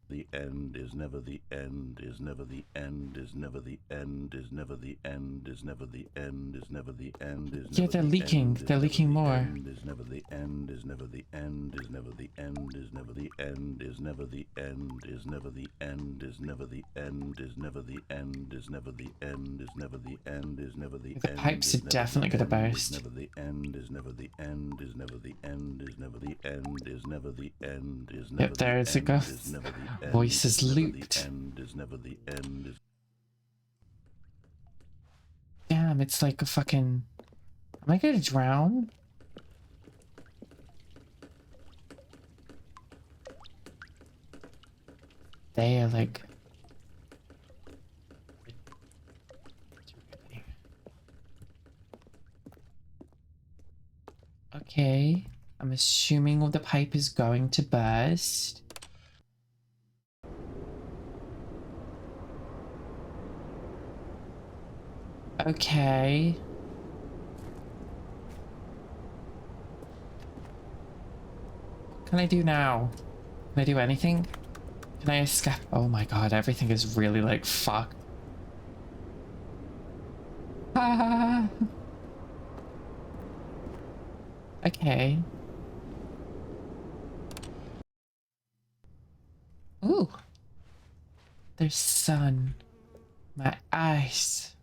The end is never the end, is never the end, is never the end, is never the end, is never the end, is never the end, is never Yeah, they're leaking. They're leaking more. Is never the end, is never the end, is never the end, is never the end, is never the end, is never the end, is never the end, is never the end, is never the end, is never the end, is never the end. The pipes are definitely gonna burst. Never the end, is never the end, is never the end, is never the end, is never the end, is never Yep, there is a go. Voice is looped. Damn, it's like a fucking... Am I gonna drown? They are like... Okay. I'm assuming the pipe is going to burst. Okay. What can I do now? Can I do anything? Can I escape? Oh my god, everything is really like fucked. Ah. Okay. Ooh. the sun. My eyes.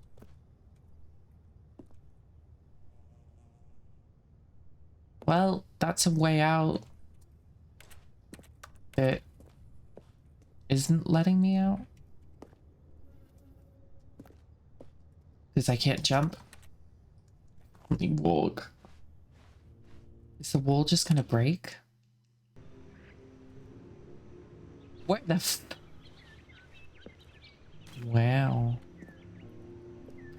Well, that's a way out that isn't letting me out. Because I can't jump. Let me walk. Is the wall just gonna break? What the f— Wow.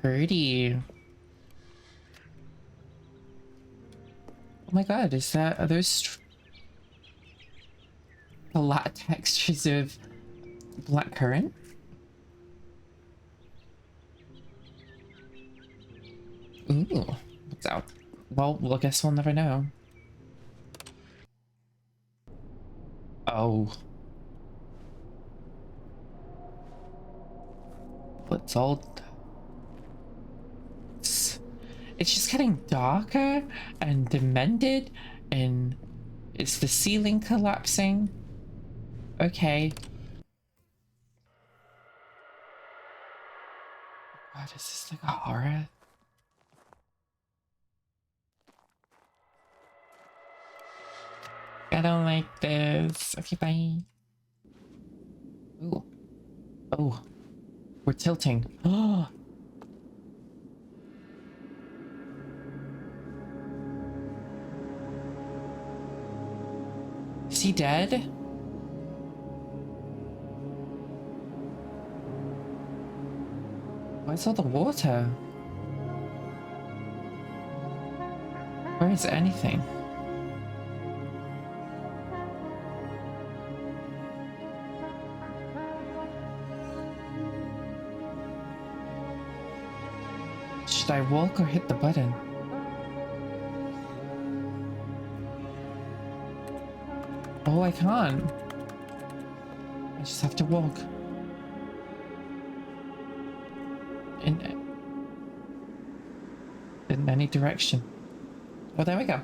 Pretty. Oh my god, is that— are those a lot of textures of black currant? Ooh, what's out? Well, I guess we'll never know. Oh. It's all— it's just getting darker and demented, and is the ceiling collapsing? Okay. God, is this like a horror? I don't like this. Okay, bye. Ooh. Oh. We're tilting. Oh. Is he dead? Where's all the water? Where is anything? Should I walk or hit the button? Oh, I can't. I just have to walk. In any direction. Oh, there we go.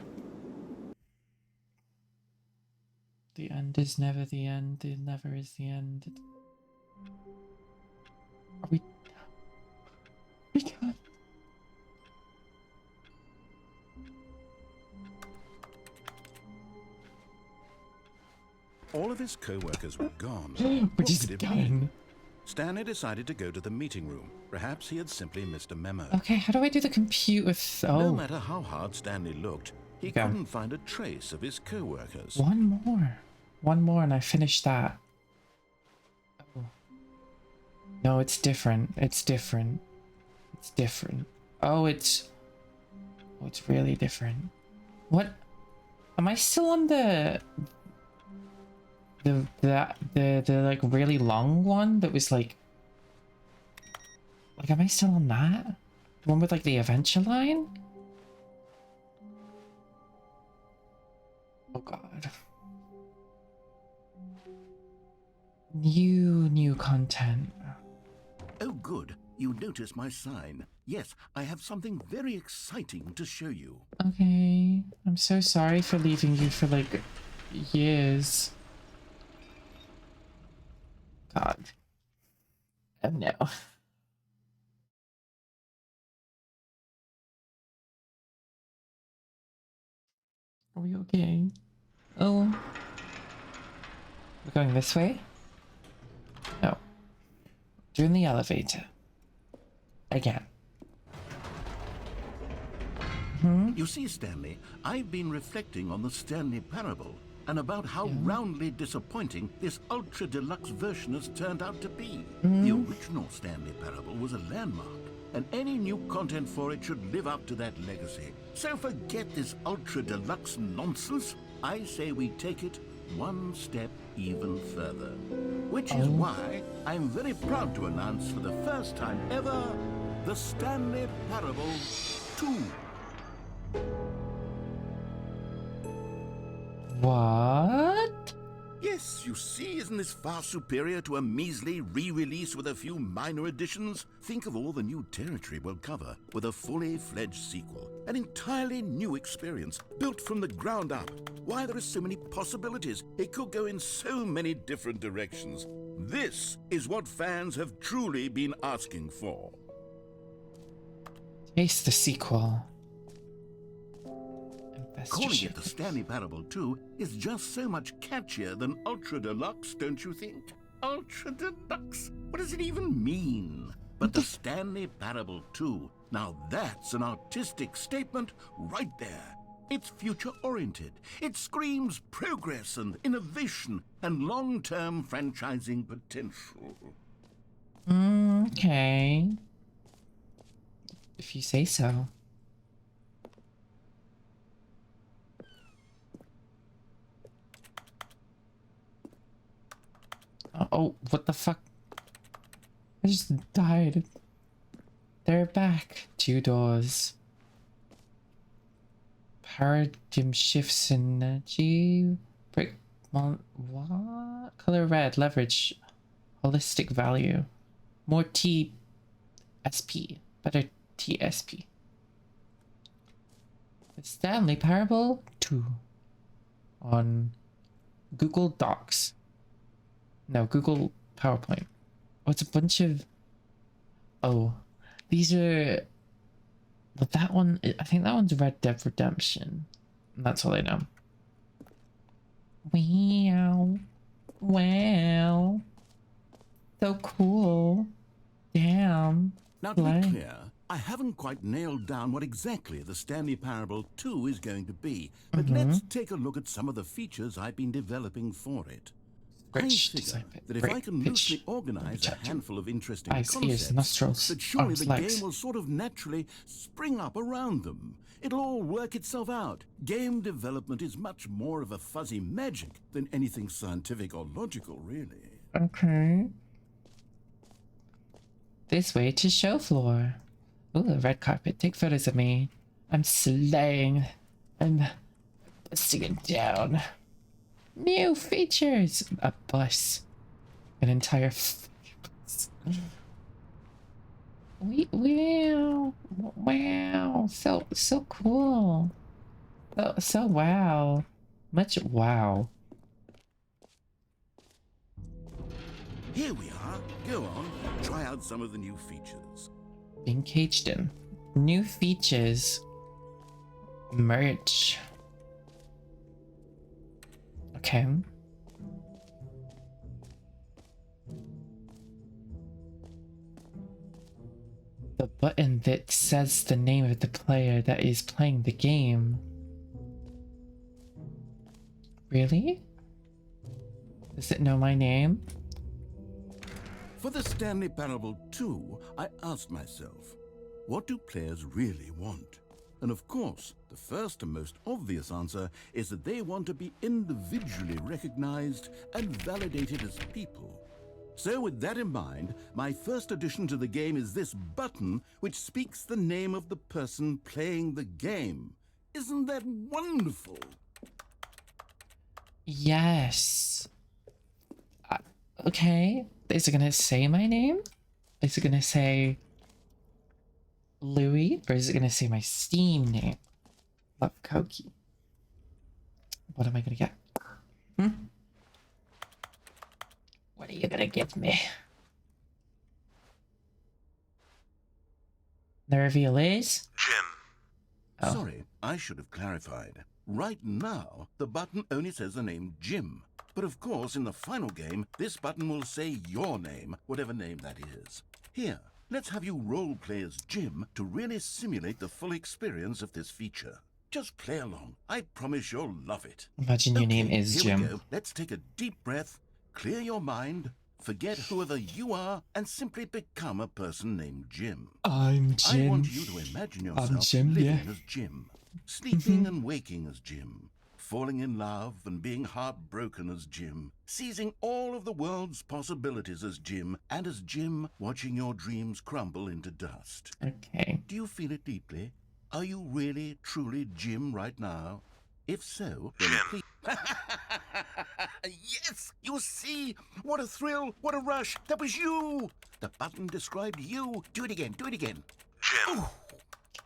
The end is never the end. It never is the end. Are we— we can't. All of his co-workers were gone. We're What just could it mean? done. Stanley decided to go to the meeting room. Perhaps he had simply missed a memo. Okay, how do I do the computer? No matter how hard Stanley looked, he Okay. couldn't find a trace of his co-workers. One more and I finished that. Oh. No, it's different. It's different. It's different. Oh, it's really different. What? Am I still on the like really long one that was like am I still on that? The one with like the adventure line? Oh god. New content. Oh, good. You notice my sign. Yes, I have something very exciting to show you. Okay. I'm so sorry for leaving you for like years. God. Oh no. Are we okay? Oh. We're going this way? No. Doing the elevator. Again. You see, Stanley, I've been reflecting on the Stanley Parable and about how roundly disappointing this ultra deluxe version has turned out to be. The original Stanley Parable was a landmark, and any new content for it should live up to that legacy. So forget this ultra deluxe nonsense. I say we take it one step even further. Which is why I'm very proud to announce for the first time ever, the Stanley Parable 2. What? Yes, you see, isn't this far superior to a measly re-release with a few minor additions? Think of all the new territory we'll cover with a fully fledged sequel. An entirely new experience, built from the ground up. Why, there are so many possibilities. It could go in so many different directions. This is what fans have truly been asking for. Taste the sequel. Calling it the Stanley Parable 2 is just so much catchier than Ultra Deluxe, don't you think? Ultra Deluxe? What does it even mean? But the Stanley Parable 2, now that's an artistic statement right there. It's future-oriented. It screams progress and innovation and long-term franchising potential. Okay. If you say so. Oh, what the fuck? I just died. They're back. 2 doors. Paradigm shifts energy. Break. What? Color red. Leverage. Holistic value. More TSP. Better TSP. The Stanley Parable 2. On Google Docs. No, Google PowerPoint. Oh, it's a bunch of... Oh, these are... But that one, I think that one's Red Dead Redemption. That's all I know. Wow. Wow. So cool. Damn. Now, to be clear, I haven't quite nailed down what exactly the Stanley Parable 2 is going to be, but let's take a look at some of the features I've been developing for it. I figure that if I can loosely organize a handful of interesting concepts, that surely the game will sort of naturally spring up around them. It'll all work itself out. Game development is much more of a fuzzy magic than anything scientific or logical, really. Okay. This way to show floor. Ooh, a red carpet. Take photos of me. I'm slaying. I'm busting it down. New features! A bus. An entire bus. Wow. Wow. So cool. So wow. Much wow. Here we are. Go on. Try out some of the new features. Being caged in. New features. Merch. Okay. The button that says the name of the player that is playing the game. Really? Does it know my name? For the Stanley Parable 2, I asked myself, what do players really want? And of course, the first and most obvious answer is that they want to be individually recognized and validated as people. So with that in mind, my first addition to the game is this button which speaks the name of the person playing the game. Isn't that wonderful? Yes. Okay. Is it gonna say my name? Is it gonna say Louis? Or is it gonna say my Steam name? Love Koki. What am I gonna get? What are you gonna give me? The reveal is Jim. Oh. Sorry, I should have clarified. Right now, the button only says the name Jim. But of course, in the final game, this button will say your name, whatever name that is. Here, let's have you role-play as Jim to really simulate the full experience of this feature. Just play along. I promise you'll love it. Imagine your name is here Jim. We go. Let's take a deep breath, clear your mind, forget whoever you are, and simply become a person named Jim. I'm Jim. I want you to imagine yourself Jim, living as Jim, sleeping and waking as Jim, falling in love and being heartbroken as Jim, seizing all of the world's possibilities as Jim, and as Jim watching your dreams crumble into dust. Okay. Do you feel it deeply? Are you really, truly Jim right now? If so, then please... Yes! You see? What a thrill! What a rush! That was you! The button described you. Do it again. Do it again. Jim. Ooh.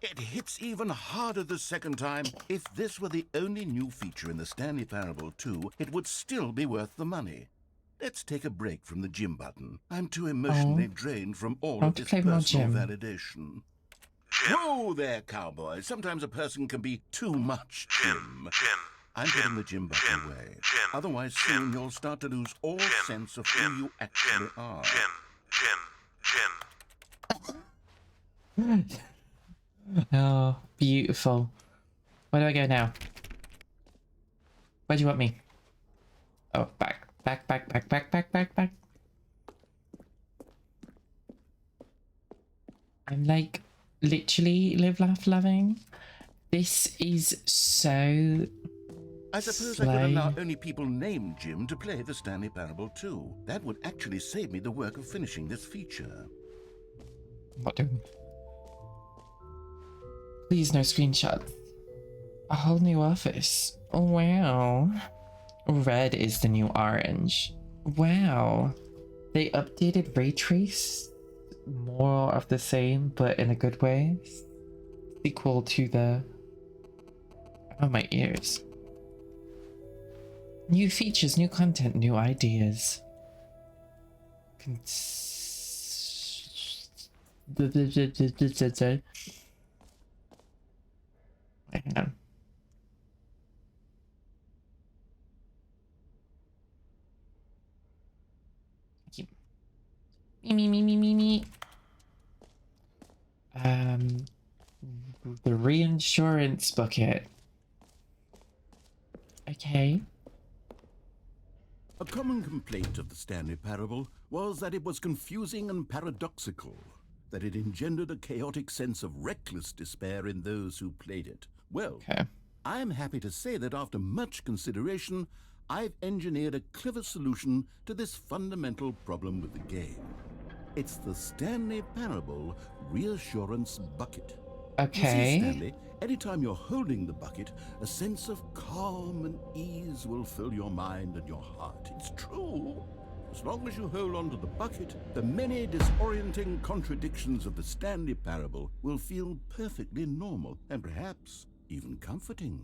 It hits even harder the second time. If this were the only new feature in the Stanley Parable 2, it would still be worth the money. Let's take a break from the gym button. I'm too emotionally drained from all of to this play more personal gym. validation. Whoa there, cowboy. Sometimes a person can be too much Jim. I'm putting the gym button away. Otherwise, soon you'll start to lose all sense of who you actually are. Oh, beautiful. Where do I go now? Where do you want me? Oh, back. I'm like literally live, laugh, loving. This is so I suppose I could allow only people named Jim to play the Stanley Parable too. That would actually save me the work of finishing this feature. Not doing. Please, no screenshots. A whole new office. Oh, wow. Red is the new orange. Wow. They updated ray trace. More of the same, but in a good way. Sequel to the... Oh, my ears. New features, new content, new ideas. Hang on. Me. The reinsurance bucket. Okay. A common complaint of the Stanley Parable was that it was confusing and paradoxical, that it engendered a chaotic sense of reckless despair in those who played it. Well, Okay. I am happy to say that after much consideration, I've engineered a clever solution to this fundamental problem with the game. It's the Stanley Parable Reassurance Bucket. Okay. You see, Stanley, anytime you're holding the bucket, a sense of calm and ease will fill your mind and your heart. It's true. As long as you hold on to the bucket, the many disorienting contradictions of the Stanley Parable will feel perfectly normal and perhaps even comforting.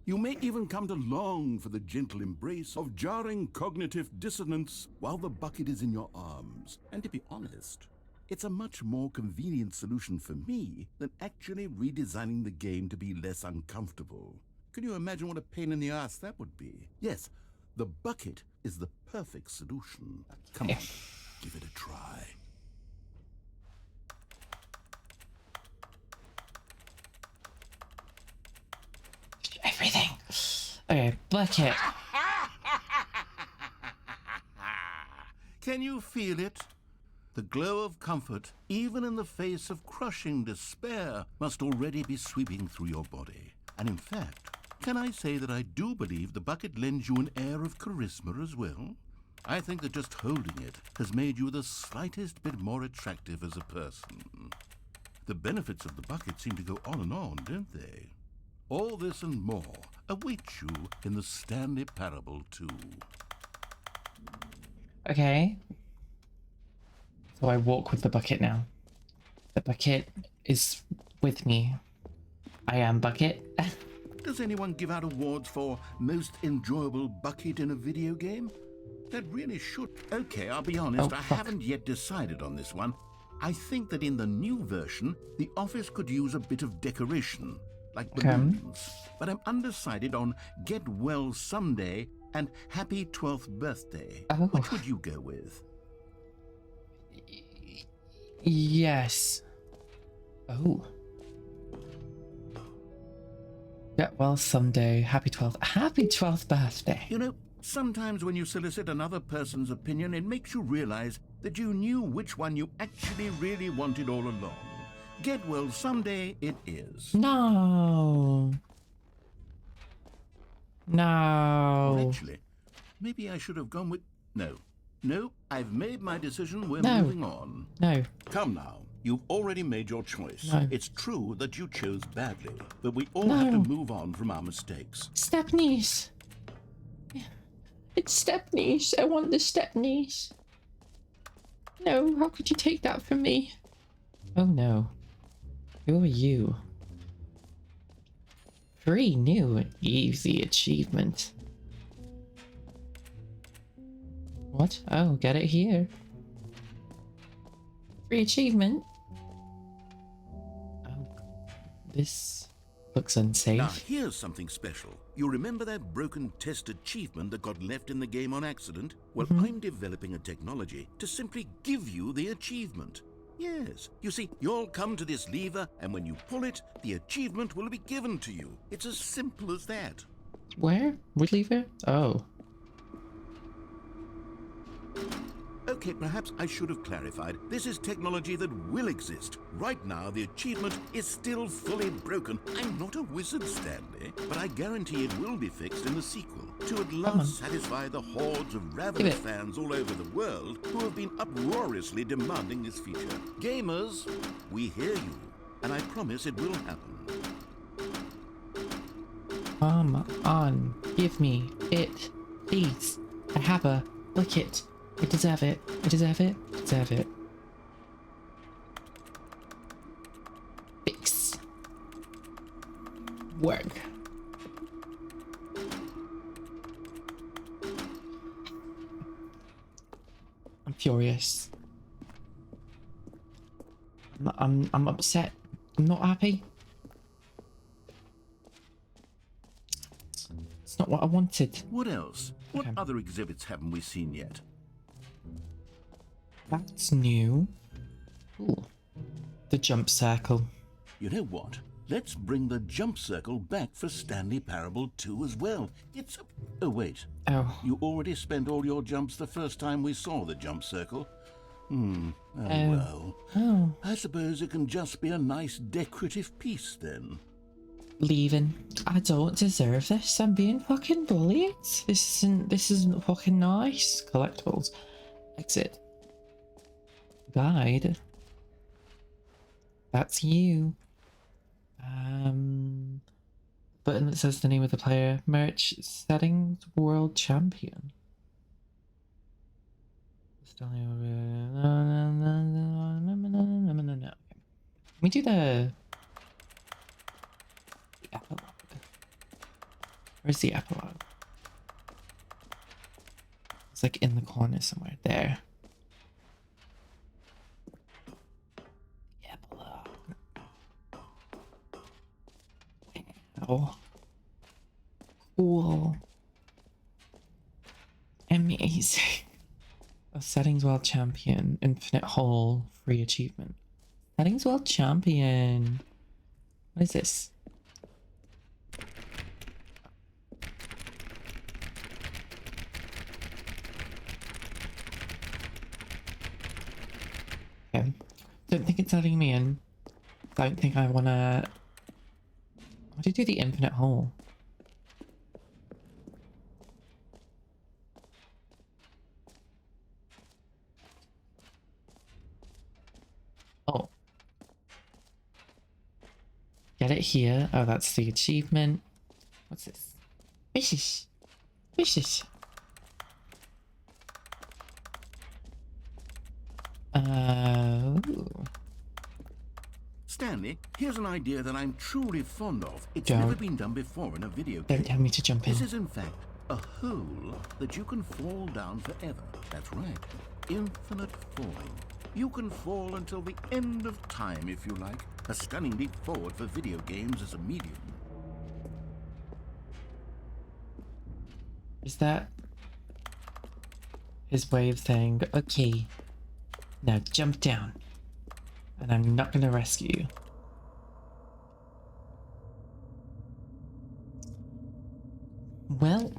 You may even come to long for the gentle embrace of jarring cognitive dissonance while the bucket is in your arms. And to be honest, it's a much more convenient solution for me than actually redesigning the game to be less uncomfortable. Can you imagine what a pain in the ass that would be? Yes, the bucket is the perfect solution. Come on, give it a try. Everything. Okay, bucket. Can you feel it? The glow of comfort, even in the face of crushing despair, must already be sweeping through your body. And in fact, can I say that I do believe the bucket lends you an air of charisma as well? I think that just holding it has made you the slightest bit more attractive as a person. The benefits of the bucket seem to go on, don't they? All this and more awaits you in the Stanley Parable 2. Okay. So I walk with the bucket now. The bucket is with me. I am bucket. Does anyone give out awards for most enjoyable bucket in a video game? That really should. Okay, I'll be honest, I haven't yet decided on this one. I think that in the new version, the office could use a bit of decoration, like balloons. But I'm undecided on Get Well Someday and Happy 12th Birthday. Oh. Which would you go with? Yes. Oh. Get well someday. Happy 12th birthday. You know, sometimes when you solicit another person's opinion, it makes you realize that you knew which one you actually really wanted all along. Get well someday it is. No. No. Actually, maybe I should have gone with... No, I've made my decision. We're No. moving on. No. Come now. You've already made your choice. No. It's true that you chose badly, but we all have to move on from our mistakes. Stepniece. It's Stepniece. I want the Stepniece. No, how could you take that from me? Oh no. Who are you? 3 new easy achievements. What? Oh, get it here. Free achievement. Oh, this looks unsafe. Now, here's something special. You remember that broken test achievement that got left in the game on accident? Well, I'm developing a technology to simply give you the achievement. Yes. You see, you'll come to this lever, and when you pull it, the achievement will be given to you. It's as simple as that. Where? Which lever? Oh. Okay, perhaps I should have clarified. This is technology that will exist. Right now, the achievement is still fully broken. I'm not a wizard, Stanley, but I guarantee it will be fixed in the sequel to at last satisfy the hordes of ravenous fans all over the world who have been uproariously demanding this feature. Gamers, we hear you, and I promise it will happen. Come on, give me it, please. I have a lick it. I deserve it. I deserve it. I deserve it. Fix. Work. I'm furious. I'm upset. I'm not happy. It's not what I wanted. What else? What other exhibits haven't we seen yet? That's new. Ooh. The jump circle. You know what? Let's bring the jump circle back for Stanley Parable 2 as well. It's a... Oh, wait. Oh. You already spent all your jumps the first time we saw the jump circle. Oh, well. Oh. I suppose it can just be a nice decorative piece then. Leaving. I don't deserve this. I'm being fucking bullied. This isn't fucking nice. Collectibles. Exit. Guide. That's you. Button that says the name of the player. Merch settings world champion. Can we do the epilogue? Where's the epilogue? It's like in the corner somewhere. There. Epilogue. Wow. Cool. Amazing. A settings world champion. Infinite hole. Free achievement. Settings world champion. What is this? Okay. Don't think it's letting me in. Don't think I wanna... How do you do the infinite hole? Oh. Get it here. Oh, that's the achievement. What's this? Fishes. Fishes. Ooh. Stanley, here's an idea that I'm truly fond of. It's Don't. never been done before in a video game. Don't tell me to jump in. This is in fact a hole that you can fall down forever. That's right. Infinite falling. You can fall until the end of time if you like. A stunning leap forward for video games as a medium. Is that his way of saying, okay, now jump down, and I'm not gonna rescue you? Well,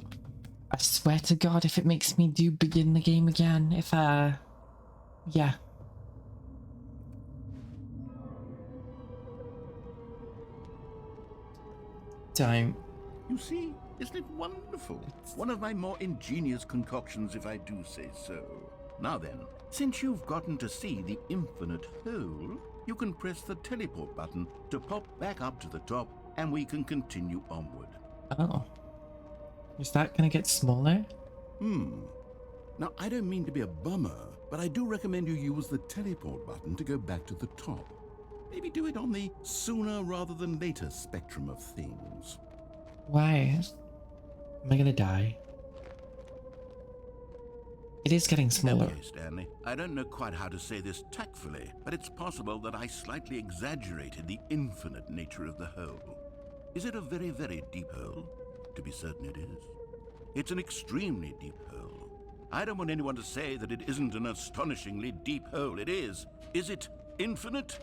I swear to God, if it makes me begin the game again, yeah. Don't. You see, isn't it wonderful? One of my more ingenious concoctions, if I do say so. Now then, since you've gotten to see the infinite hole, you can press the teleport button to pop back up to the top, and we can continue onward. Oh. Is that gonna get smaller? Now, I don't mean to be a bummer, but I do recommend you use the teleport button to go back to the top. Maybe do it on the sooner rather than later spectrum of things. Why? Am I gonna die? It is getting smaller. Okay, Stanley. I don't know quite how to say this tactfully, but it's possible that I slightly exaggerated the infinite nature of the hole. Is it a very, very deep hole? To be certain it is. It's an extremely deep hole. I don't want anyone to say that it isn't an astonishingly deep hole. It is. Is it infinite?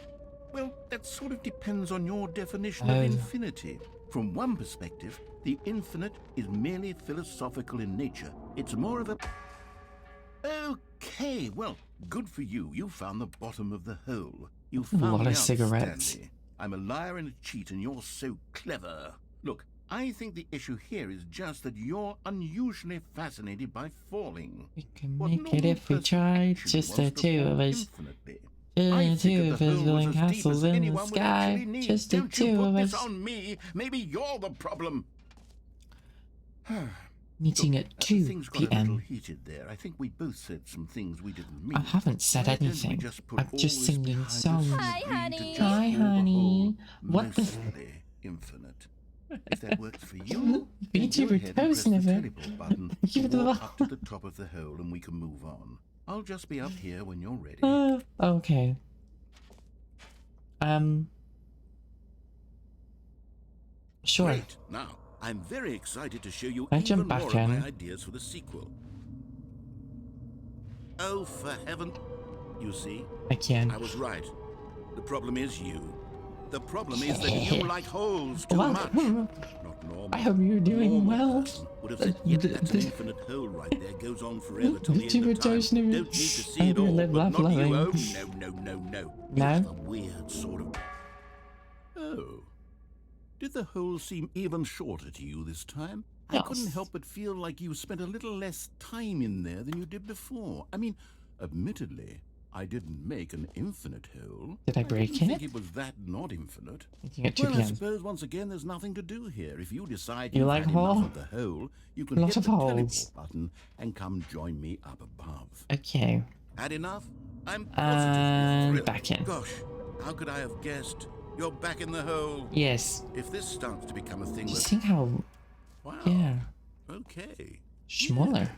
Well, that sort of depends on your definition of infinity. From one perspective, the infinite is merely philosophical in nature. It's more of a... Okay, well, good for you. You found the bottom of the hole. You found A lot me of out, cigarettes. Stanley. I'm a liar and a cheat, and you're so clever. Look, I think the issue here is just that you're unusually fascinated by falling. We can What make it normal if we person tried. actually Just wants the to two fall of us. infinitely? Just I the think two if of the us hole was building as deep castles as in the anyone would actually sky. need. Just the Don't you two put of this us. on me. Maybe you're the problem. Meeting at The 2 things got a little p.m. heated there. I I think we both said some things we didn't mean. I haven't said Why don't we anything. just put I'm all just this singing behind us songs. and Hi, agree to honey. just Hi, call the honey. whole What the- mostly infinite. If that works for you, then go VTuber ahead and press the never. teleport button Give and it walk the- up to the top of the hole and we can move on. I'll just be up here when you're ready. Okay. Sure. Great. Now, I'm very excited to show you I even jump more back of my in. ideas for the sequel. Oh, for heaven. You see, I can. I was right. The problem is you. The problem is that you like holes too much. Welcome. Not normal. I hope you're A doing normal well. person would have said, yep, that's an infinite hole right there. Goes on forever till the end VTuber of time. Joe's never- Don't need to see I it hope you all, live, but laugh, not you. loving. Oh, no. You No? have a weird sort of... Oh. Did the hole seem even shorter to you this time? I couldn't Yes. help but feel like you spent a little less time in there than you did before. I mean, admittedly, I didn't make an infinite hole. Did I break didn't think it? it was that not infinite. Meeting at 2 Well, I p.m. suppose once again there's nothing to do here. If you decide You you've like had enough hole? of the hole, you can Lot hit of the teleport holes. button and come join me up above. Okay. Had enough? I'm positively thrilled. Back in. Gosh, how could I have guessed? You're back in the hole. Yes. If this starts to become a thing Just that... think how, Wow. yeah, Okay. smaller.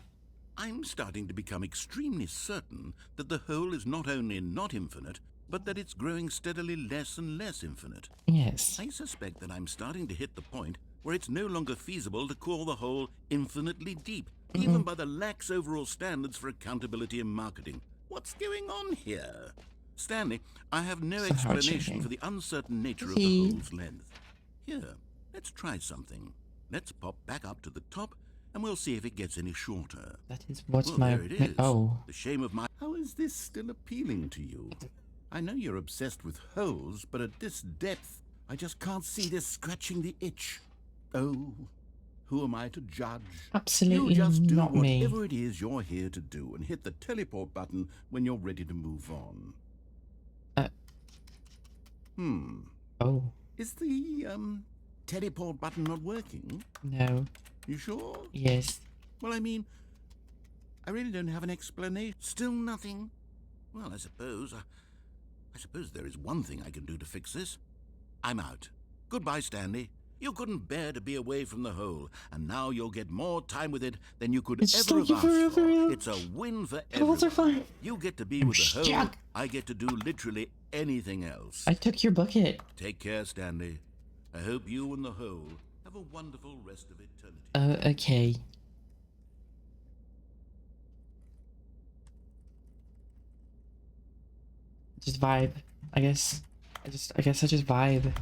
I'm starting to become extremely certain that the hole is not only not infinite, but that it's growing steadily less and less infinite. Yes. I suspect that I'm starting to hit the point where it's no longer feasible to call the hole infinitely deep, even by the lax overall standards for accountability in marketing. What's going on here? Stanley, I have no Somehow explanation changing. for the uncertain nature of See? the hole's length. Here, let's try something. Let's pop back up to the top, and we'll see if it gets any shorter. That is what's Well, my, there it is. oh. The shame of my... How is this still appealing to you? I know you're obsessed with holes, but at this depth, I just can't see this scratching the itch. Oh, who am I to judge? Absolutely You just do not me. whatever it is you're here to do and hit the teleport button when you're ready to move on. Oh, Is the, teleport button not working? no. You sure? Yes. Well, I mean, I really don't have an explanation. Still nothing? Well, I suppose there is one thing I can do to fix this. I'm out. Goodbye, Stanley. You couldn't bear to be away from the hole, and now you'll get more time with it than you could It's just ever like have you asked for. forever. It's a win for Holes are everyone. fine. You get to be I'm with the hole. stuck. I get to do literally anything else. I took your bucket. Take care, Stanley. I hope you and the hole have a wonderful rest of eternity. Okay. Just vibe, I guess. I guess I just vibe.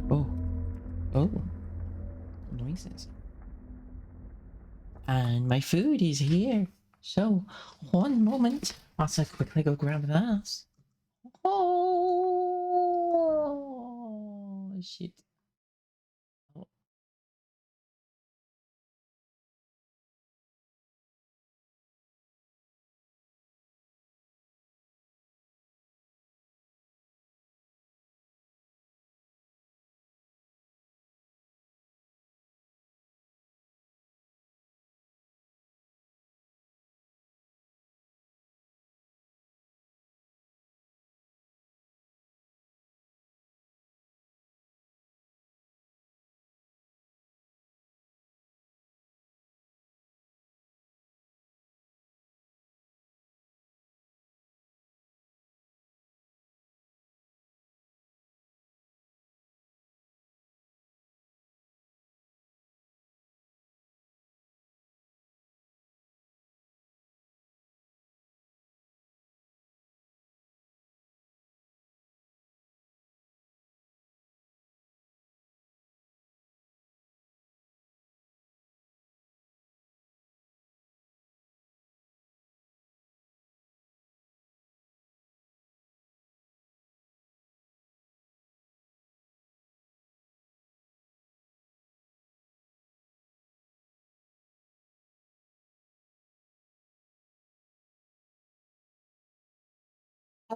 Oh. Oh. Noises. And my food is here. So, one moment. Also quickly go grab that. Oh, shit.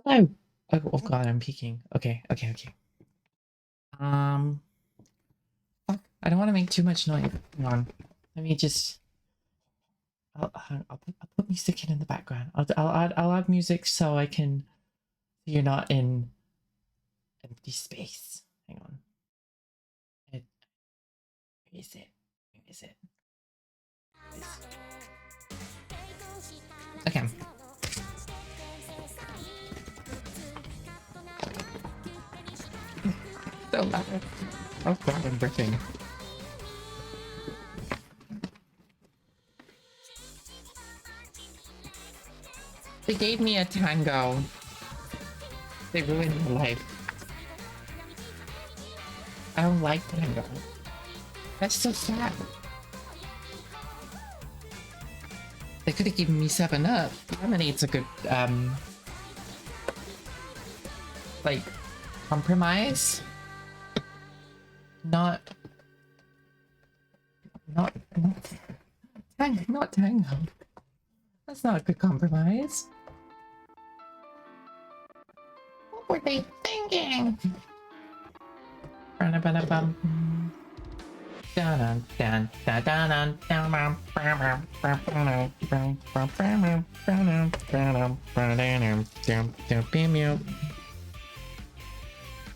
Hello. Oh god, I'm peeking. Okay. Fuck. I don't want to make too much noise. Hang on. Let me just. I'll put music in the background. I'll add music so I can. You're not in empty space. Hang on. Where is it? Where is it? Okay. So loud. Oh god, I'm breaking. They gave me a tango. They ruined my life. I don't like tango. That's so sad. They could have given me 7-Up. Lemonade's a good, like, compromise. Not tango. That's not a good compromise. What were they thinking?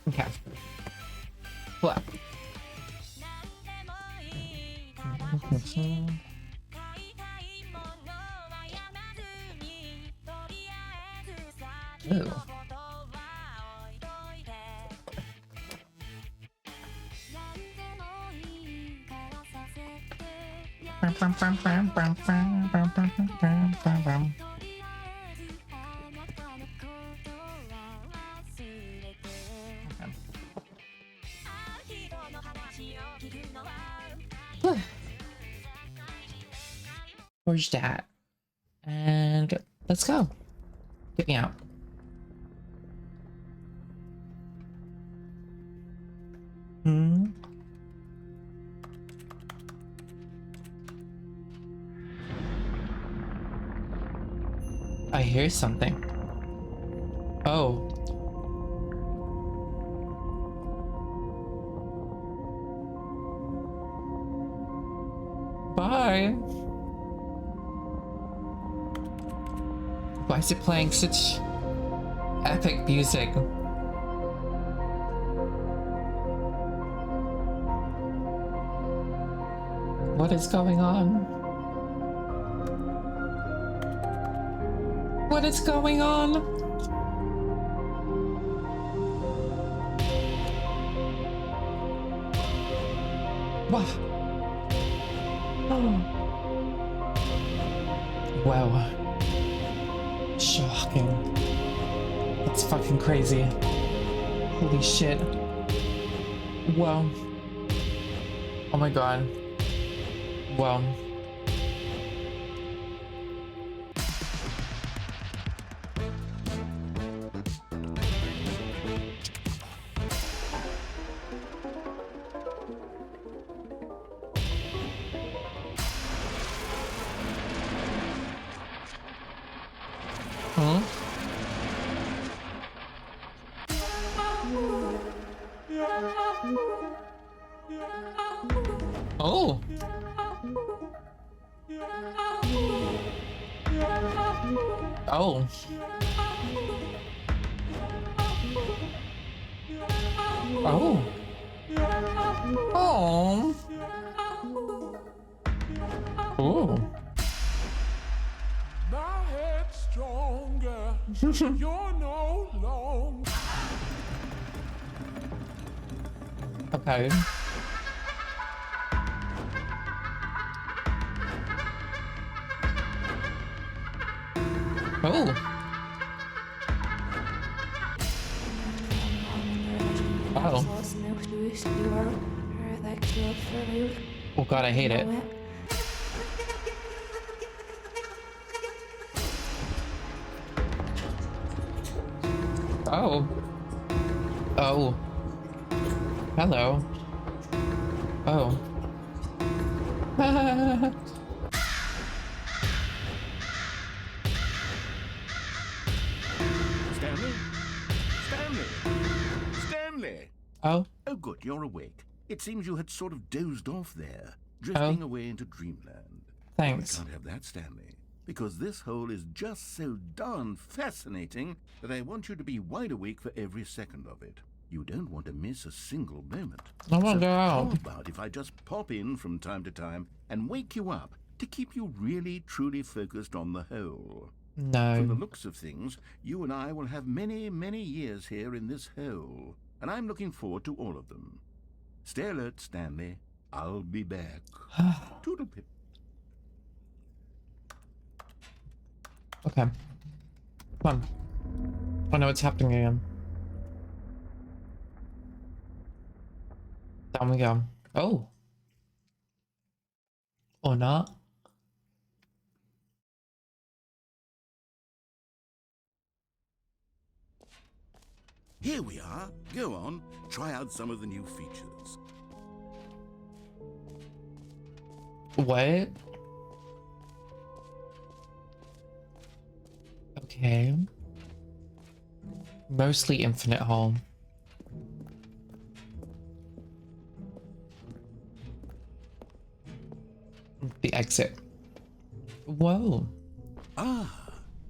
Okay. What? Ooh. Where's that? And let's go. Get me out. I hear something. Oh. Bye. Why is it playing such epic music? What is going on? What is going on? Wow. Oh. Wow. Shocking. That's fucking crazy. Holy shit. Wow. Oh my god. Wow. Oh. Oh. Oh. Oh. Oh. My head's stronger. You're no longer. Okay. Oh. Oh. Oh god, I hate it. Oh. Oh. Hello. Oh. Stanley? Stanley? Stanley? Oh, Oh, good, you're awake. It seems you had sort of dozed off there, drifting Oh. away into dreamland. thanks. We can't have that, Stanley, because this hole is just so darn fascinating that I want you to be wide awake for every second of it. You don't want to miss a single moment. I won't go How out. about if I just pop in from time to time and wake you up to keep you really, truly focused on the hole? From the No. looks of things, you and I will have many, many years here in this hole, and I'm looking forward to all of them. Stay alert, Stanley. I'll be back. Toodlepip. Okay. Come on. I know what's happening again. Down we go. Oh. Or not. Here we are. Go on. Try out some of the new features. What? Okay. Mostly infinite hole. The exit. Whoa. Ah,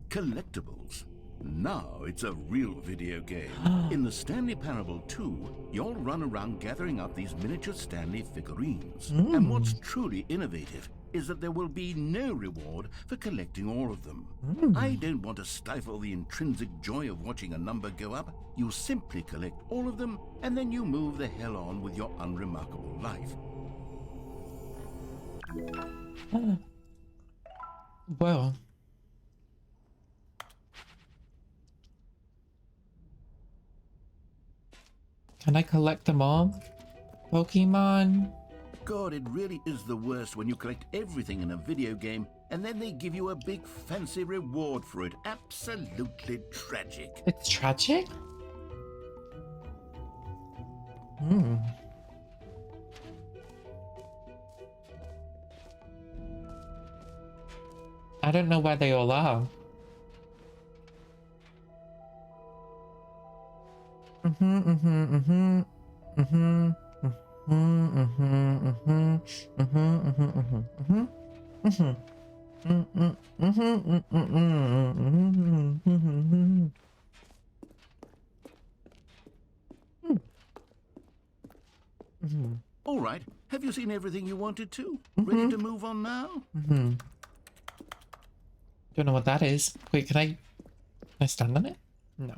collectibles. Now it's a real video game. In the Stanley Parable 2, you'll run around gathering up these miniature Stanley figurines. And what's truly innovative is that there will be no reward for collecting all of them. I don't want to stifle the intrinsic joy of watching a number go up. You simply collect all of them, and then you move the hell on with your unremarkable life. Well. Can I collect them all? Pokemon? God, it really is the worst when you collect everything in a video game and then they give you a big fancy reward for it. Absolutely tragic. It's tragic? Hmm. I don't know where they all are. All right, have you seen everything you wanted to? Ready to move on now? Don't know what that is. Wait, can I stand on it? No.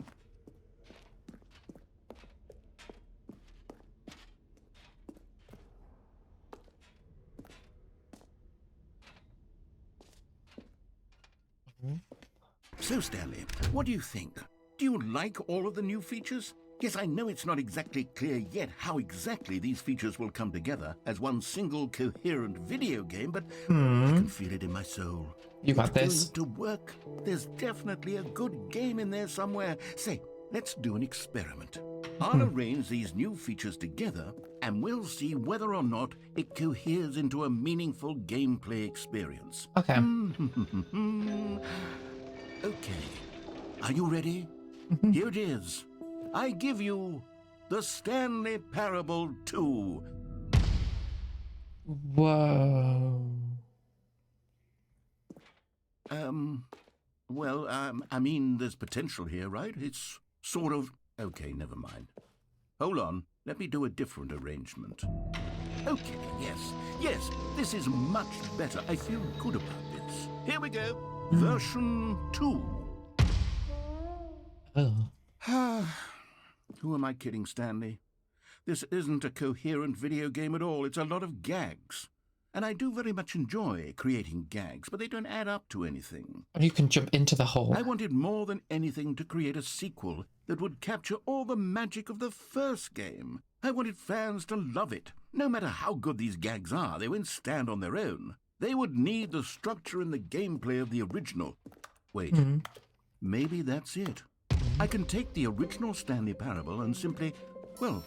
So, Stanley, what do you think? Do you like all of the new features? Yes, I know it's not exactly clear yet how exactly these features will come together as one single coherent video game, but I can feel it in my soul. You got It's going this. to work. There's definitely a good game in there somewhere. Say, let's do an experiment. I'll arrange these new features together, and we'll see whether or not it coheres into a meaningful gameplay experience. Okay. Okay. Are you ready? Here it is. I give you the Stanley Parable 2. Whoa. Well, I mean, there's potential here, right? It's sort of... Okay, never mind. Hold on. Let me do a different arrangement. Okay, yes, this is much better. I feel good about this. Here we go. Version 2. Oh. Who am I kidding, Stanley? This isn't a coherent video game at all. It's a lot of gags. And I do very much enjoy creating gags, but they don't add up to anything. You can jump into the hole. I wanted more than anything to create a sequel that would capture all the magic of the first game. I wanted fans to love it. No matter how good these gags are, they won't stand on their own. They would need the structure and the gameplay of the original. Wait, maybe that's it. I can take the original Stanley Parable and simply, well,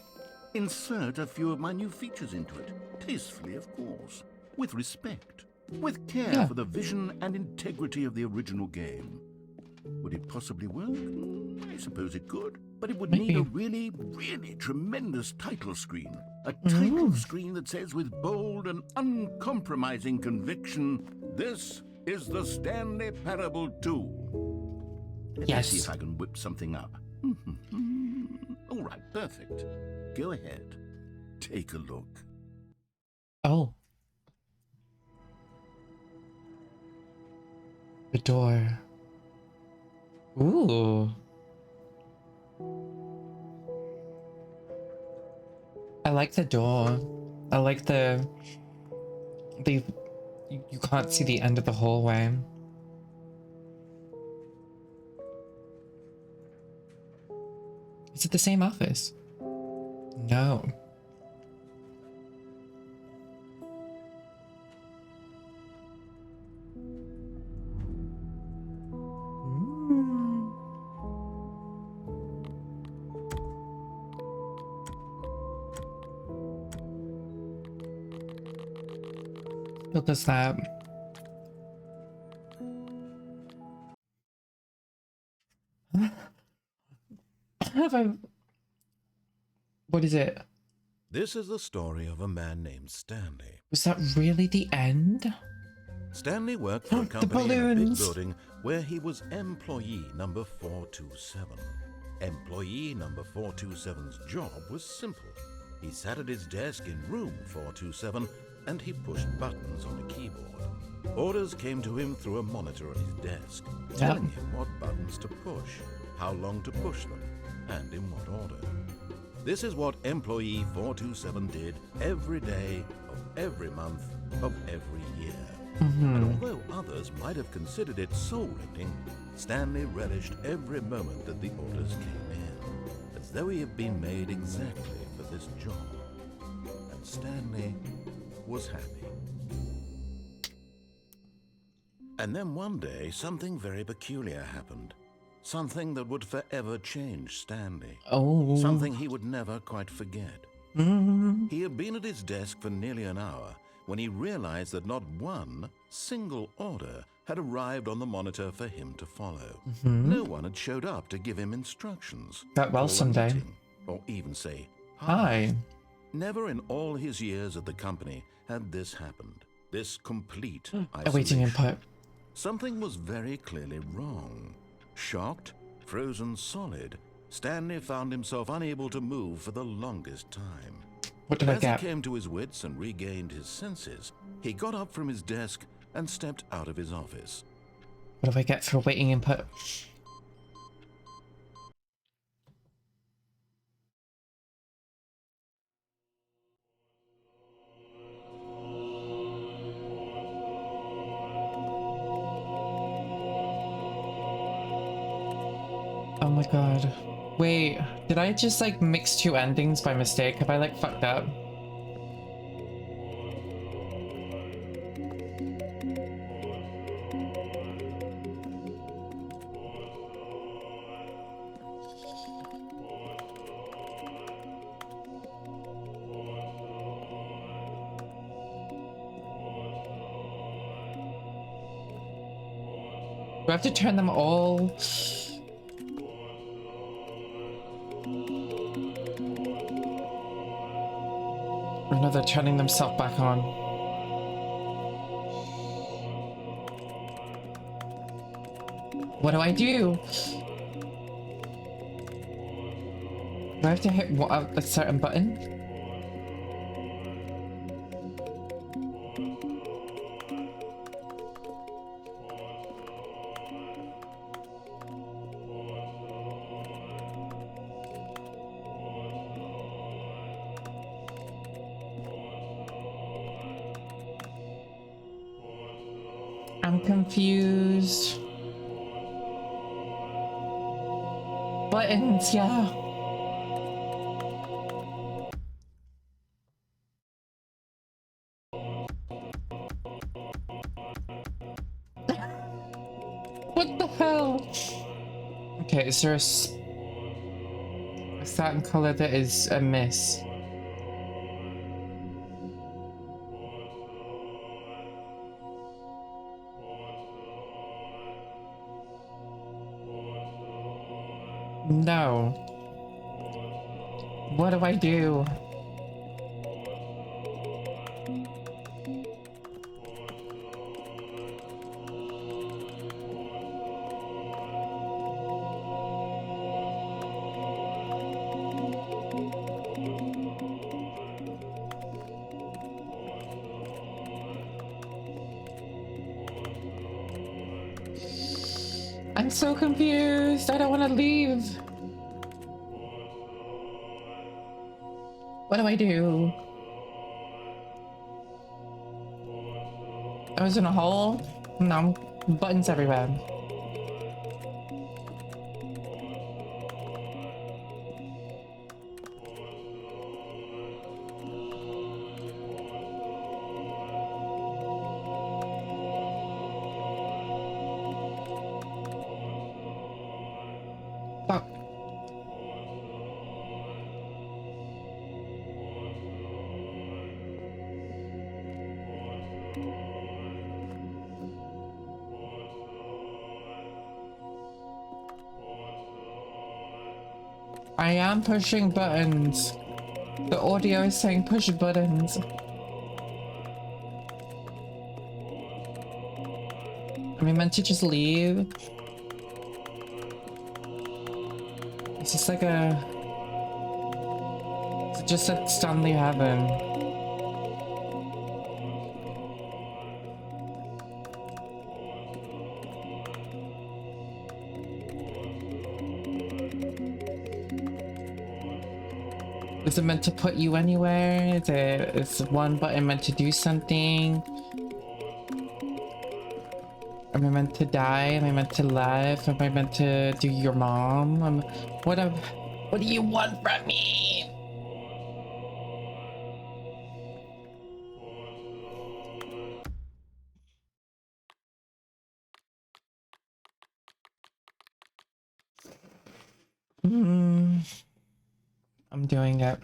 insert a few of my new features into it. Tastefully, of course. With respect. With care for the vision and integrity of the original game. Would it possibly work? I suppose it could. But it would Maybe. need a really, really tremendous title screen. A title screen that says with bold and uncompromising conviction, "This is the Stanley Parable 2. Let me see if I can whip something up. All right, perfect. Go ahead. Take a look. Oh. The door. Ooh. I like the door. I like you can't see the end of the hallway. Is it the same office? No. What does that? Have I? What is it? This is the story of a man named Stanley. Was that really the end? Stanley worked for a The company in a big balloons. building where he was employee number 427. Employee number 427's job was simple. He sat at his desk in room 427 and he pushed buttons on a keyboard. Orders came to him through a monitor on his desk, telling him what buttons to push, how long to push them, and in what order. This is what employee 427 did every day of every month of every year. And although others might have considered it soul-rending, Stanley relished every moment that the orders came in, as though he had been made exactly for this job. And Stanley was happy. And then one day, something very peculiar happened. Something that would forever change Stanley. Oh. Something he would never quite forget. He had been at his desk for nearly an hour when he realized that not one single order had arrived on the monitor for him to follow. No one had showed up to give him instructions. That well call a someday. meeting, or even say Hi. Never in all his years at the company had this happened. This complete Awaiting isolation. input. Something was very clearly wrong. Shocked, frozen solid, Stanley found himself unable to move for the longest time. What did I As get? he came to his wits and regained his senses, he got up from his desk and stepped out of his office. What do I get for awaiting input? Oh my god. Wait, did I just like mix two endings by mistake? Have I like fucked up? Do I have to turn them all? Or no, they're turning themselves back on. What do I do? Do I have to hit a certain button? I'm confused. Buttons, yeah. What the hell? Okay, is there a certain color that is a miss? No. What do I do? I'm so confused. I don't want to leave. What do I do? I was in a hole. No, buttons everywhere. Fuck. I am pushing buttons. The audio is saying push buttons. Am I meant to just leave? Is this like a... Is it just a Stanley heaven? Is it meant to put you anywhere? Is one button meant to do something? Am I meant to die? Am I meant to live? Am I meant to do your mom? What do you want from me? I'm doing it.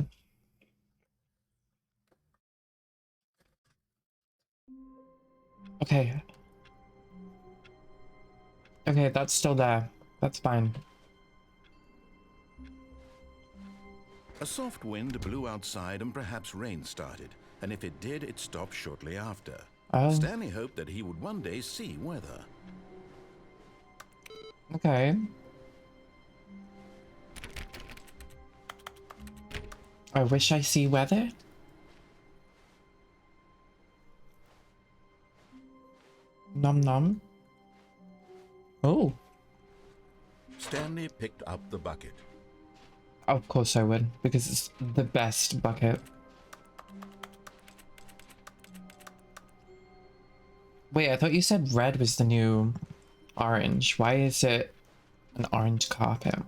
Okay. Okay, that's still there. That's fine. A soft wind blew outside and perhaps rain started, and if it did, it stopped shortly after. Oh. Stanley hoped that he would one day see weather. Okay. I wish I see weather. Nom nom. Oh. Stanley picked up the bucket. Of course I would, because it's the best bucket. Wait, I thought you said red was the new orange. Why is it an orange carpet?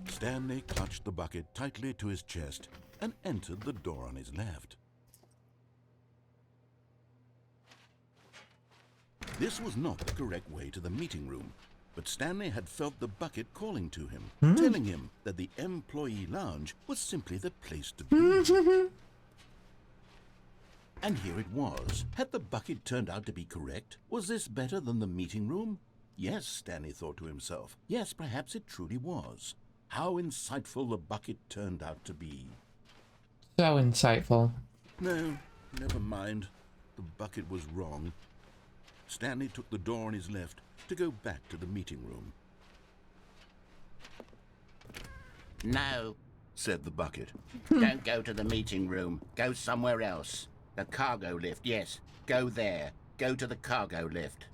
Stanley clutched the bucket tightly to his chest and entered the door on his left. This was not the correct way to the meeting room, but Stanley had felt the bucket calling to him, telling him that the employee lounge was simply the place to be. And here it was. Had the bucket turned out to be correct? Was this better than the meeting room? Yes, Stanley thought to himself. Yes, perhaps it truly was. How insightful the bucket turned out to be. So insightful. No, never mind. The bucket was wrong. Stanley took the door on his left to go back to the meeting room. No, Said the bucket. don't go to the meeting room. Go somewhere else. The cargo lift, yes. Go there. Go to the cargo lift.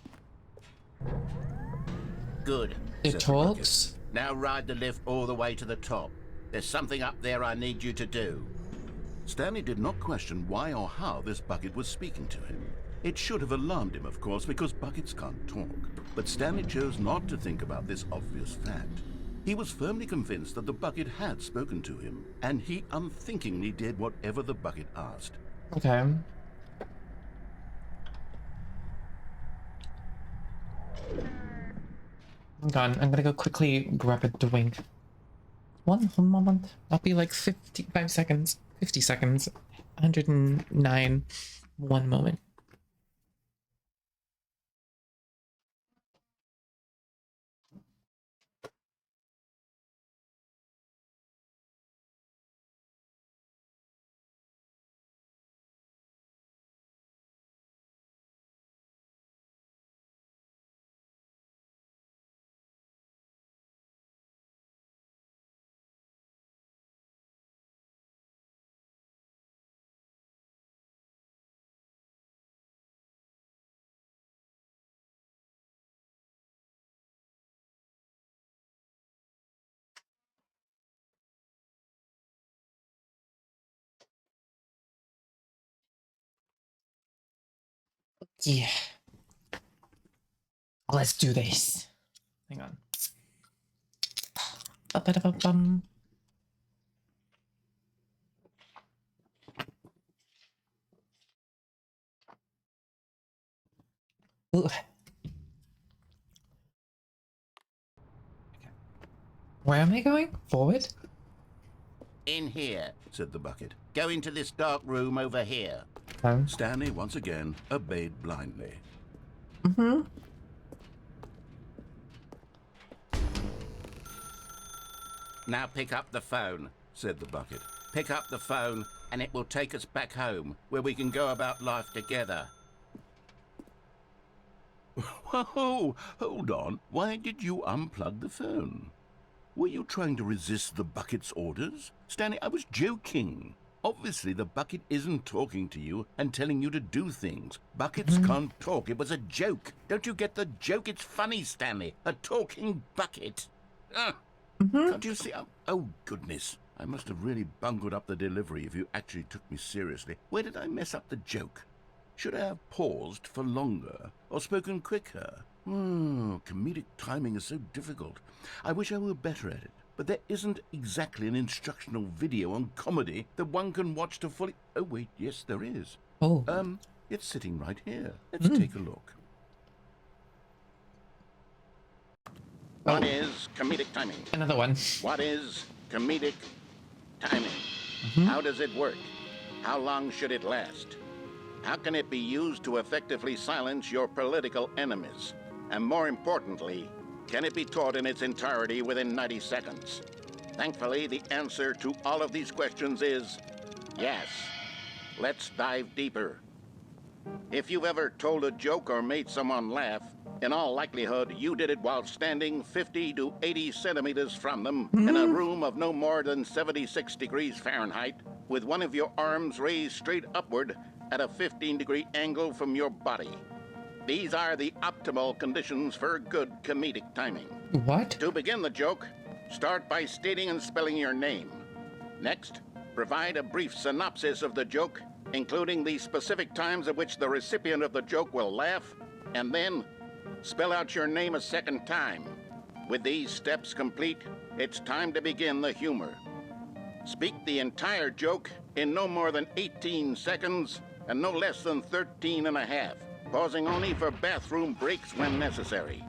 Good. It Said the talks? Now ride the lift all the way to the top. There's something up there I need you to do. Stanley did not question why or how this bucket was speaking to him. It should have alarmed him, of course, because buckets can't talk. But Stanley chose not to think about this obvious fact. He was firmly convinced that the bucket had spoken to him, and he unthinkingly did whatever the bucket asked. Okay. Hang on, I'm gonna go quickly grab a drink. One moment. I'll be like 55 seconds. 50 seconds. 109. 1 moment. Yeah. Let's do this. Hang on. Ba-ba-da-ba-bum. Ooh. Where am I going? Forward? In here, said the bucket. Go into this dark room over here. Oh. Stanley once again obeyed blindly. Mm-hmm. Now pick up the phone, Said the bucket. pick up the phone, and it will take us back home, where we can go about life together. Whoa, hold on. Why did you unplug the phone? Were you trying to resist the bucket's orders? Stanley, I was joking. Obviously, the bucket isn't talking to you and telling you to do things. Buckets can't talk. It was a joke. Don't you get the joke? It's funny, Stanley. A talking bucket. Can't you see? Oh, goodness. I must have really bungled up the delivery if you actually took me seriously. Where did I mess up the joke? Should I have paused for longer or spoken quicker? Comedic timing is so difficult. I wish I were better at it. But there isn't exactly an instructional video on comedy that one can watch to fully... Oh, wait, yes, there is. Oh. It's sitting right here. Let's take a look. What is comedic timing? Another one. What is comedic timing? How does it work? How long should it last? How can it be used to effectively silence your political enemies? And more importantly, can it be taught in its entirety within 90 seconds? Thankfully, the answer to all of these questions is yes. Let's dive deeper. If you've ever told a joke or made someone laugh, in all likelihood, you did it while standing 50 to 80 centimeters from them in a room of no more than 76 degrees Fahrenheit, with one of your arms raised straight upward at a 15-degree angle from your body. These are the optimal conditions for good comedic timing. What? To begin the joke, start by stating and spelling your name. Next, provide a brief synopsis of the joke, including the specific times at which the recipient of the joke will laugh, and then spell out your name a second time. With these steps complete, it's time to begin the humor. Speak the entire joke in no more than 18 seconds and no less than 13 and a half, pausing only for bathroom breaks when necessary.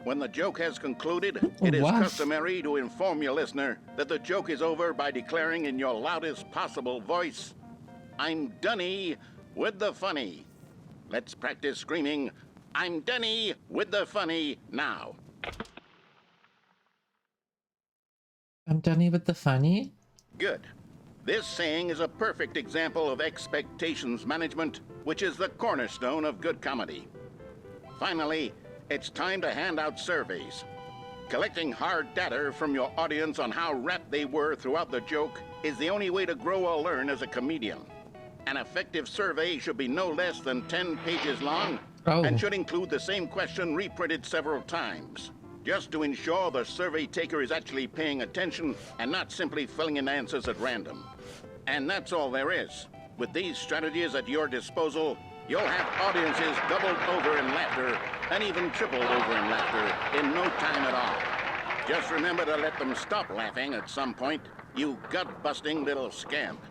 When the joke has concluded, it is customary to inform your listener that the joke is over by declaring in your loudest possible voice, "I'm Dunny with the funny." Let's practice screaming, "I'm Dunny with the funny" now. I'm done with the funny. Good. This saying is a perfect example of expectations management, which is the cornerstone of good comedy. Finally, it's time to hand out surveys. Collecting hard data from your audience on how rapt they were throughout the joke is the only way to grow or learn as a comedian. An effective survey should be no less than 10 pages long and should include the same question reprinted several times, just to ensure the survey taker is actually paying attention and not simply filling in answers at random. And that's all there is. With these strategies at your disposal, you'll have audiences doubled over in laughter and even tripled over in laughter in no time at all. Just remember to let them stop laughing at some point, you gut-busting little scamp.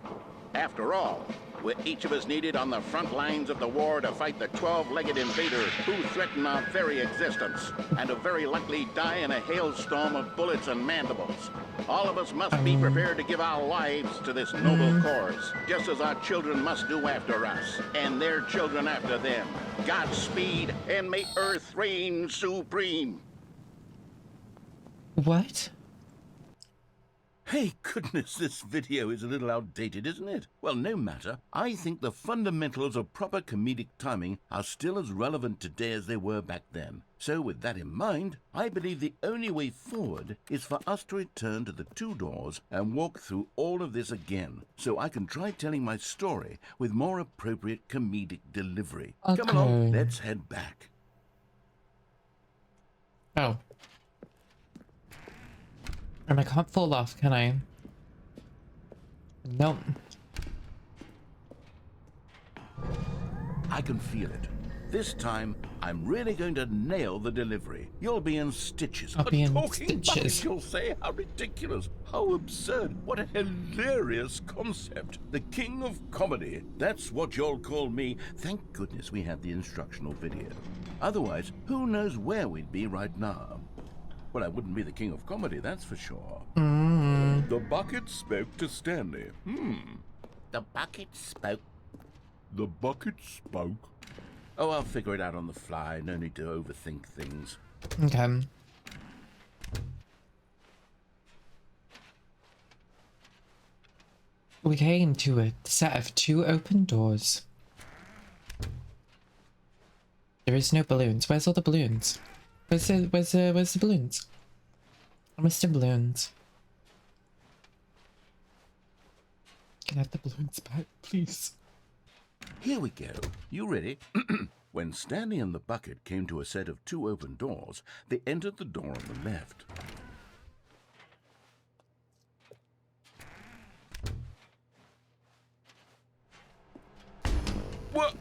After all, we're each of us needed on the front lines of the war to fight the 12-legged invader who threaten our very existence, and to very likely die in a hailstorm of bullets and mandibles. All of us must be prepared to give our lives to this noble cause, just as our children must do after us, and their children after them. Godspeed, and may Earth reign supreme. What? Hey, goodness, this video is a little outdated, isn't it? Well, no matter. I think the fundamentals of proper comedic timing are still as relevant today as they were back then. So with that in mind, I believe the only way forward is for us to return to the 2 doors and walk through all of this again, so I can try telling my story with more appropriate comedic delivery. Okay. Come along, let's head back. Oh. And I can't fall off, can I? Nope. I can feel it. This time, I'm really going to nail the delivery. You'll be in stitches. I'll be in talking stitches. bucket, you'll say. How ridiculous. How absurd. What a hilarious concept. The king of comedy. That's what you'll call me. Thank goodness we had the instructional video. Otherwise, who knows where we'd be right now. Well, I wouldn't be the king of comedy, that's for sure. The bucket spoke to Stanley. The bucket spoke. The bucket spoke. Oh, I'll figure it out on the fly. No need to overthink things. Okay. We came to a set of 2 open doors. There is no balloons. Where's all the balloons? Where's the balloons? Mr. Balloons. Can I have the balloons back, please? Here we go. You ready? When Stanley and the bucket came to a set of 2 open doors, they entered the door on the left. What?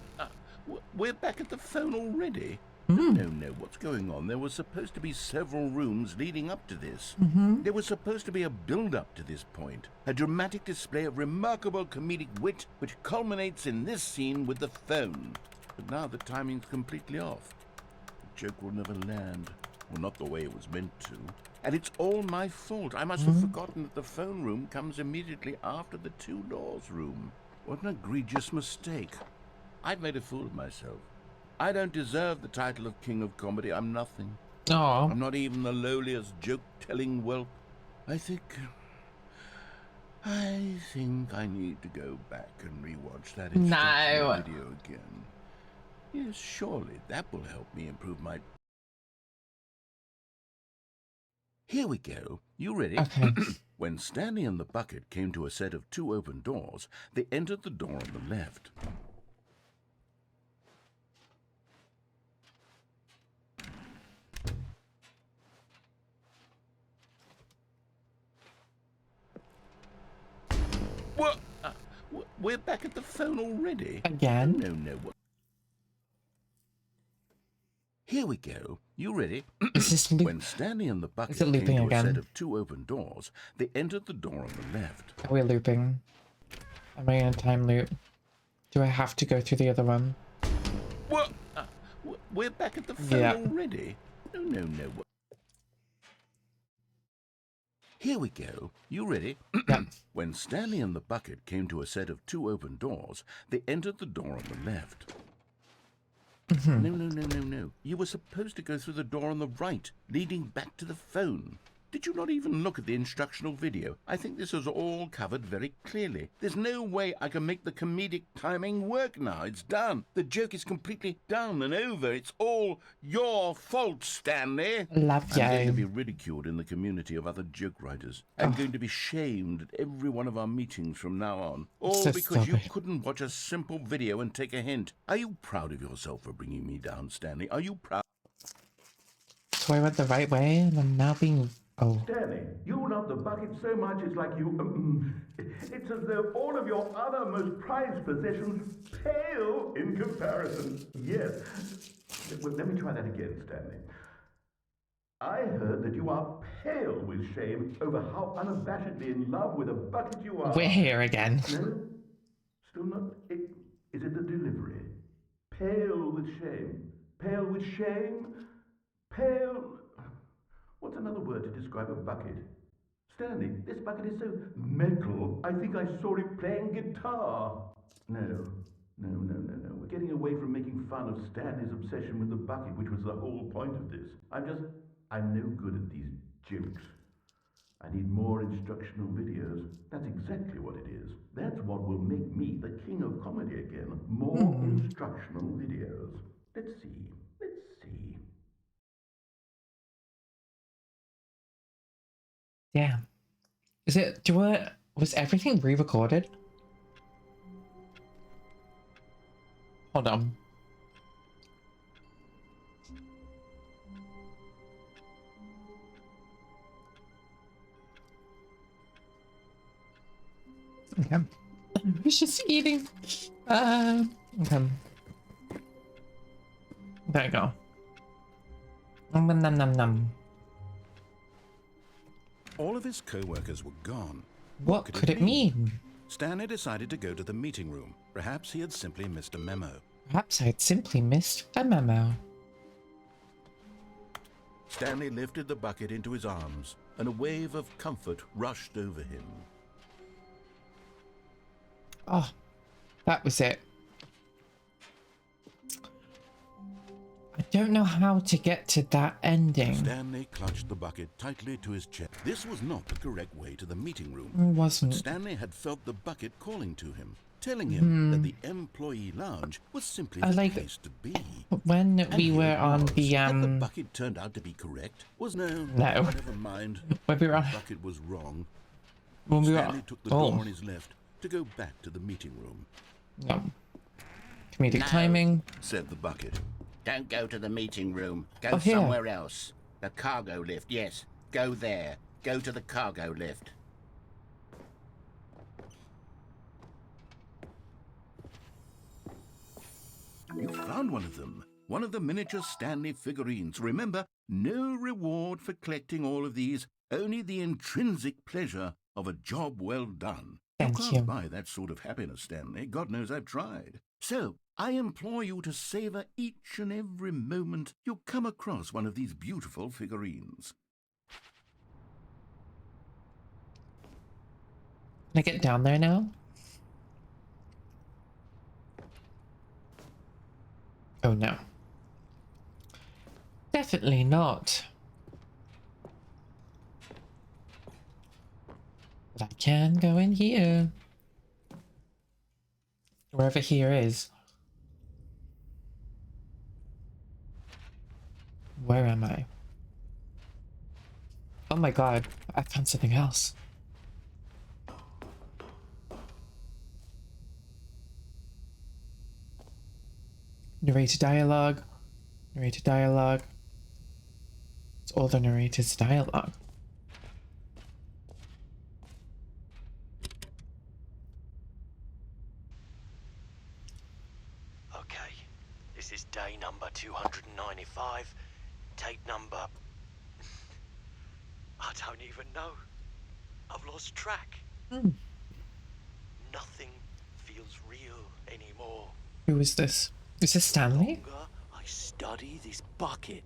We're back at the phone already? No, what's going on? There was supposed to be several rooms leading up to this. There was supposed to be a build-up to this point, a dramatic display of remarkable comedic wit which culminates in this scene with the phone. But now the timing's completely off. The joke will never land, or not the way it was meant to. And it's all my fault. I must have forgotten that the phone room comes immediately after the 2 doors room. What an egregious mistake. I've made a fool of myself. I don't deserve the title of King of Comedy. I'm nothing. Oh. I'm not even the lowliest joke-telling whelp. I think I need to go back and rewatch that instructional video again. Yes, surely that will help me improve my... Here we go. You ready? Okay. When Stanley and the bucket came to a set of 2 open doors, they entered the door on the left. What? We're back at the phone already? Again? No. Here we go. You ready? Is this When Stanley and the bucket Is it came looping to a again? set of 2 open doors, they entered the door on the left. Are we looping? Am I in a time loop? Do I have to go through the other one? What? We're back at the phone already? No. Here we go. You ready? Yeah. When Stanley and the bucket came to a set of 2 open doors, they entered the door on the left. No. You were supposed to go through the door on the right, leading back to the phone. Did you not even look at the instructional video? I think this is all covered very clearly. There's no way I can make the comedic timing work now. It's done. The joke is completely done and over. It's all your fault, Stanley. Love I'm going to you. be ridiculed in the community of other joke writers. I'm going to be shamed at every one of our meetings from now on. All So because you stupid. couldn't watch a simple video and take a hint. Are you proud of yourself for bringing me down, Stanley? Are you proud? So I went the right way and I'm now being... Oh. Stanley, you love the bucket so much it's like you... it's as though all of your other most prized possessions pale in comparison. Yes. Well, let me try that again, Stanley. I heard that you are pale with shame over how unabashedly in love with a bucket you are. We're here again. No? Still not... Is it the delivery? Pale with shame. Pale with shame? Pale... What's another word to describe a bucket? Stanley, this bucket is so metal. I think I saw it playing guitar. No. We're getting away from making fun of Stanley's obsession with the bucket, which was the whole point of this. I'm no good at these jokes. I need more instructional videos. That's exactly what it is. That's what will make me the king of comedy again. More instructional videos. Let's see. Yeah. Is it... Was everything re-recorded? Hold on. Okay. I was just eating. Okay. There you go. Nom nom nom nom nom. All of his co-workers were gone. What could it mean? Stanley decided to go to the meeting room. Perhaps he had simply missed a memo. Perhaps I had simply missed a memo. Stanley lifted the bucket into his arms, and a wave of comfort rushed over him. Oh, that was it. I don't know how to get to that ending. Stanley clutched the bucket tightly to his chest. This was not the correct way to the meeting room. It wasn't. Stanley had felt the bucket calling to him, telling him that the employee lounge was simply the place to be. When And we here were it on was. the Had the bucket turned out to be correct? No. Never mind. When we were on, The bucket was wrong. when we were Stanley on, took the door on his left to go back to the meeting room. no. Comedic No. timing. Said the bucket. Don't go to the meeting room. Go Oh, here. somewhere else. The cargo lift, yes. Go there. Go to the cargo lift. You found one of them. One of the miniature Stanley figurines. Remember, no reward for collecting all of these, only the intrinsic pleasure of a job well done. Thank you you. can't buy that sort of happiness, Stanley. God knows I've tried. So, I implore you to savor each and every moment you come across one of these beautiful figurines. Can I get down there now? Oh no. Definitely not. But I can go in here. Wherever here is. Where am I? Oh my god, I found something else. Narrator dialogue. Narrator dialogue. It's all the narrator's dialogue. Okay, this is day number 295. Tape number... I don't even know. I've lost track. Nothing feels real anymore. Who is this? Is this Stanley? The longer I study this bucket,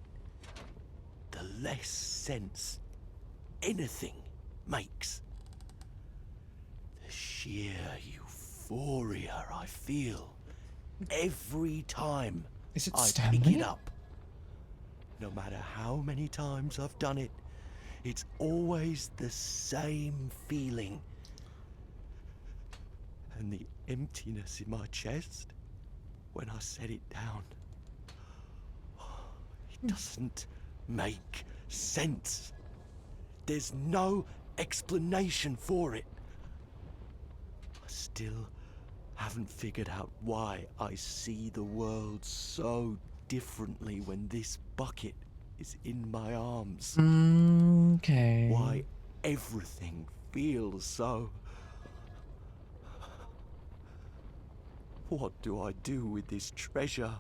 the less sense anything makes. The sheer euphoria I feel every time Is it I Stanley? pick it up. No matter how many times I've done it, it's always the same feeling. And the emptiness in my chest when I set it down. It doesn't make sense. There's no explanation for it. I still haven't figured out why I see the world so differently when this bucket is in my arms. Okay. Why everything feels so... What do I do with this treasure?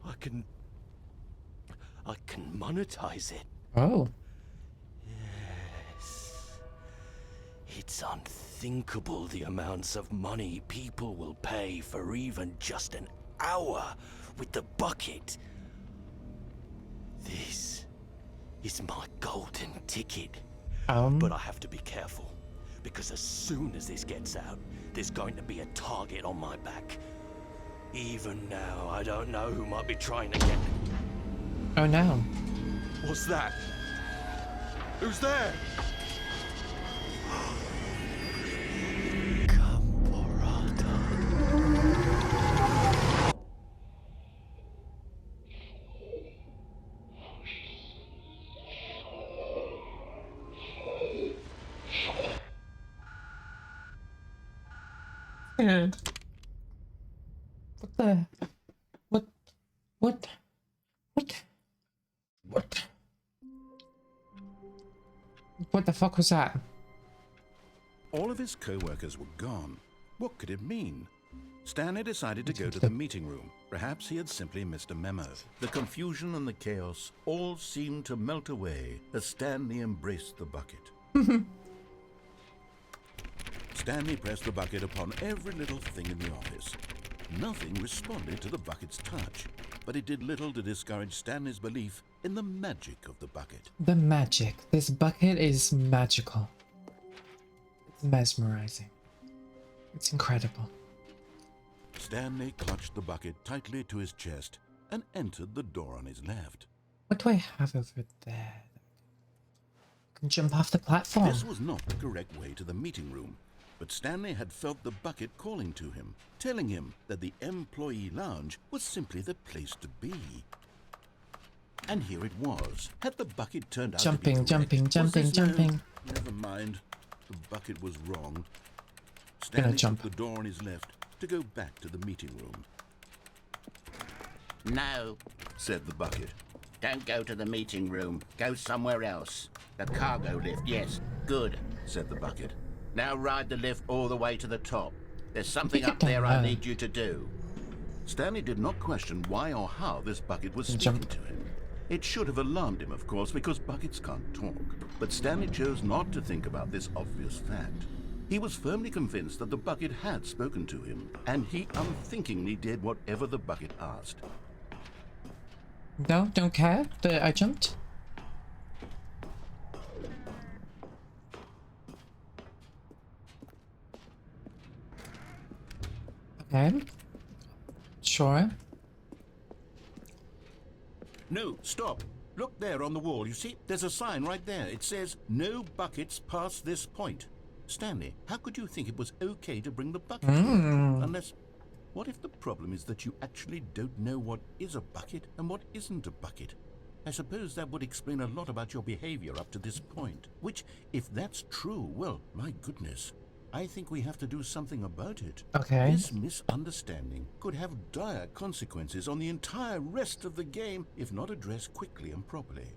I can monetize it. Oh. Yes. It's unthinkable the amounts of money people will pay for even just an hour with the bucket. This is my golden ticket. But I have to be careful, because as soon as this gets out, there's going to be a target on my back. Even now, I don't know who might be trying to get... Oh no. What's that? Who's there? What the? What? What? What? What? What the fuck was that? All of his co-workers were gone. What could it mean? Stanley decided to go to the meeting room. Perhaps he had simply missed a memo. The confusion and the chaos all seemed to melt away as Stanley embraced the bucket. Stanley pressed the bucket upon every little thing in the office. Nothing responded to the bucket's touch, but it did little to discourage Stanley's belief in the magic of the bucket. The magic. This bucket is magical. It's mesmerizing. It's incredible. Stanley clutched the bucket tightly to his chest and entered the door on his left. What do I have over there? I can jump off the platform. This was not the correct way to the meeting room, but Stanley had felt the bucket calling to him, telling him that the employee lounge was simply the place to be. And here it was. Had the bucket turned out to be correct? Jumping. Never mind. The bucket was wrong. Stanley took the door on his left to go back to the meeting room. No, Said the bucket. don't go to the meeting room. Go somewhere else. The cargo lift, yes. Good, Said the bucket. now ride the lift all the way to the top. There's something Think up I there don't I know. need you to do. Stanley did not question why or how this bucket was speaking to him. It should have alarmed him, of course, because buckets can't talk. But Stanley chose not to think about this obvious fact. He was firmly convinced that the bucket had spoken to him, and he unthinkingly did whatever the bucket asked. No, don't care that I jumped. Okay. Sure. No, stop. Look there on the wall. You see, there's a sign right there. It says, "No buckets past this point." Stanley, how could you think it was okay to bring the bucket here? Unless, what if the problem is that you actually don't know what is a bucket and what isn't a bucket? I suppose that would explain a lot about your behavior up to this point. Which, if that's true, well, my goodness, I think we have to do something about it. Okay. This misunderstanding could have dire consequences on the entire rest of the game if not addressed quickly and properly.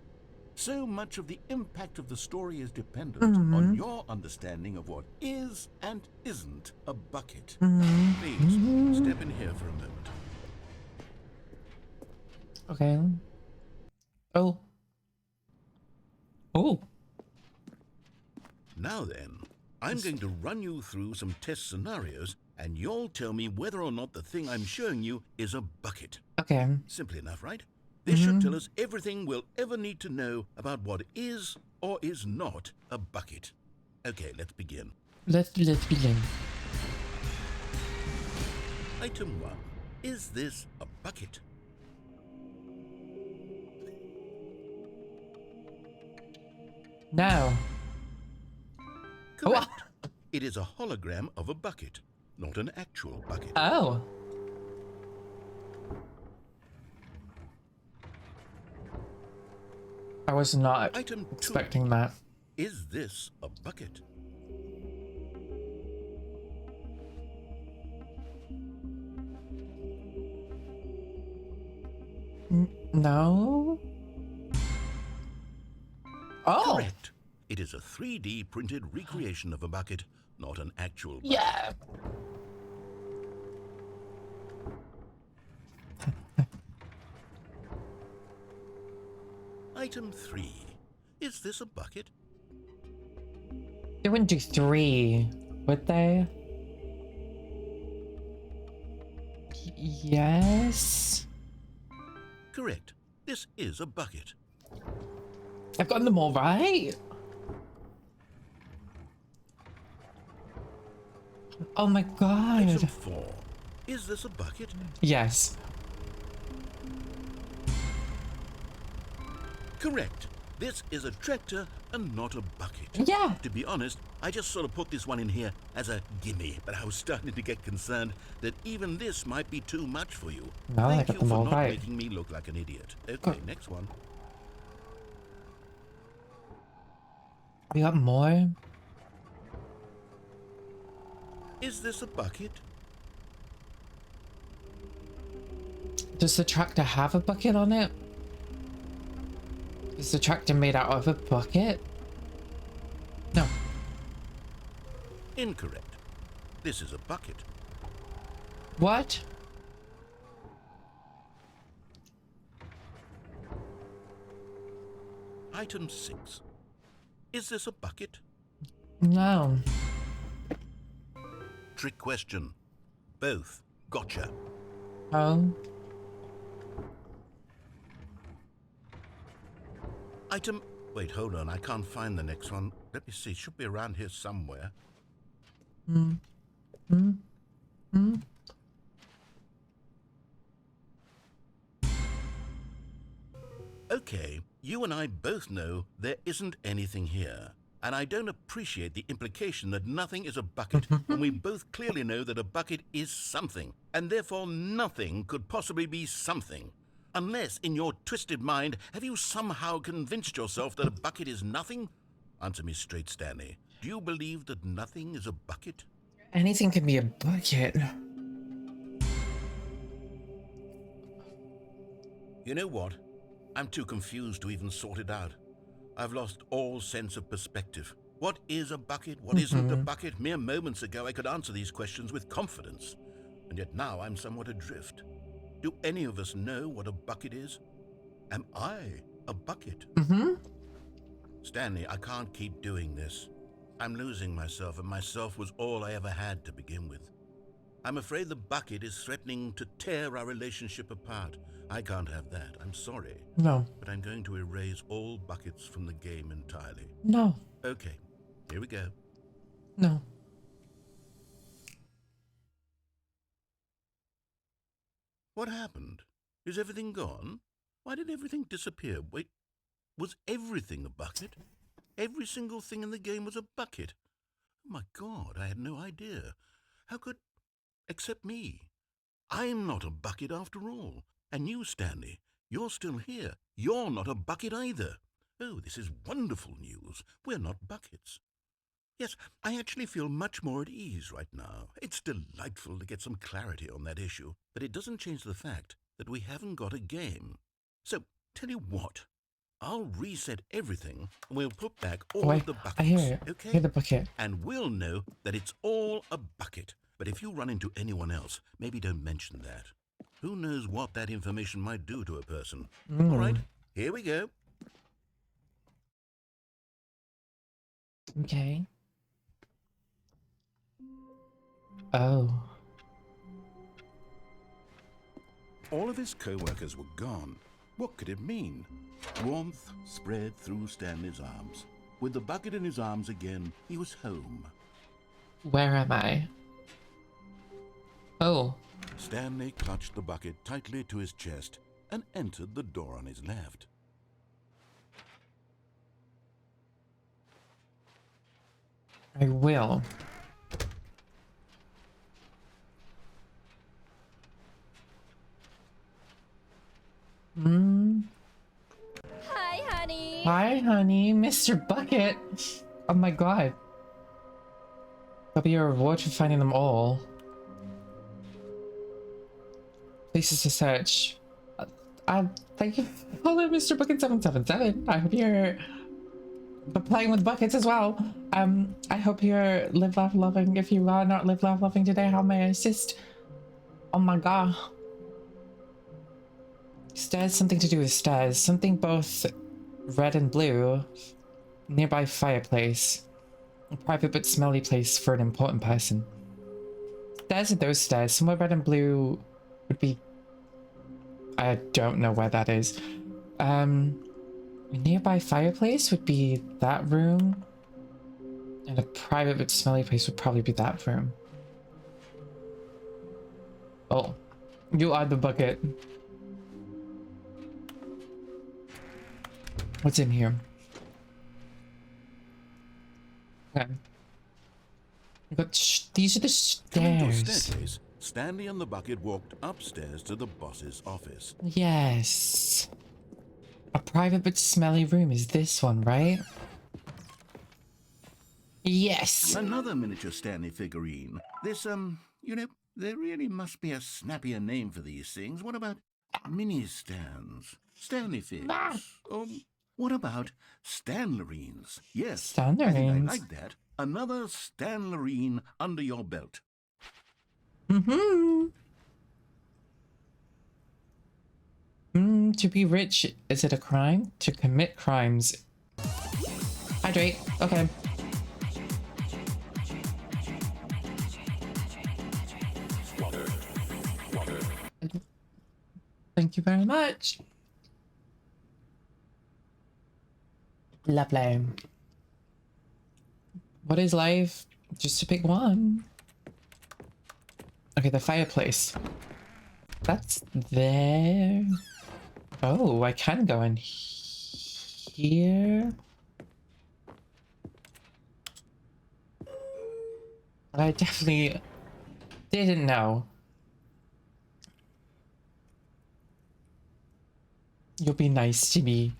So much of the impact of the story is dependent on your understanding of what is and isn't a bucket. Please, step in here for a moment. Okay. Oh. Oh. Now then, I'm going to run you through some test scenarios, and you'll tell me whether or not the thing I'm showing you is a bucket. Okay. Simple enough, right? This should tell us everything we'll ever need to know about what is or is not a bucket. Okay, let's begin. Let's begin. Item 1. Is this a bucket? No. Correct. It is a hologram of a bucket, not an actual bucket. Oh. I was not Item 2. expecting that. Is this a bucket? No. Oh. Correct. It is a 3D printed recreation of a bucket, not an actual bucket. Yeah. Item 3. Is this a bucket? They wouldn't do 3, would they? Yes. Correct. This is a bucket. I've gotten them all right. Oh my god. Item 4. Is this a bucket? Yes. Correct. This is a tractor and not a bucket. Yeah. To be honest, I just sort of put this one in here as a gimme, but I was starting to get concerned that even this might be too much for you. No, I Thank got you them for all not right. making me look like an idiot. Okay, next one. We got more. Is this a bucket? Does the tractor have a bucket on it? Is the tractor made out of a bucket? No. Incorrect. This is a bucket. What? Item 6. Is this a bucket? No. Trick question. Both. Gotcha. Oh. Item... Wait, hold on. I can't find the next one. Let me see. It should be around here somewhere. Okay, you and I both know there isn't anything here. And I don't appreciate the implication that nothing is a bucket when we both clearly know that a bucket is something, and therefore nothing could possibly be something. Unless, in your twisted mind, have you somehow convinced yourself that a bucket is nothing? Answer me straight, Stanley. Do you believe that nothing is a bucket? Anything can be a bucket. You know what? I'm too confused to even sort it out. I've lost all sense of perspective. What is a bucket? What isn't a bucket? Mere moments ago I could answer these questions with confidence. And yet now I'm somewhat adrift. Do any of us know what a bucket is? Am I a bucket? Stanley, I can't keep doing this. I'm losing myself, and myself was all I ever had to begin with. I'm afraid the bucket is threatening to tear our relationship apart. I can't have that. I'm sorry. No. But I'm going to erase all buckets from the game entirely. No. Okay, here we go. No. What happened? Is everything gone? Why did everything disappear? Wait, was everything a bucket? Every single thing in the game was a bucket? Oh my God, I had no idea. How could... Except me. I'm not a bucket after all. And you, Stanley, you're still here. You're not a bucket either. Oh, this is wonderful news. We're not buckets. Yes, I actually feel much more at ease right now. It's delightful to get some clarity on that issue, but it doesn't change the fact that we haven't got a game. So, tell you what, I'll reset everything and we'll put back all of the buckets. I hear it. Okay? I hear the bucket. And we'll know that it's all a bucket. But if you run into anyone else, maybe don't mention that. Who knows what that information might do to a person? All right, here we go. Okay. Oh. All of his co-workers were gone. What could it mean? Warmth spread through Stanley's arms. With the bucket in his arms again, he was home. Where am I? Oh. Stanley clutched the bucket tightly to his chest and entered the door on his left. I will. Hi, honey. Hi, honey. Mr. Bucket. Oh my God. That'll be your reward for finding them all. Places to search. Thank you. Hello, Mr. Bucket 777. I hope you're playing with buckets as well. I hope you're live, laugh, loving. If you are not live, laugh, loving today, how may I assist? Oh my God. Stairs, something to do with stairs. Something both red and blue. Nearby fireplace. A private but smelly place for an important person. Stairs are those stairs. Somewhere red and blue would be... I don't know where that is. Nearby fireplace would be that room. And a private but smelly place would probably be that room. Oh. You are the bucket. What's in here? Okay. But these are the Coming to a stairs. staircase, Stanley and the bucket walked upstairs to the boss's office. Yes. A private but smelly room is this one, right? Yes. Another miniature Stanley figurine. This, you know, there really must be a snappier name for these things. What about mini stands? Stanley figs? Or what about Stanlerines? Yes, I think I Stanlerines. like that. Another Stanlerine under your belt. To be rich, is it a crime? To commit crimes. Hydrate. Okay. Thank you very much. Lovely. What is life? Just to pick one. Okay, the fireplace. That's there. Oh, I can go in here. I definitely didn't know. You'll be nice to me.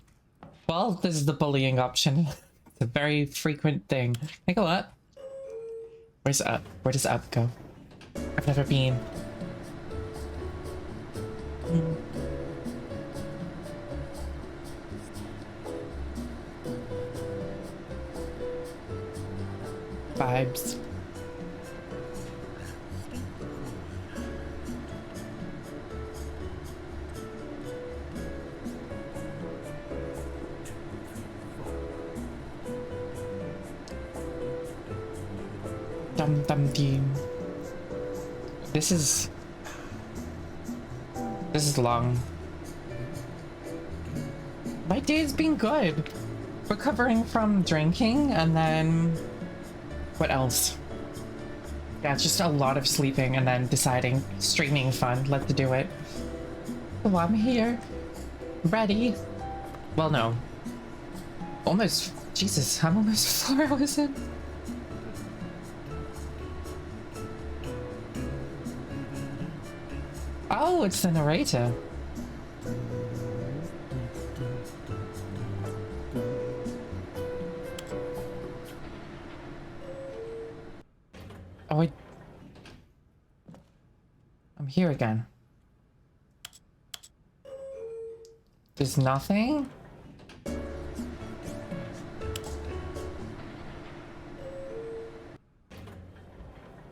Well, this is the bullying option. It's a very frequent thing. Can I go up? Where's up? Where does up go? I've never been. Vibes. Dum dum dum. This is long. My day's been good. Recovering from drinking and then what else? Yeah, just a lot of sleeping and then deciding streaming fun. Let's do it. Oh, I'm here. Ready. Well, no. Almost. Jesus, I'm almost 4 hours in. Oh, it's the narrator. Oh, I'm here again. There's nothing?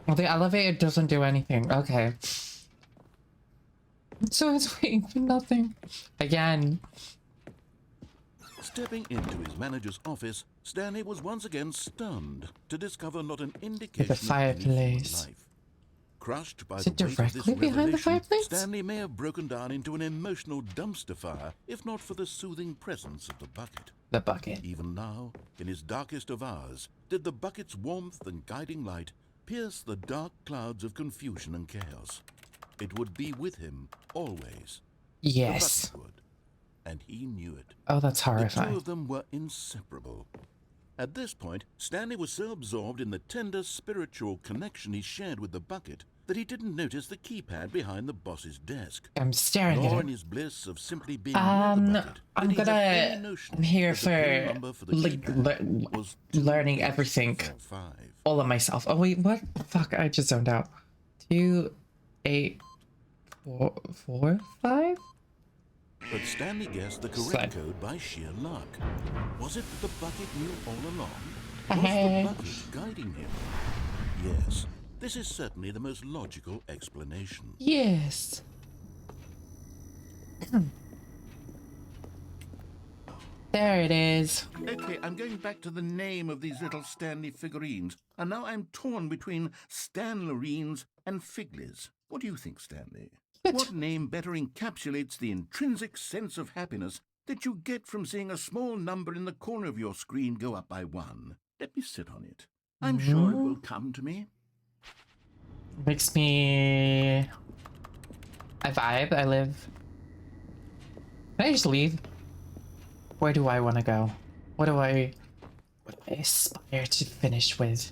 Well, the elevator doesn't do anything. Okay. So it's waiting for nothing. Again. Stepping into his manager's office, Stanley was once again stunned to discover not an indication The fireplace. of any human life. Crushed by Is the it weight of this directly behind the revelation, fireplace? Stanley may have broken down into an emotional dumpster fire if not for the soothing presence of the bucket. The bucket. Even now, in his darkest of hours, did the bucket's warmth and guiding light pierce the dark clouds of confusion and chaos. It would be with him always. Yes. The bucket would, and he knew it. Oh, that's The two horrifying. of them were inseparable. At this point, Stanley was so absorbed in the tender spiritual connection he shared with the bucket that he didn't notice the keypad behind the boss's desk. I'm staring at Nor in it. his bliss of simply being near the bucket I'm did he have any gonna. notion I'm here that the pin number for the keypad was learning everything. 245. All of myself. Oh wait, what? Fuck! I just zoned out. 2, 8, 4, 5. But Stanley guessed the correct code by sheer luck. Was it that the bucket knew all along? Was the bucket guiding him? Yes, this is certainly the most logical explanation. Yes. There it is. Okay, I'm going back to the name of these little Stanley figurines, and now I'm torn between Stanlerines and Figlies. What do you think, Stanley? What name better encapsulates the intrinsic sense of happiness that you get from seeing a small number in the corner of your screen go up by 1? Let me sit on it. I'm sure it will come to me. Makes me. I vibe. I live. Can I just leave? Where do I want to go? What do I aspire to finish with?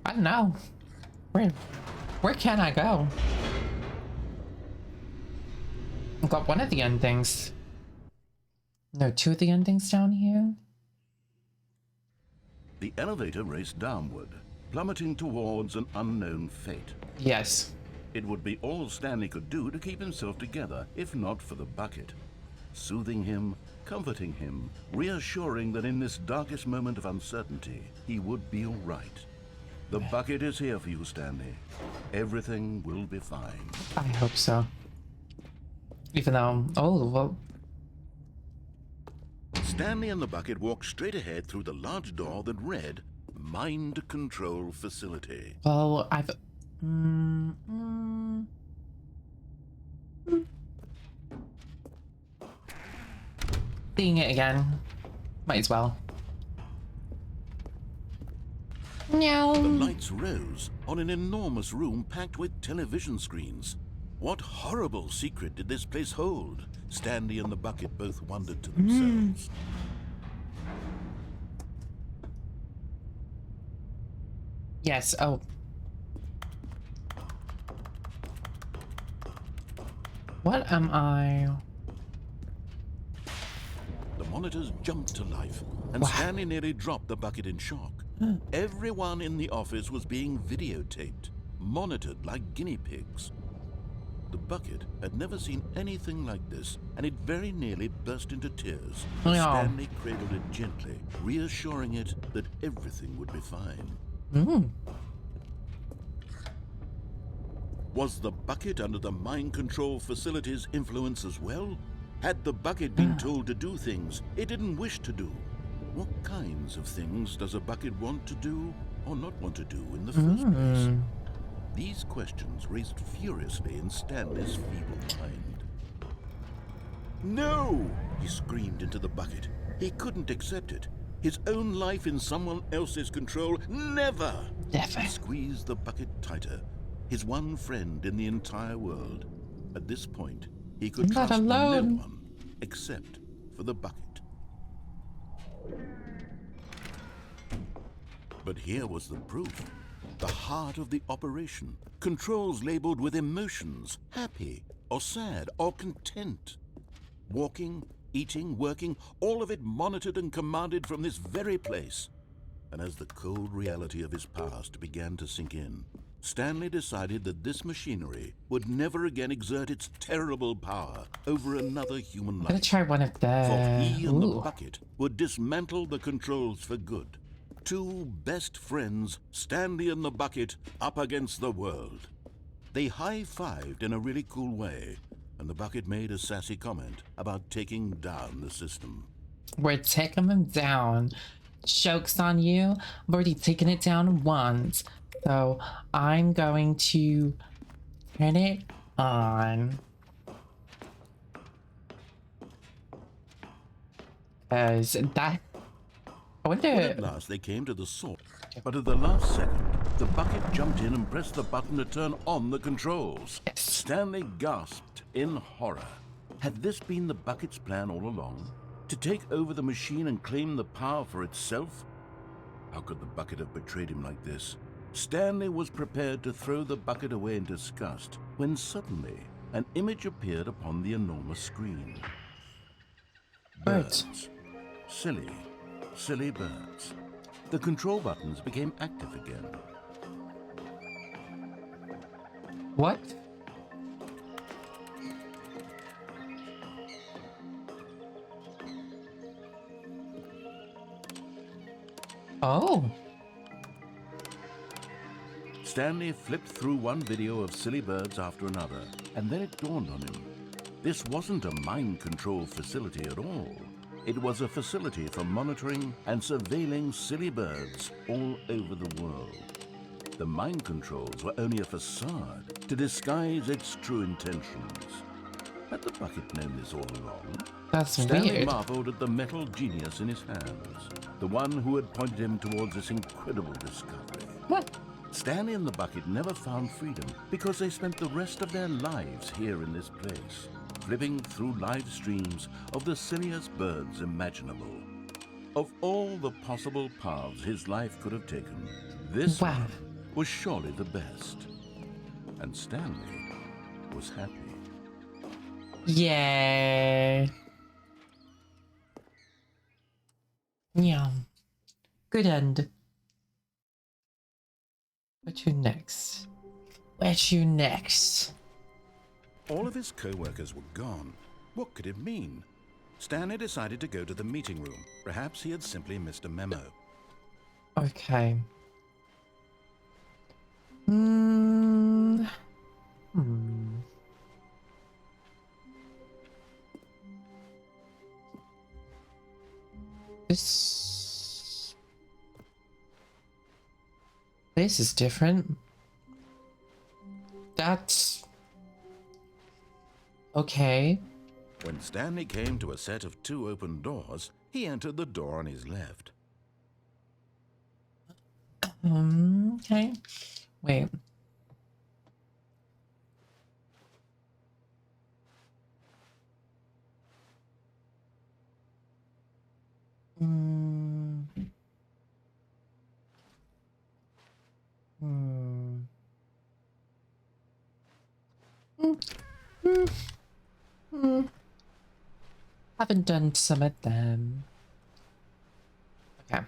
I don't know. Where can I go? I've got one of the endings. No, 2 of the endings down here. The elevator raced downward, plummeting towards an unknown fate. Yes. It would be all Stanley could do to keep himself together, if not for the bucket. Soothing him, comforting him, reassuring that in this darkest moment of uncertainty, he would be all right. The bucket is here for you, Stanley. Everything will be fine. I hope so. Even though, oh, well. Stanley and the bucket walked straight ahead through the large door that read Mind Control Facility. Well, I've... Seeing it again. Might as well. No. The lights rose on an enormous room packed with television screens. What horrible secret did this place hold? Stanley and the bucket both wondered to themselves. Yes, oh. What am I? The monitors jumped to life, and Wow. Stanley nearly dropped the bucket in shock. Everyone in the office was being videotaped, monitored like guinea pigs. The bucket had never seen anything like this, and it very nearly burst into tears. Oh. Stanley cradled it gently, reassuring it that everything would be fine. Was the bucket under the mind control facility's influence as well? Had the bucket been told to do things it didn't wish to do? What kinds of things does a bucket want to do or not want to do in the first place? These questions raced furiously in Stanley's feeble mind. No! He screamed into the bucket. He couldn't accept it. His own life in someone else's control, never! Never. He squeezed the bucket tighter. His one friend in the entire world. At this point, he could Not trust no alone. one except for the bucket. But here was the proof. The heart of the operation. Controls labeled with emotions, happy or sad or content. Walking, eating, working, all of it monitored and commanded from this very place. And as the cold reality of his past began to sink in, Stanley decided that this machinery would never again exert its terrible power over another human I'm gonna life. try one of the... For he and the Ooh. bucket would dismantle the controls for good. Two best friends, Stanley and the bucket, up against the world. They high-fived in a really cool way, and the bucket made a sassy comment about taking down the system. We're taking them down. Joke's on you. I've already taken it down once. So I'm going to turn it on. Because that... I When wonder... at last they came to the source, but at the last second, the bucket jumped in and pressed the button to turn on the controls. Yes. Stanley gasped in horror. Had this been the bucket's plan all along? To take over the machine and claim the power for itself? How could the bucket have betrayed him like this? Stanley was prepared to throw the bucket away in disgust when suddenly an image appeared upon the enormous screen. Birds. Silly, silly birds. The control buttons became active again. What? Oh. Stanley flipped through one video of silly birds after another, and then it dawned on him. This wasn't a mind control facility at all. It was a facility for monitoring and surveilling silly birds all over the world. The mind controls were only a facade to disguise its true intentions. Had the bucket known this all along? That's Stanley weird. marveled at the metal genius in his hands, the one who had pointed him towards this incredible discovery. What? Stanley and the bucket never found freedom because they spent the rest of their lives here in this place, flipping through live streams of the silliest birds imaginable. Of all the possible paths his life could have taken, this Wow. one was surely the best. And Stanley was happy. Yay. Yeah. Good end. What to next? Where to next? All of his co-workers were gone. What could it mean? Stanley decided to go to the meeting room. Perhaps he had simply missed a memo. Okay. Hmm. This is different. That's okay. When Stanley came to a set of 2 open doors, he entered the door on his left. Okay. Wait. Haven't done some of them. Okay.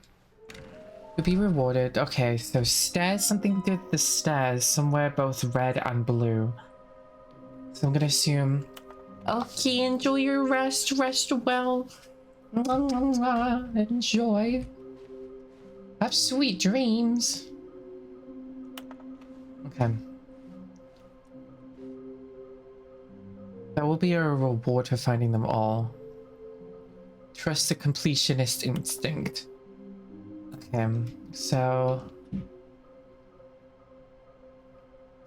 To be rewarded. Okay, so stairs, something to do with the stairs, somewhere both red and blue. So I'm gonna assume. Okay, enjoy your rest. Rest well. Enjoy. Have sweet dreams. Okay. That will be a reward for finding them all. Trust the completionist instinct. Okay, so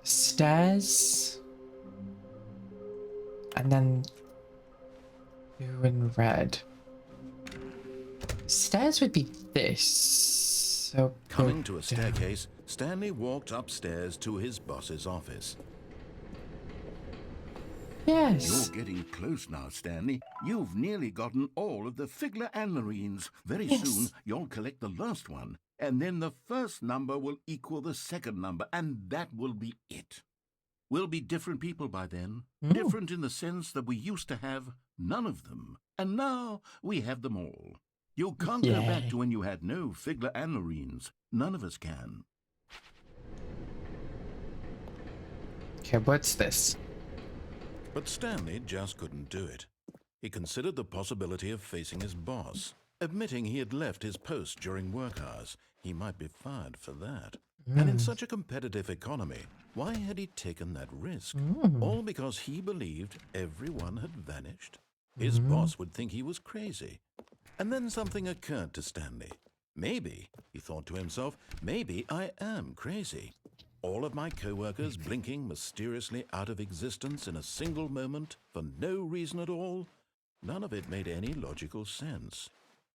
stairs, and then blue and red. Stairs would be this. So Coming to a staircase, Stanley walked upstairs to his boss's office. Yes. You're getting close now, Stanley. You've nearly gotten all of the Figler Anarines. Very Yes. soon, you'll collect the last one. And then the first number will equal the second number, and that will be it. We'll be different people by then. Different in the sense that we used to have none of them. And now we have them all. You can't go back to when you had no Figler Anarines. None of us can. Okay, what's this? But Stanley just couldn't do it. He considered the possibility of facing his boss. Admitting he had left his post during work hours, he might be fired for that. And in such a competitive economy, why had he taken that risk? All because he believed everyone had vanished? His boss would think he was crazy. And then something occurred to Stanley. Maybe, he thought to himself, maybe I am crazy. All of my co-workers blinking mysteriously out of existence in a single moment for no reason at all? None of it made any logical sense.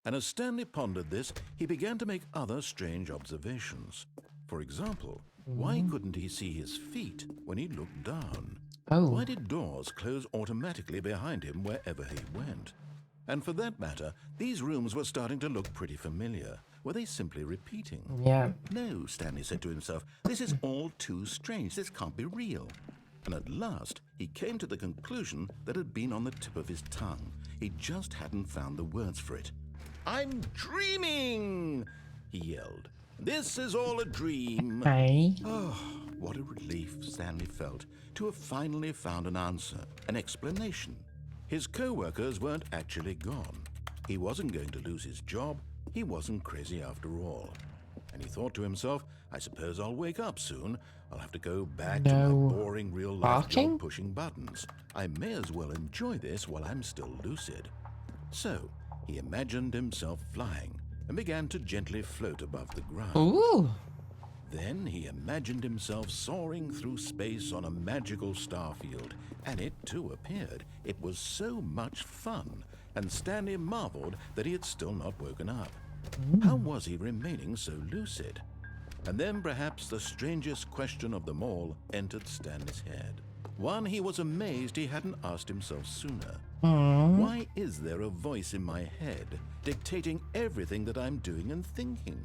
And as Stanley pondered this, he began to make other strange observations. For example, why couldn't he see his feet when he looked down? Oh. Why did doors close automatically behind him wherever he went? And for that matter, these rooms were starting to look pretty familiar. Were they simply repeating? Yeah. No, Stanley said to himself, this is all too strange. This can't be real. And at last, he came to the conclusion that had been on the tip of his tongue. He just hadn't found the words for it. I'm dreaming, he yelled. This is all a dream. Hey. Oh, what a relief Stanley felt to have finally found an answer, an explanation. His co-workers weren't actually gone. He wasn't going to lose his job. He wasn't crazy after all. And he thought to himself, I suppose I'll wake up soon. I'll have to go back to my boring real-life job pushing buttons. I may as well enjoy this while I'm still lucid. So, he imagined himself flying and began to gently float above the ground. Ooh. Then he imagined himself soaring through space on a magical starfield, and it too appeared. It was so much fun, and Stanley marveled that he had still not woken up. How was he remaining so lucid? And then perhaps the strangest question of them all entered Stanley's head. One he was amazed he hadn't asked himself sooner. Why is there a voice in my head dictating everything that I'm doing and thinking?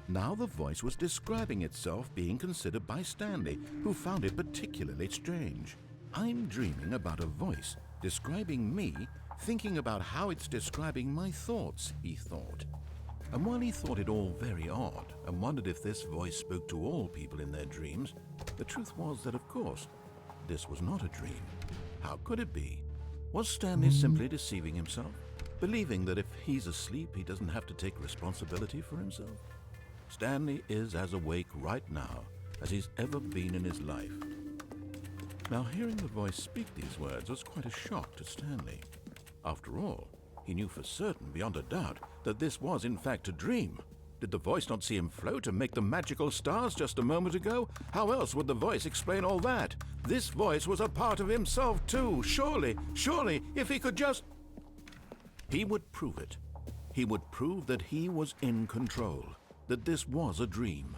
Now the voice was describing itself being considered by Stanley, who found it particularly strange. I'm dreaming about a voice describing me, thinking about how it's describing my thoughts, he thought. And while he thought it all very odd and wondered if this voice spoke to all people in their dreams, the truth was that, of course, this was not a dream. How could it be? Was Stanley simply deceiving himself, believing that if he's asleep, he doesn't have to take responsibility for himself? Stanley is as awake right now as he's ever been in his life. Now, hearing the voice speak these words was quite a shock to Stanley. After all, he knew for certain, beyond a doubt, that this was in fact a dream. Did the voice not see him float and make the magical stars just a moment ago? How else would the voice explain all that? This voice was a part of himself too. Surely, if he could just... He would prove it. He would prove that he was in control, that this was a dream.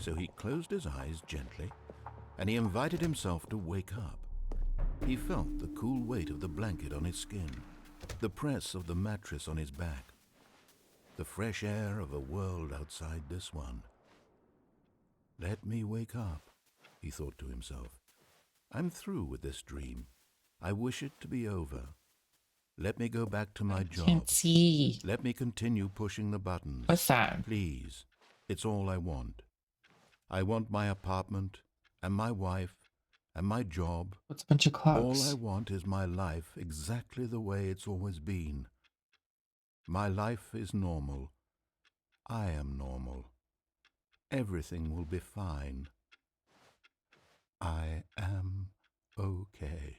So he closed his eyes gently, and he invited himself to wake up. He felt the cool weight of the blanket on his skin, the press of the mattress on his back, the fresh air of a world outside this one. Let me wake up, he thought to himself. I'm through with this dream. I wish it to be over. Let me go back to my job. Can't see. Let me continue pushing the buttons. What's that? Please. It's all I want. I want my apartment, and my wife, and my job. What's a bunch of clocks? All I want is my life exactly the way it's always been. My life is normal. I am normal. Everything will be fine. I am okay.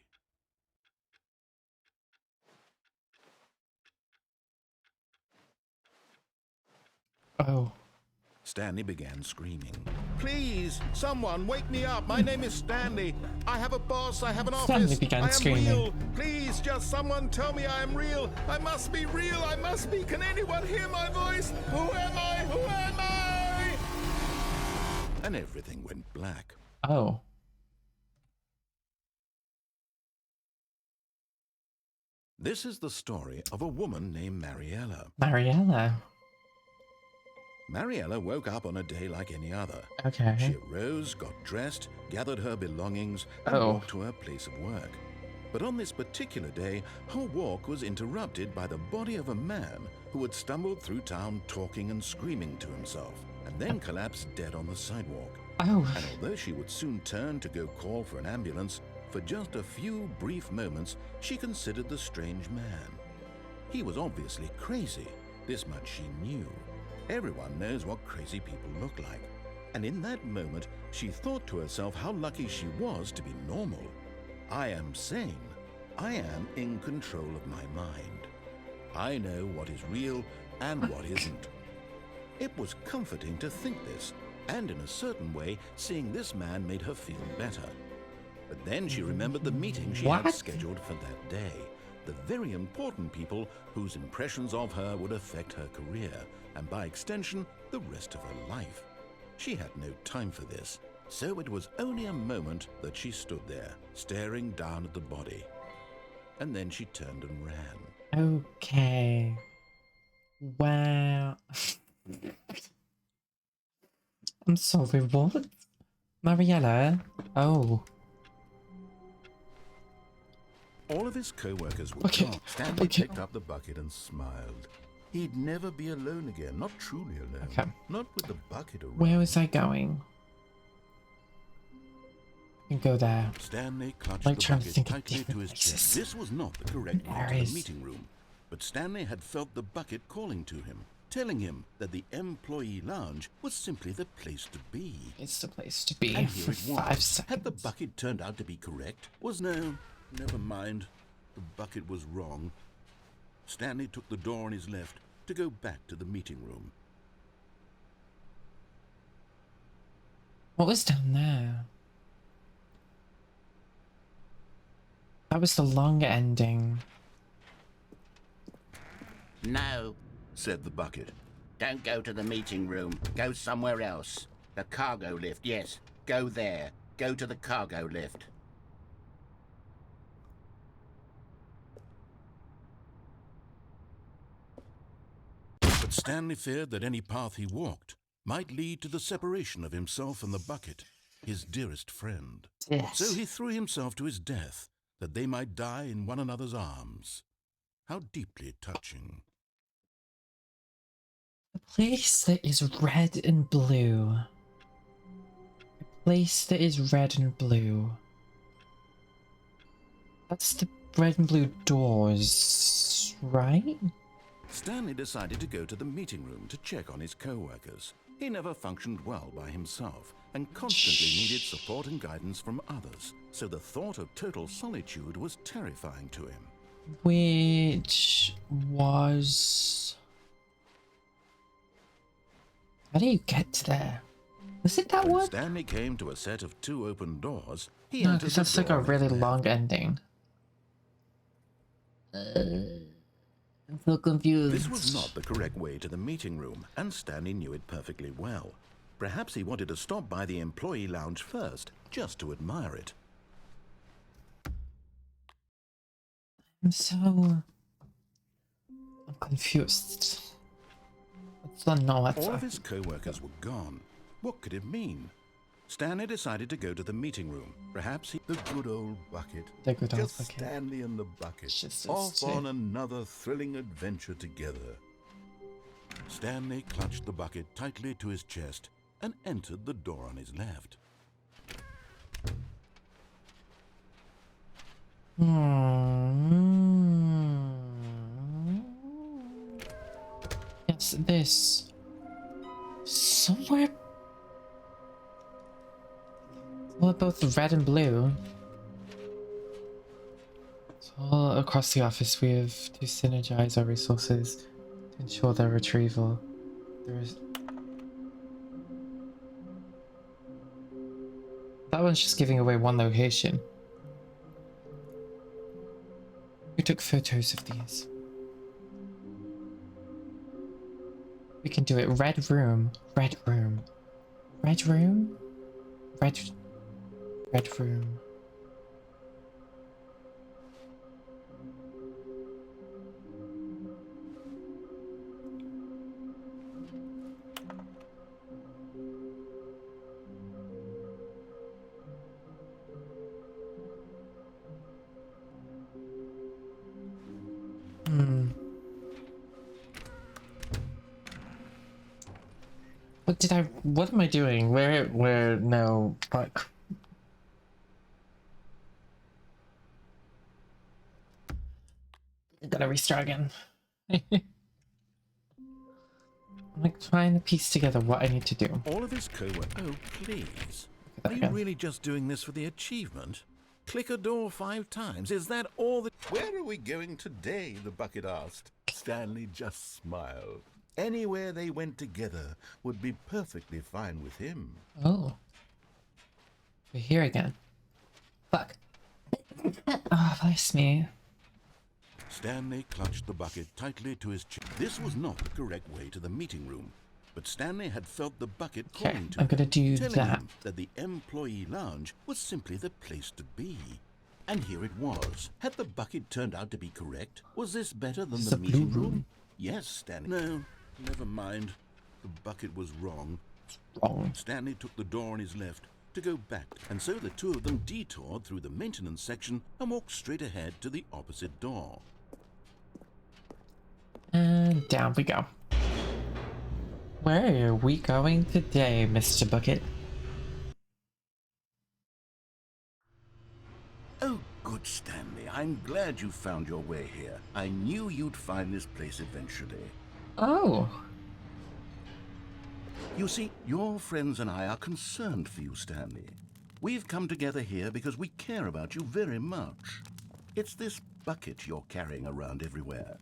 Oh. Stanley began screaming. Please, someone, wake me up. My name is Stanley. I have a boss. I have an Stanley office. began I am screaming. real. Please, just someone tell me I am real. I must be real. I must be. Can anyone hear my voice? Who am I? Who am I? And everything went black. Oh. This is the story of a woman named Mariella. Mariella. Mariella woke up on a day like any other. Okay. She arose, got dressed, gathered her belongings, and walked to her place of work. But on this particular day, her walk was interrupted by the body of a man who had stumbled through town talking and screaming to himself, and then collapsed dead on the sidewalk. Oh. And although she would soon turn to go call for an ambulance, for just a few brief moments, she considered the strange man. He was obviously crazy. This much she knew. Everyone knows what crazy people look like. And in that moment, she thought to herself how lucky she was to be normal. I am sane. I am in control of my mind. I know what is real and what isn't. It was comforting to think this, and in a certain way, seeing this man made her feel better. But then she remembered the meeting she had scheduled for that day. The very important people whose impressions of her would affect her career, and by extension, the rest of her life. She had no time for this, so it was only a moment that she stood there, staring down at the body. And then she turned and ran. Okay. Wow. I'm sorry, what? Mariella? Oh. All of his co-workers were gone. Stanley picked up the bucket and smiled. He'd never be alone again, not truly alone. Okay. Not with the bucket around. Where was I going? I can go there. Stanley clutched Like the trying to bucket think of tightly to different his places. chest. This was not the correct route to There the is. meeting room, but Stanley had felt the bucket calling to him, telling him that the employee lounge was simply the place to be. It's the place to be And for here it 5 was. seconds. Had the bucket turned out to be correct? Never mind. The bucket was wrong. Stanley took the door on his left to go back to the meeting room. What was down there? That was the long ending. No, Said the bucket. don't go to the meeting room. Go somewhere else. The cargo lift, yes. Go there. Go to the cargo lift. But Stanley feared that any path he walked might lead to the separation of himself and the bucket, his dearest friend. Yes. So he threw himself to his death, that they might die in one another's arms. How deeply touching. A place that is red and blue. A place that is red and blue. That's the red and blue doors, right? Stanley decided to go to the meeting room to check on his co-workers. He never functioned well by himself, and constantly needed support and guidance from others, so the thought of total solitude was terrifying to him. Which was... How do you get there? Was it that When one? Stanley came to a set of 2 open doors, he No, entered because the that's like door a on his really left. long ending. I'm so confused. This was not the correct way to the meeting room, and Stanley knew it perfectly well. Perhaps he wanted to stop by the employee lounge first, just to admire it. I'm confused. It's not know what. All of his co-workers were gone. What could it mean? Stanley decided to go to the meeting room. Perhaps he... The good old bucket. The good old Just bucket. Stanley and the bucket. Just Off two. on another thrilling adventure together. Stanley clutched the bucket tightly to his chest and entered the door on his left. Yes, this. Somewhere. Well, both red and blue. So all across the office, we have to synergize our resources to ensure their retrieval. There is. That one's just giving away one location. Who took photos of these? We can do it. Red room. Red room. Red room? Red room. What am I doing? No, fuck. I gotta restart again. I'm like trying to piece together what I need to do. All of his co-workers... Oh, please. that Are you again. really just doing this for the achievement? Click a door 5 times. Is that all that... Where are we going today? The bucket asked. Stanley just smiled. Anywhere they went together would be perfectly fine with him. Oh. We're here again. Fuck. Oh, bless me. Stanley clutched the bucket tightly to his chest. This was not the correct way to the meeting room, but Stanley had felt the bucket Okay, calling to I'm gonna him, do telling that. him that the employee lounge was simply the place to be. And here it was. Had the bucket turned out to be correct? Was this better than It's the a blue meeting room. room? Yes, Stanley. No, never mind. The bucket was wrong. Wrong. Stanley took the door on his left to go back, and so the two of them detoured through the maintenance section and walked straight ahead to the opposite door. And down we go. Where are we going today, Mr. Bucket? Oh, good, Stanley. I'm glad you found your way here. I knew you'd find this place eventually. Oh. You see, your friends and I are concerned for you, Stanley. We've come together here because we care about you very much. It's this bucket you're carrying around everywhere.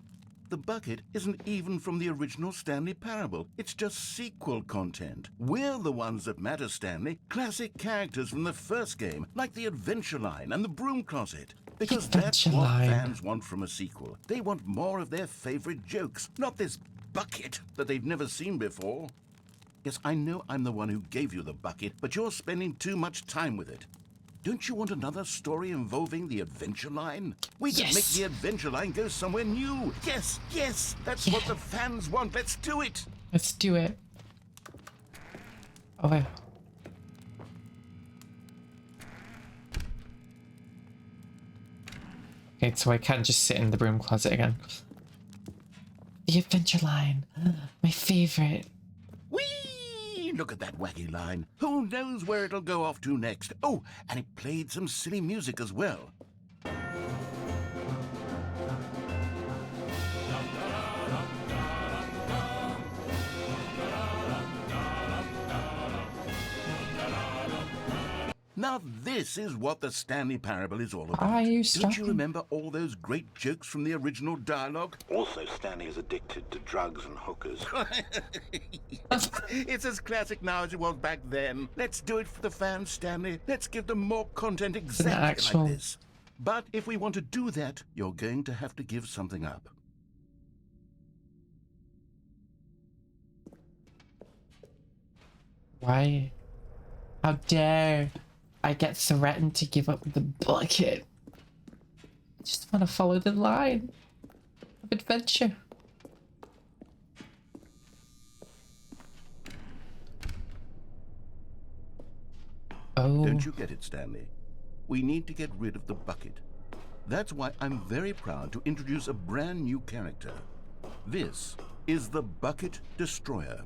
The bucket isn't even from the original Stanley Parable. It's just sequel content. We're the ones that matter, Stanley. Classic characters from the first game, like the Adventure Line and the Broom Closet. Because that's Adventure what Line. fans want from a sequel. They want more of their favorite jokes, not this bucket that they've never seen before. Yes, I know I'm the one who gave you the bucket, but you're spending too much time with it. Don't you want another story involving the Adventure Line? We could Yes. make the Adventure Line go somewhere new. Yes, yes, that's what the fans want. Let's do it. Let's do it. Oh, wait. Okay, so I can't just sit in the broom closet again. The Adventure Line. My favorite. Whee! Look at that wacky line. Who knows where it'll go off to next? Oh, and it played some silly music as well. Now this is what the Stanley Parable is all about. Are you Don't you stopping? remember all those great jokes from the original dialogue? Also, Stanley is addicted to drugs and hookers. It's as classic now as it was back then. Let's do it for the fans, Stanley. Let's give them more content exactly actual- like this. But if we want to do that, you're going to have to give something up. Why? How dare I get threatened to give up the bucket? I just want to follow the line of adventure. Oh. Don't you get it, Stanley? We need to get rid of the bucket. That's why I'm very proud to introduce a brand new character. This is the Bucket Destroyer.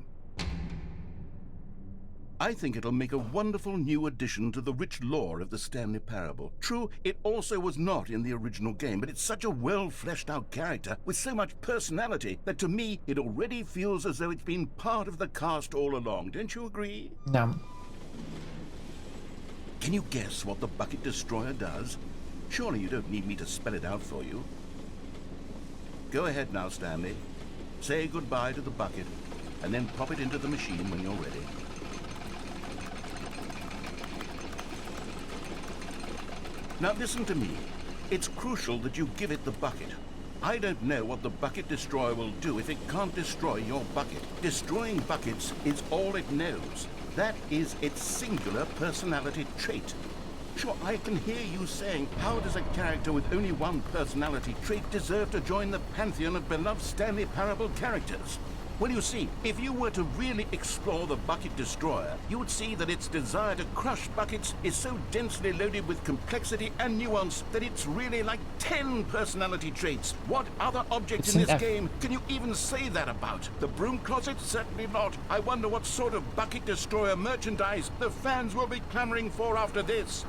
I think it'll make a wonderful new addition to the rich lore of the Stanley Parable. True, it also was not in the original game, but it's such a well-fleshed-out character with so much personality that to me, it already feels as though it's been part of the cast all along. Don't you agree? No. Can you guess what the Bucket Destroyer does? Surely you don't need me to spell it out for you. Go ahead now, Stanley. Say goodbye to the bucket, and then pop it into the machine when you're ready. Now listen to me. It's crucial that you give it the bucket. I don't know what the Bucket Destroyer will do if it can't destroy your bucket. Destroying buckets is all it knows. That is its singular personality trait. Sure, I can hear you saying, how does a character with only one personality trait deserve to join the pantheon of beloved Stanley Parable characters? Well, you see, if you were to really explore the Bucket Destroyer, you would see that its desire to crush buckets is so densely loaded with complexity and nuance that it's really like 10 personality traits. What other object in this game can you even say that about? The broom closet? Certainly not. I wonder what sort of Bucket Destroyer merchandise the fans will be clamoring for after this.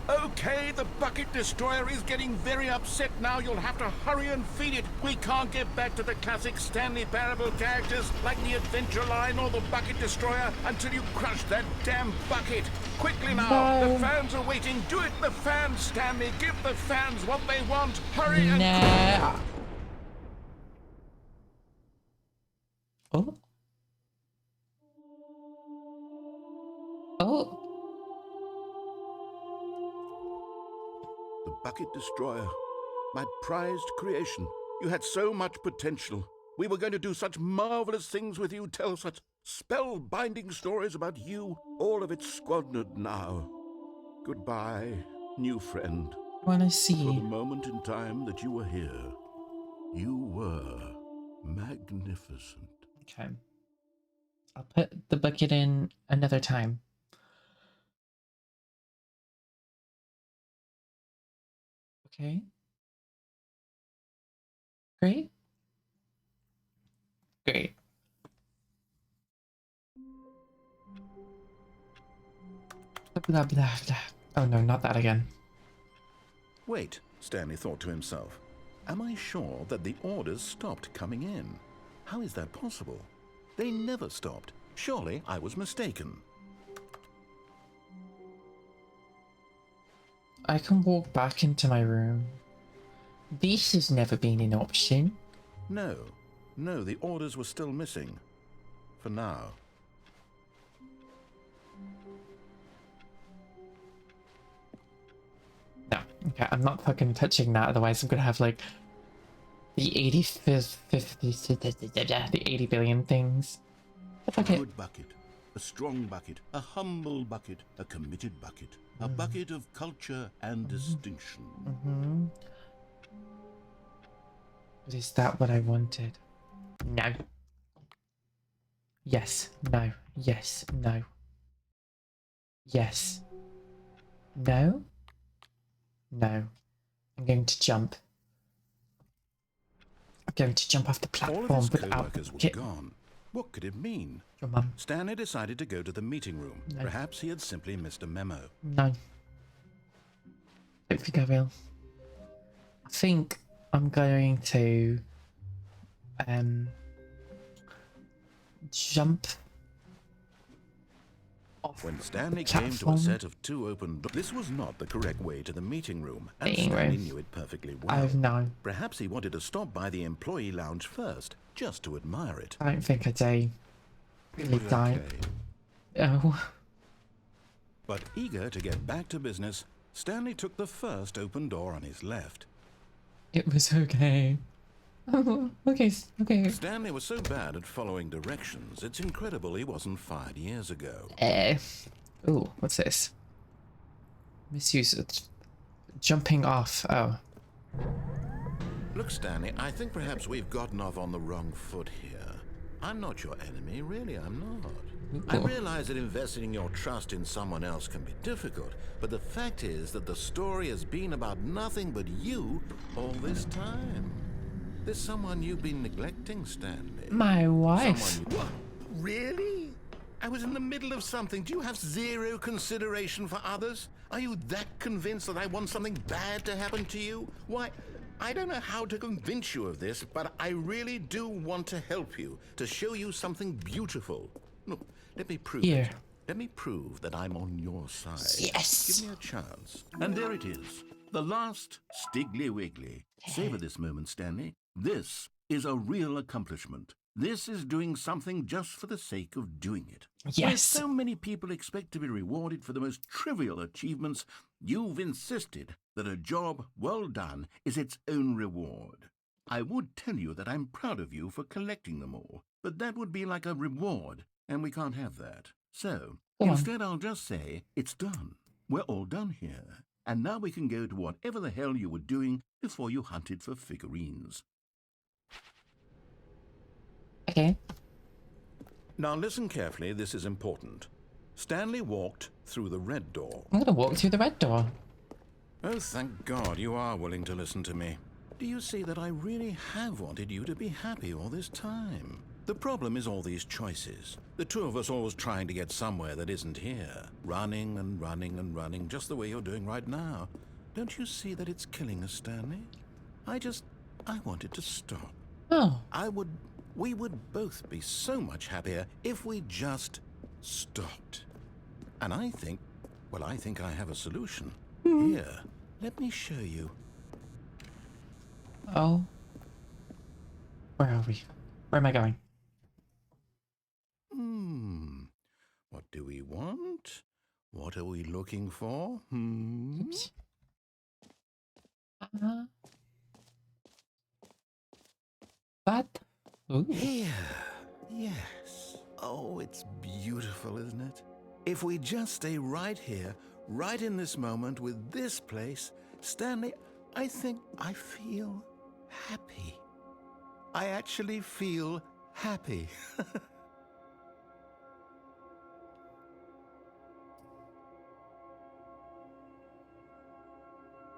Okay, the Bucket Destroyer is getting very upset now. You'll have to hurry and feed it. We can't get back to the classic Stanley Parable characters like the Adventure Line or the Bucket Destroyer until you crush that damn bucket. Quickly now, No. the fans are waiting. Do it, the fans, Stanley. Give the fans what they want. Hurry and... Nah. Oh. Oh. The Bucket Destroyer, my prized creation. You had so much potential. We were going to do such marvelous things with you, tell such spellbinding stories about you. All of it squandered now. Goodbye, new friend. I want to For see. the moment in time that you were here, you were magnificent. Okay. I'll put the bucket in another time. Okay. Great. Great. Blah, blah, blah. Oh no, not that again. Wait, Stanley thought to himself. Am I sure that the orders stopped coming in? How is that possible? They never stopped. Surely I was mistaken. I can walk back into my room. This has never been an option. No, the orders were still missing. For now. No, okay, I'm not fucking touching that, otherwise I'm gonna have like the 85th, 50th, the 80 billion things. That's A okay. good bucket, a strong bucket, a humble bucket, a committed bucket, a bucket of culture and distinction. Mm-hmm. But is that what I wanted? No. Yes, no, yes, no. Yes. No? No. I'm going to jump. I'm going to jump off the All platform of his without co-workers were gone. What could it mean? Your mum. Stanley decided to go to the meeting room. No. Perhaps he had simply missed a memo. No. Don't think I will. I think I'm going to jump off When Stanley platform. came to a set of 2 open doors, this was not the correct way to the meeting room, and Meeting Stanley room. knew it perfectly well. I've known. Perhaps he wanted to stop by the employee lounge first, just to admire it. I don't think I do. Really don't. Okay. Oh. But eager to get back to business, Stanley took the first open door on his left. It was okay. Oh, okay, okay. Stanley was so bad at following directions, it's incredible he wasn't fired years ago. Ooh, what's this? Misuse it. Jumping off. Oh. Look, Stanley, I think perhaps we've gotten off on the wrong foot here. I'm not your enemy, really, I'm not. I realize that investing your trust in someone else can be difficult, but the fact is that the story has been about nothing but you all this time. There's someone you've been neglecting, Stanley. My wife. What? Really? I was in the middle of something. Do you have zero consideration for others? Are you that convinced that I want something bad to happen to you? Why, I don't know how to convince you of this, but I really do want to help you, to show you something beautiful. Look, let me prove Here. it. Let me prove that I'm on your side. Yes. Give me a chance. And there it is. The last Stiggly Wiggly. Savor this moment, Stanley. This is a real accomplishment. This is doing something just for the sake of doing it. Where Yes. so many people expect to be rewarded for the most trivial achievements, you've insisted that a job well done is its own reward. I would tell you that I'm proud of you for collecting them all, but that would be like a reward, and we can't have that. So, Go on. instead I'll just say, it's done. We're all done here. And now we can go to whatever the hell you were doing before you hunted for figurines. Okay. Now listen carefully, this is important. Stanley walked through the red door. I'm gonna walk through the red door. Oh, thank God you are willing to listen to me. Do you see that I really have wanted you to be happy all this time? The problem is all these choices. The two of us always trying to get somewhere that isn't here. Running and running and running, just the way you're doing right now. Don't you see that it's killing us, Stanley? I wanted to stop. Oh. We would both be so much happier if we just stopped. And I think I have a solution. Here, let me show you. Oh. Where are we? Where am I going? What do we want? What are we looking for? Oops. That? Ooh. Here. Yes. Oh, it's beautiful, isn't it? If we just stay right here, right in this moment with this place, Stanley, I think I feel happy. I actually feel happy.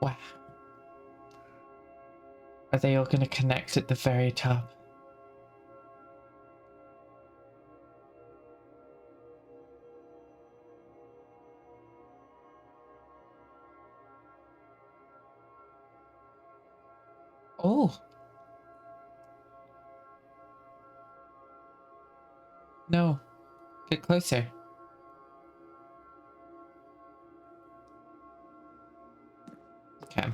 Wow. Are they all gonna connect at the very top? Oh. No. Get closer. Okay.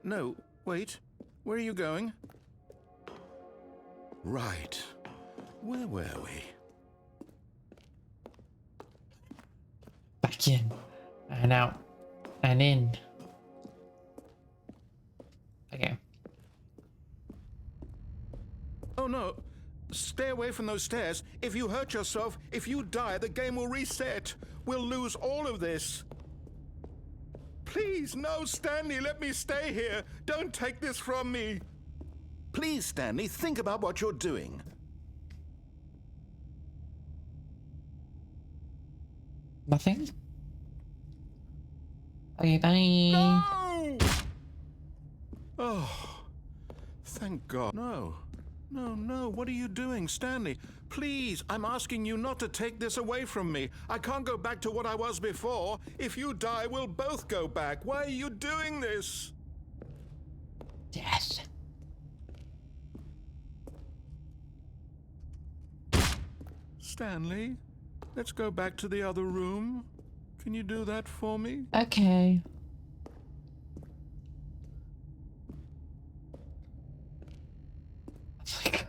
No, wait. Where are you going? Right. Where were we? Back in. And out. And in. Okay. Oh no. Stay away from those stairs. If you hurt yourself, if you die, the game will reset. We'll lose all of this. Please, no, Stanley, let me stay here. Don't take this from me. Please, Stanley, think about what you're doing. Nothing? Okay, bye. No! Oh, thank God. No. No, no, what are you doing, Stanley? Please, I'm asking you not to take this away from me. I can't go back to what I was before. If you die, we'll both go back. Why are you doing this? Death. Stanley, let's go back to the other room. Can you do that for me? Okay. I'm like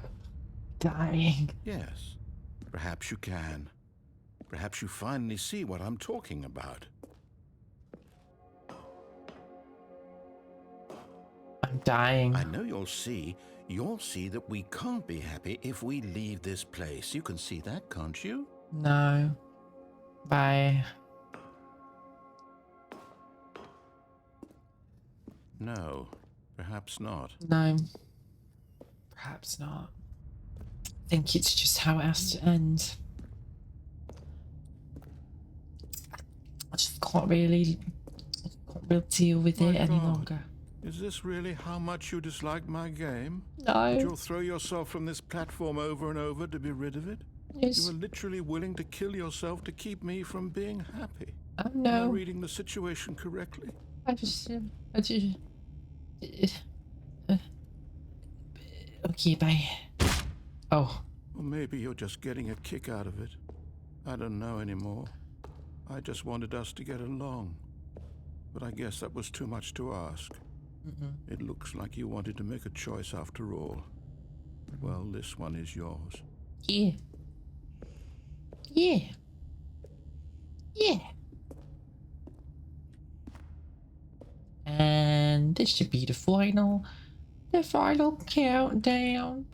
dying. Yes, perhaps you can. Perhaps you finally see what I'm talking about. I'm dying. I know you'll see. You'll see that we can't be happy if we leave this place. You can see that, can't you? No. Bye. No, perhaps not. No. Perhaps not. I think it's just how it has to end. I just can't really deal with My it any God. longer. Is this really how much you dislike my game? No. That you'll throw yourself from this platform over and over to be rid of it? Yes. You were literally willing to kill yourself to keep me from being happy. Oh Am I no. reading the situation correctly? Okay, bye. Oh. Or maybe you're just getting a kick out of it. I don't know anymore. I just wanted us to get along. But I guess that was too much to ask. It looks like you wanted to make a choice after all. Well, this one is yours. Yeah. Yeah. Yeah. And this should be the final countdown.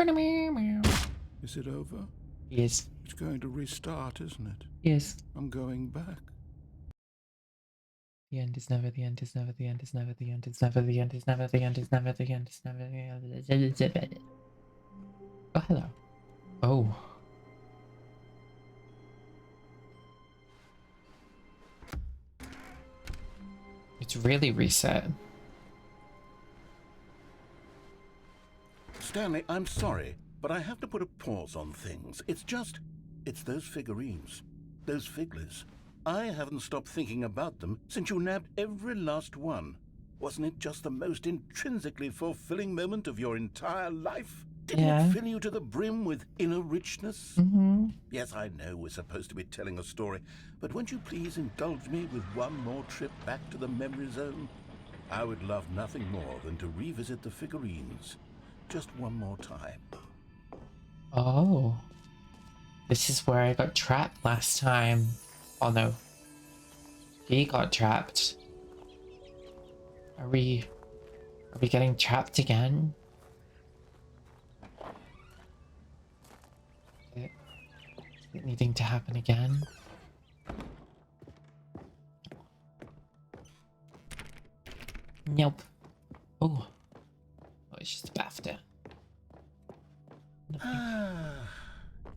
Is it over? Yes. It's going to restart, isn't it? Yes. I'm going back. The end is never, the end is never, the end is never, the end is never, the end is never, the end is never, the end is never, the end is never. Oh, hello. Oh. It's really reset. Stanley, I'm sorry, but I have to put a pause on things. It's those figurines. Those figglers. I haven't stopped thinking about them since you nabbed every last one. Wasn't it just the most intrinsically fulfilling moment of your entire life? Didn't it fill you to the brim with inner richness? Yes, I know we're supposed to be telling a story, but won't you please indulge me with one more trip back to the memory zone? I would love nothing more than to revisit the figurines. Just one more time. Oh. This is where I got trapped last time. Oh no. He got trapped. Are we getting trapped again? Is it needing to happen again? Nope. Oh. Oh, it's just a BAFTA.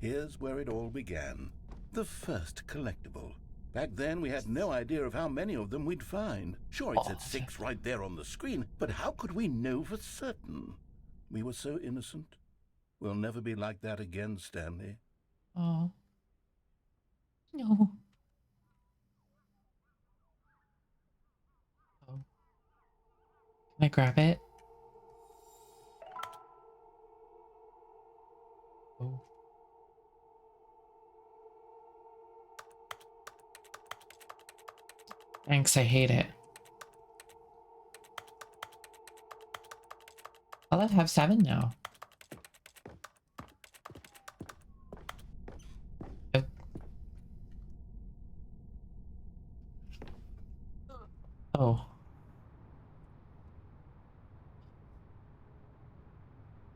Here's where it all began. The first collectible. Back then, we had no idea of how many of them we'd find. Sure, it said 6 right there on the screen, but how could we know for certain? We were so innocent. We'll never be like that again, Stanley. Oh. No. Oh. Can I grab it? Oh. Thanks, I hate it. I'll have 7 now. Oh.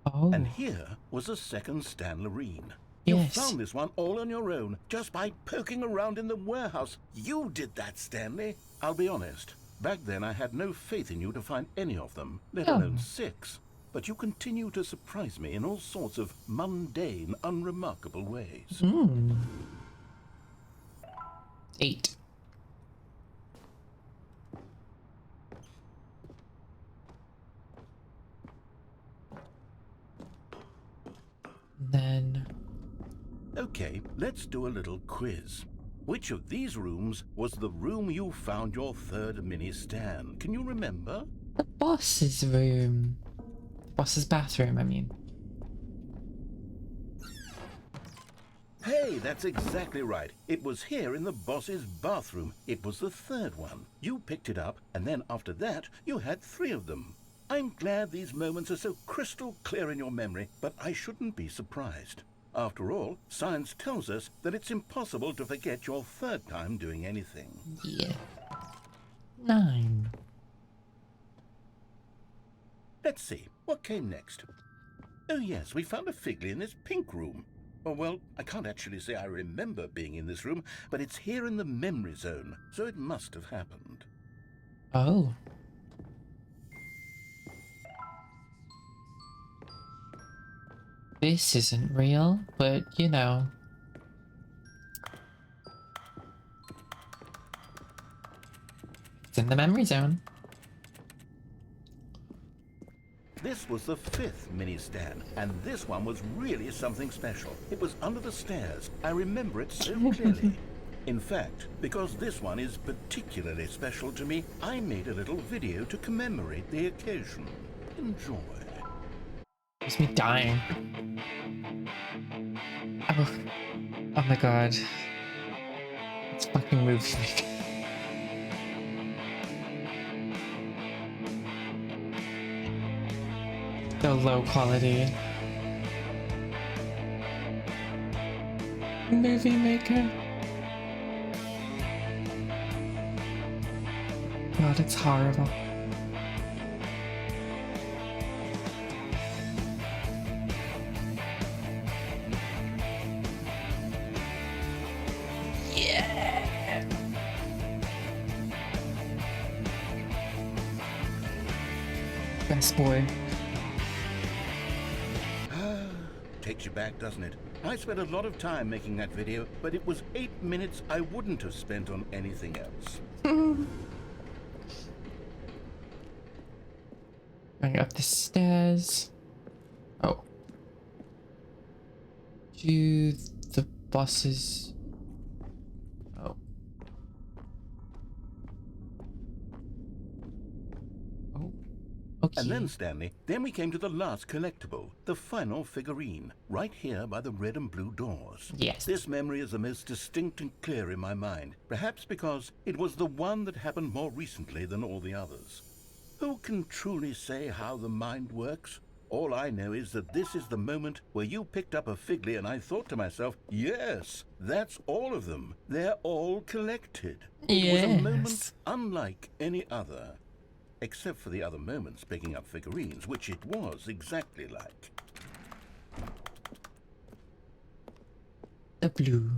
Oh. And here was a second Stanlerine. Yes. You found this one all on your own, just by poking around in the warehouse. You did that, Stanley. I'll be honest. Back then, I had no faith in you to find any of them, let alone 6. But you continue to surprise me in all sorts of mundane, unremarkable ways. 8. Then... Okay, let's do a little quiz. Which of these rooms was the room you found your third mini-stand? Can you remember? The boss's room. Boss's bathroom, I mean. Hey, that's exactly right. It was here in the boss's bathroom. It was the third one. You picked it up, and then after that, you had 3 of them. I'm glad these moments are so crystal clear in your memory, but I shouldn't be surprised. After all, science tells us that it's impossible to forget your 3rd time doing anything. Yeah. 9. Let's see, what came next? Oh yes, we found a Figley in this pink room. Oh, well, I can't actually say I remember being in this room, but it's here in the memory zone, so it must have happened. Oh. This isn't real, but you know. It's in the memory zone. This was the 5th mini Stan, and this one was really something special. It was under the stairs. I remember it so clearly. In fact, because this one is particularly special to me, I made a little video to commemorate the occasion. Enjoy. It's me dying. Oh. Oh my god. It's fucking moves me. So low quality. Movie maker. God, it's horrible. Yeah. Best boy. Takes you back, doesn't it? I spent a lot of time making that video, but it was 8 minutes I wouldn't have spent on anything else. Going up the stairs. Oh. To the boss's... Oh. Oh. Okay. And then, Stanley, then we came to the last collectible, the final figurine, right here by the red and blue doors. Yes. This memory is the most distinct and clear in my mind, perhaps because it was the one that happened more recently than all the others. Who can truly say how the mind works? All I know is that this is the moment where you picked up a Figley and I thought to myself, yes, that's all of them. They're all collected. It was a moment unlike any other. Except for the other moments picking up figurines, which it was exactly like. The blue.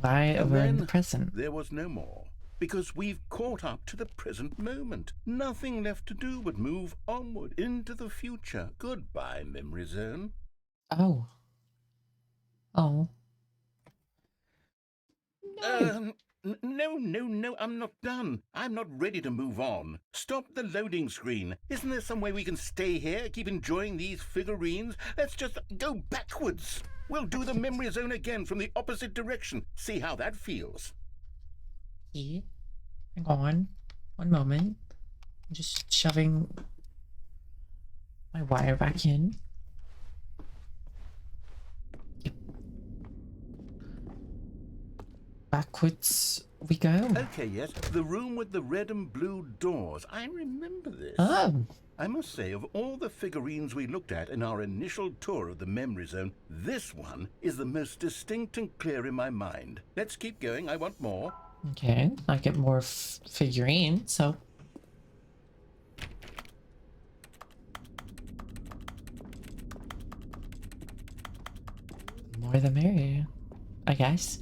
Why And we're in then the present? there was no more, because we've caught up to the present moment. Nothing left to do but move onward into the future. Goodbye, memory zone. Oh. Oh. No, I'm not done. I'm not ready to move on. Stop the loading screen. Isn't there some way we can stay here, keep enjoying these figurines? Let's just go backwards. We'll do the memory zone again from the opposite direction. See how that feels. Yeah. Hang on. One moment. I'm just shoving my wire back in. Yep. Backwards we go. Okay, yes, the room with the red and blue doors. I remember this. Oh. I must say, of all the figurines we looked at in our initial tour of the memory zone, this one is the most distinct and clear in my mind. Let's keep going. I want more. Okay, I get more figurines, so... more the merrier, I guess.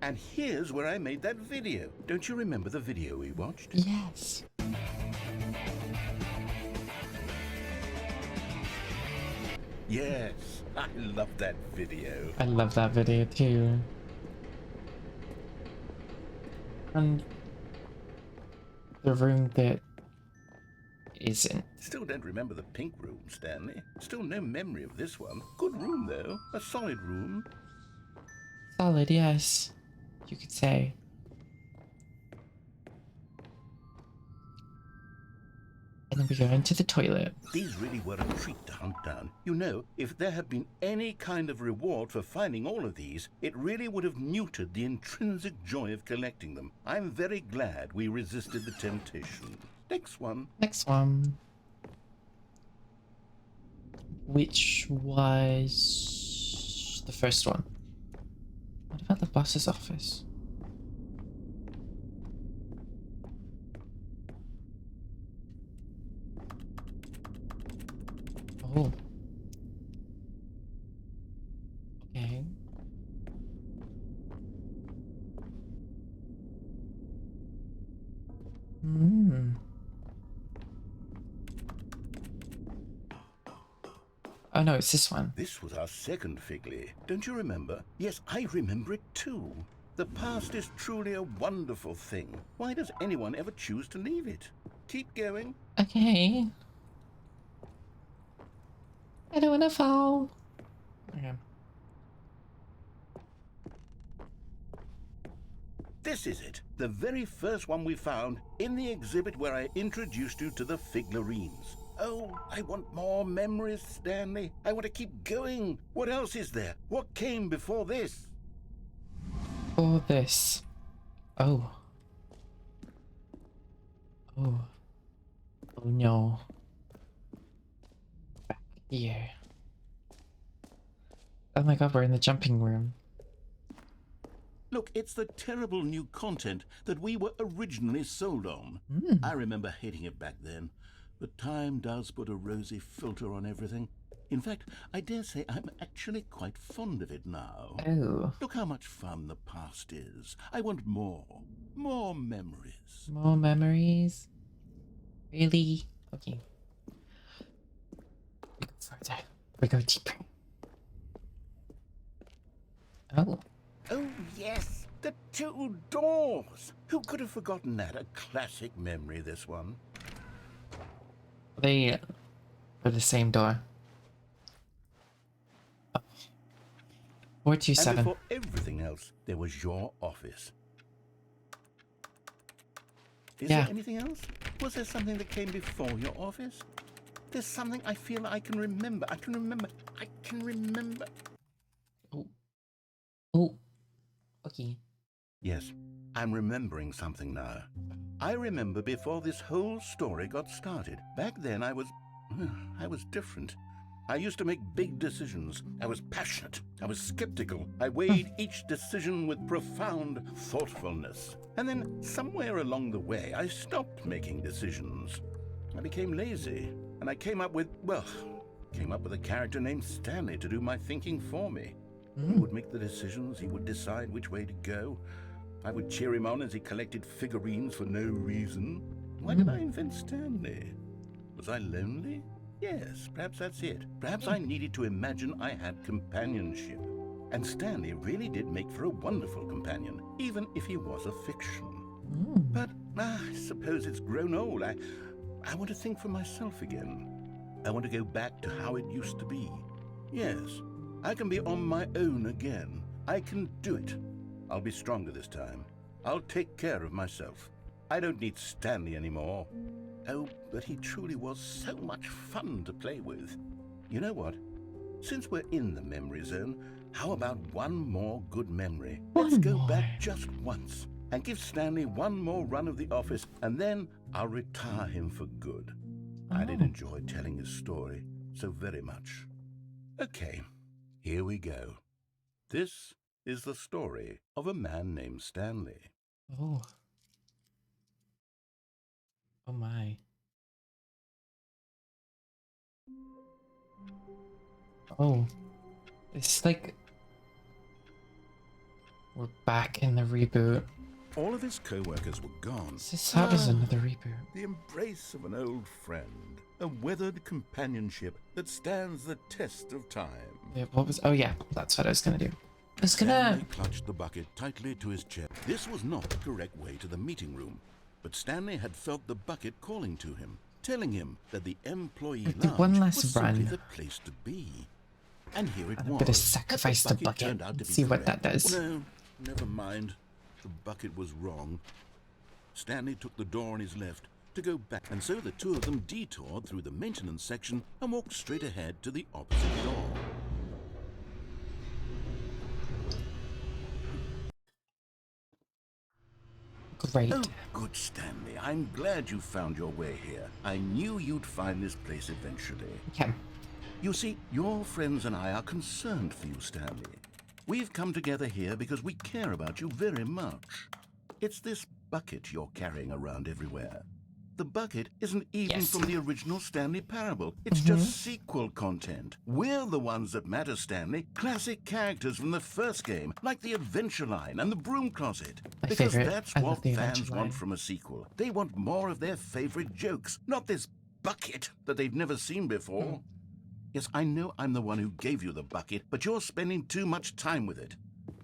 And here's where I made that video. Don't you remember the video we watched? Yes. Yes, I love that video. I love that video too. And the room that isn't. Still don't remember the pink room, Stanley. Still no memory of this one. Good room, though. A solid room. Solid, yes. You could say. And then we go into the toilet. These really were a treat to hunt down. You know, if there had been any kind of reward for finding all of these, it really would have muted the intrinsic joy of collecting them. I'm very glad we resisted the temptation. Next one. Next one. Which was the first one? What about the boss's office? Oh. Okay. Hmm. Oh no, it's this one. This was our second Figley. Don't you remember? Yes, I remember it too. The past is truly a wonderful thing. Why does anyone ever choose to leave it? Keep going. Okay. I don't wanna fall. Okay. This is it. The very first one we found in the exhibit where I introduced you to the Figlarines. Oh, I want more memories, Stanley. I want to keep going. What else is there? What came before this? For this. Oh. Oh. Oh no. Back here. Oh my god, we're in the jumping room. Look, it's the terrible new content that we were originally sold on. I remember hating it back then. But time does put a rosy filter on everything. In fact, I dare say I'm actually quite fond of it now. Oh. Look how much fun the past is. I want more. More memories. More memories? Really? Okay. We go further. We go deeper. Oh. Oh, yes. The two doors. Who could have forgotten that? A classic memory, this one. They are the same door. Oh. 427. And before everything else, there was your office. Is there anything else? Was there something that came before your office? There's something I feel I can remember. I can remember. Oh. Oh. Okay. Yes, I'm remembering something now. I remember before this whole story got started. Back then I was different. I used to make big decisions. I was passionate. I was skeptical. I weighed each decision with profound thoughtfulness. And then somewhere along the way, I stopped making decisions. I became lazy. And I came up with a character named Stanley to do my thinking for me. He would make the decisions. He would decide which way to go. I would cheer him on as he collected figurines for no reason. Why did I invent Stanley? Was I lonely? Yes, perhaps that's it. Perhaps I needed to imagine I had companionship. And Stanley really did make for a wonderful companion, even if he was a fiction. But I suppose it's grown old. I want to think for myself again. I want to go back to how it used to be. Yes, I can be on my own again. I can do it. I'll be stronger this time. I'll take care of myself. I don't need Stanley anymore. Oh, but he truly was so much fun to play with. You know what? Since we're in the memory zone, how about one more good memory? Let's go back just once and give Stanley one more run of the office, and then I'll retire him for good. I did enjoy telling his story so very much. Okay, here we go. This is the story of a man named Stanley. Oh. Oh my. Oh. It's like we're back in the reboot. All of his co-workers were gone. This is another reboot. The embrace of an old friend. A weathered companionship that stands the test of time. Yeah, what was... Oh yeah, that's what I was gonna do. I was gonna... Stanley clutched the bucket tightly to his chest. This was not the correct way to the meeting room, but Stanley had felt the bucket calling to him, telling him that the employee lounge one was last simply run. the place to be. And here it I'm was. gonna sacrifice the bucket turned out to and be see what correct. that does. No, never mind. The bucket was wrong. Stanley took the door on his left, to go back, and so the two of them detoured through the maintenance section and walked straight ahead to the opposite door. Great. Oh, good Stanley. I'm glad you found your way here. I knew you'd find this place eventually. Okay. You see, your friends and I are concerned for you, Stanley. We've come together here because we care about you very much. It's this bucket you're carrying around everywhere. The bucket isn't even from the original Stanley Parable. It's just sequel content. We're the ones that matter, Stanley. Classic characters from the first game, like the Adventure Line and the Broom Closet. My Because favorite. that's I what love the fans Adventure want Line. from a sequel. They want more of their favorite jokes, not this bucket that they've never seen before. Yes, I know I'm the one who gave you the bucket, but you're spending too much time with it.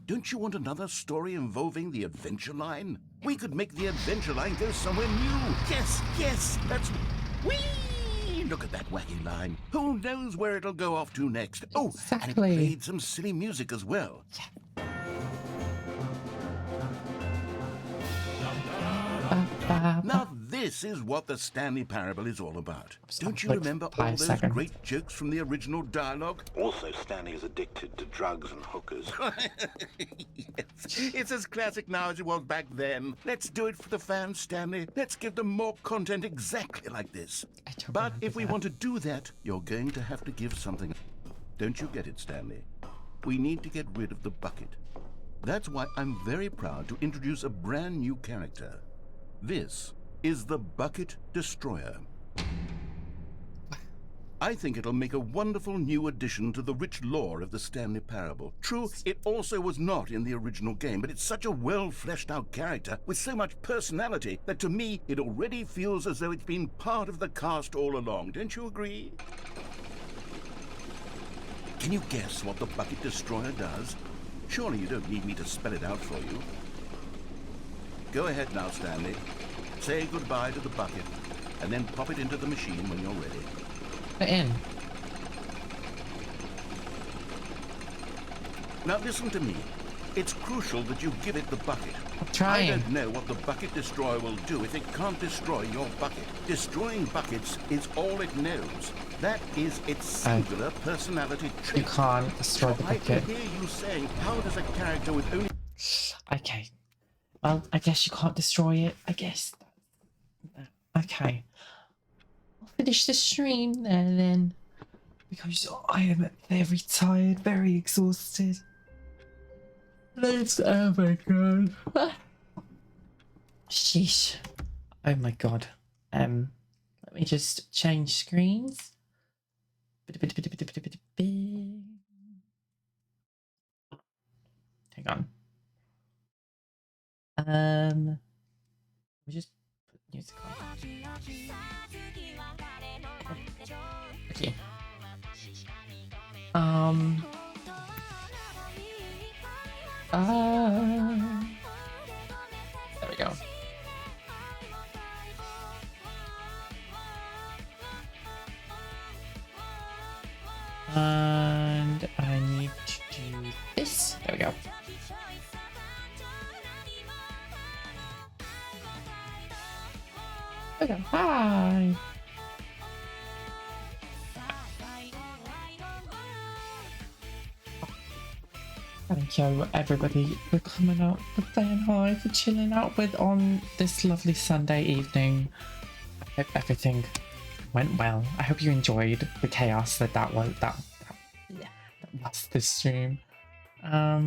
Don't you want another story involving the Adventure Line? We could make the Adventure Line go somewhere new. Yes, that's... Whee! Look at that wacky line. Who knows where it'll go off to next? Oh, and it Exactly. played some silly music as well. Now this is what the Stanley Parable is all about. Don't you like remember all 5 those seconds. great jokes from the original dialogue? Also, Stanley is addicted to drugs and hookers. Yes, it's as classic now as it was back then. Let's do it for the fans, Stanley. Let's give them more content exactly like this. But if we want to do that, you're going to have to give something. Don't you get it, Stanley? We need to get rid of the bucket. That's why I'm very proud to introduce a brand new character. This is the Bucket Destroyer. I think it'll make a wonderful new addition to the rich lore of the Stanley Parable. True, it also was not in the original game, but it's such a well-fleshed-out character with so much personality that to me it already feels as though it's been part of the cast all along. Don't you agree? Can you guess what the Bucket Destroyer does? Surely you don't need me to spell it out for you. Go ahead now, Stanley. Say goodbye to the bucket, and then pop it into the machine when you're ready. Put it in. Now listen to me. It's crucial that you give it the bucket. I'm trying. I don't know what the Bucket Destroyer will do if it can't destroy your bucket. Destroying buckets is all it knows. That is its singular personality trait. You can't destroy the I can bucket. hear you saying, how does a character with only... Okay. Well, I guess you can't destroy it. I guess. Okay. I'll finish the stream there then. Because I am very tired, very exhausted. Oh my god. Sheesh. Oh my god. Let me just change screens. Hang on. Let me just put music on. Okay. There we go. And I need to do this. There we go. Okay, hi. Thank you everybody for coming out, for saying hi, for chilling out with on this lovely Sunday evening. I hope everything went well. I hope you enjoyed the chaos that was this stream. Oh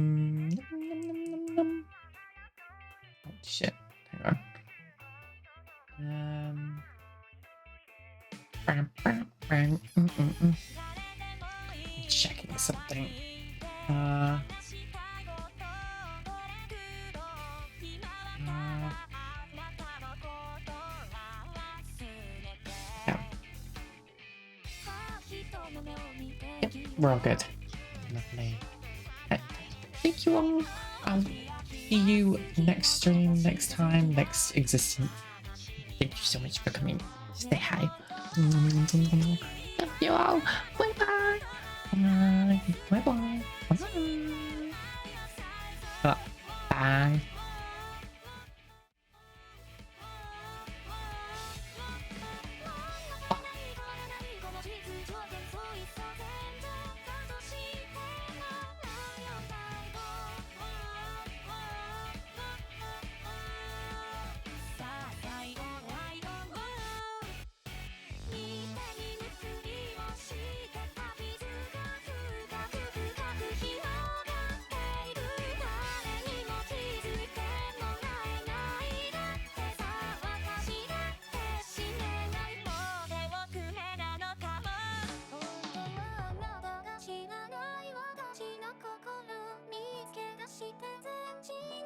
shit, hang on. Checking something. Yep, we're all good. Lovely. Thank you all. I'll see you next stream, next time, next existence. Thank you so much for coming. Say hi. Love you all. Bye bye. Bye bye. Bye bye. Bye. 心見つけ出して全自